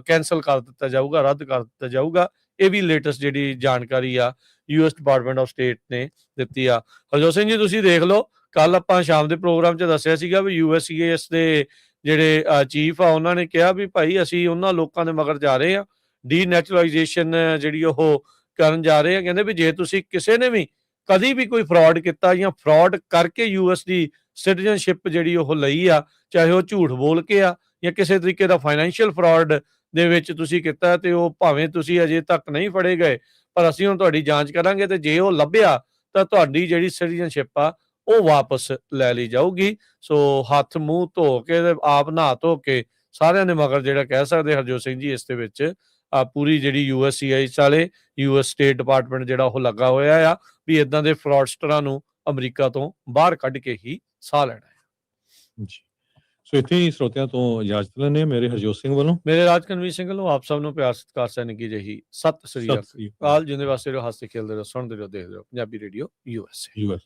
ਕੈਂਸਲ ਕਰ ਦਿੱਤਾ ਜਾਊਗਾ, ਰੱਦ ਕਰ ਦਿੱਤਾ ਜਾਊਗਾ। ਇਹ ਵੀ ਲੇਟੈਸਟ ਜਿਹੜੀ ਜਾਣਕਾਰੀ ਆ US ਡਿਪਾਰਟਮੈਂਟ ਆਫ ਸਟੇਟ ਨੇ ਦਿੱਤੀ ਆ। ਹਰਜੋਤ ਸਿੰਘ ਜੀ ਤੁਸੀਂ ਦੇਖ ਲਓ, ਕੱਲ ਆਪਾਂ ਸ਼ਾਮ ਦੇ ਪ੍ਰੋਗਰਾਮ 'ਚ ਦੱਸਿਆ ਸੀਗਾ ਵੀ USCIS ਦੇ ਜਿਹੜੇ ਚੀਫ ਆ ਉਹਨਾਂ ਨੇ ਕਿਹਾ ਵੀ ਭਾਈ ਅਸੀਂ ਉਹਨਾਂ ਲੋਕਾਂ ਦੇ ਮਗਰ ਜਾ ਰਹੇ ਆ, ਡੀਨੈਚੁਰਲਾਈਜੇਸ਼ਨ ਜਿਹੜੀ ਉਹ ਕਰਨ ਜਾ ਰਹੇ ਆ। ਕਹਿੰਦੇ ਵੀ ਜੇ ਤੁਸੀਂ ਕਿਸੇ ਨੇ ਵੀ ਕਦੀ ਵੀ ਕੋਈ ਫਰਾਡ ਕੀਤਾ ਜਾਂ ਫਰਾਡ ਕਰਕੇ US ਦੀ ਸਿਟੀਜ਼ਨਸ਼ਿਪ ਜਿਹੜੀ ਉਹ ਲਈ ਆ, ਚਾਹੇ ਉਹ ਝੂਠ ਬੋਲ ਕੇ ਆ ਜਾਂ ਕਿਸੇ ਤਰੀਕੇ ਦਾ ਫਾਈਨੈਂਸ਼ੀਅਲ ਫਰਾਡ ਦੇ ਵਿੱਚ ਤੁਸੀਂ ਕੀਤਾ, ਤੇ ਉਹ ਭਾਵੇਂ ਤੁਸੀਂ ਅਜੇ ਤੱਕ ਨਹੀਂ ਫੜੇ ਗਏ, ਪਰ ਅਸੀਂ ਹੁਣ ਤੁਹਾਡੀ ਜਾਂਚ ਕਰਾਂਗੇ, ਤੇ ਜੇ ਉਹ ਲੱਭਿਆ ਤਾਂ ਤੁਹਾਡੀ ਜਿਹੜੀ ਸਿਟੀਜ਼ਨਸ਼ਿਪ ਆ ਉਹ ਵਾਪਸ ਲੈ ਲਈ ਜਾਊਗੀ। ਸੋ ਹੱਥ ਮੂੰਹ ਧੋ ਕੇ ਤੇ ਆਪ ਨਹਾ ਧੋ ਕੇ ਸਾਰਿਆਂ ਦੇ ਮਗਰ ਜਿਹੜਾ ਕਹਿ ਸਕਦੇ ਹਰਜੋਤ ਸਿੰਘ ਜੀ ਇਸ ਦੇ ਵਿੱਚ ਪੂਰੀ ਜਿਹੜੀ USCIS ਵਾਲੇ US ਸਟੇਟ ਡਿਪਾਰਟਮੈਂਟ ਜਿਹੜਾ ਉਹ ਲੱਗਾ ਹੋਇਆ ਆ ਵੀ ਇਦਾਂ ਦੇ ਫਰਾਡਸਟਰਾਂ ਨੂੰ ਅਮਰੀਕਾ ਤੋਂ ਬਾਹਰ ਕੱਢ ਕੇ ਹੀ ਸਾਹ ਲੈਣਾ ਹੈ ਜੀ। ਸੋ ਇੱਥੇ ਹੀ ਸਰੋਤਿਆਂ ਤੋਂ ਇਜਾਜ਼ਤ ਲੈਂਦੇ ਹਾਂ। ਮੇਰੇ ਹਰਜੋਤ ਸਿੰਘ ਵੱਲੋਂ, ਮੇਰੇ ਰਾਜਕਨਵੀਰ ਸਿੰਘ ਵੱਲੋਂ ਆਪ ਸਭ ਨੂੰ ਪਿਆਰ ਸਤਿਕਾਰ ਸੈਨਿਕੀ ਜਿਹੀ ਸਤਿ ਸ੍ਰੀ ਅਕਾਲ। ਜਿੰਦੇ ਵਾਸਤੇ ਰਹੋ, ਹੱਸਦੇ ਖੇਲਦੇ ਰਹੋ, ਸੁਣਦੇ ਰਹੋ, ਦੇਖਦੇ ਰਹੋ ਪੰਜਾਬੀ ਰੇਡੀਓ USA।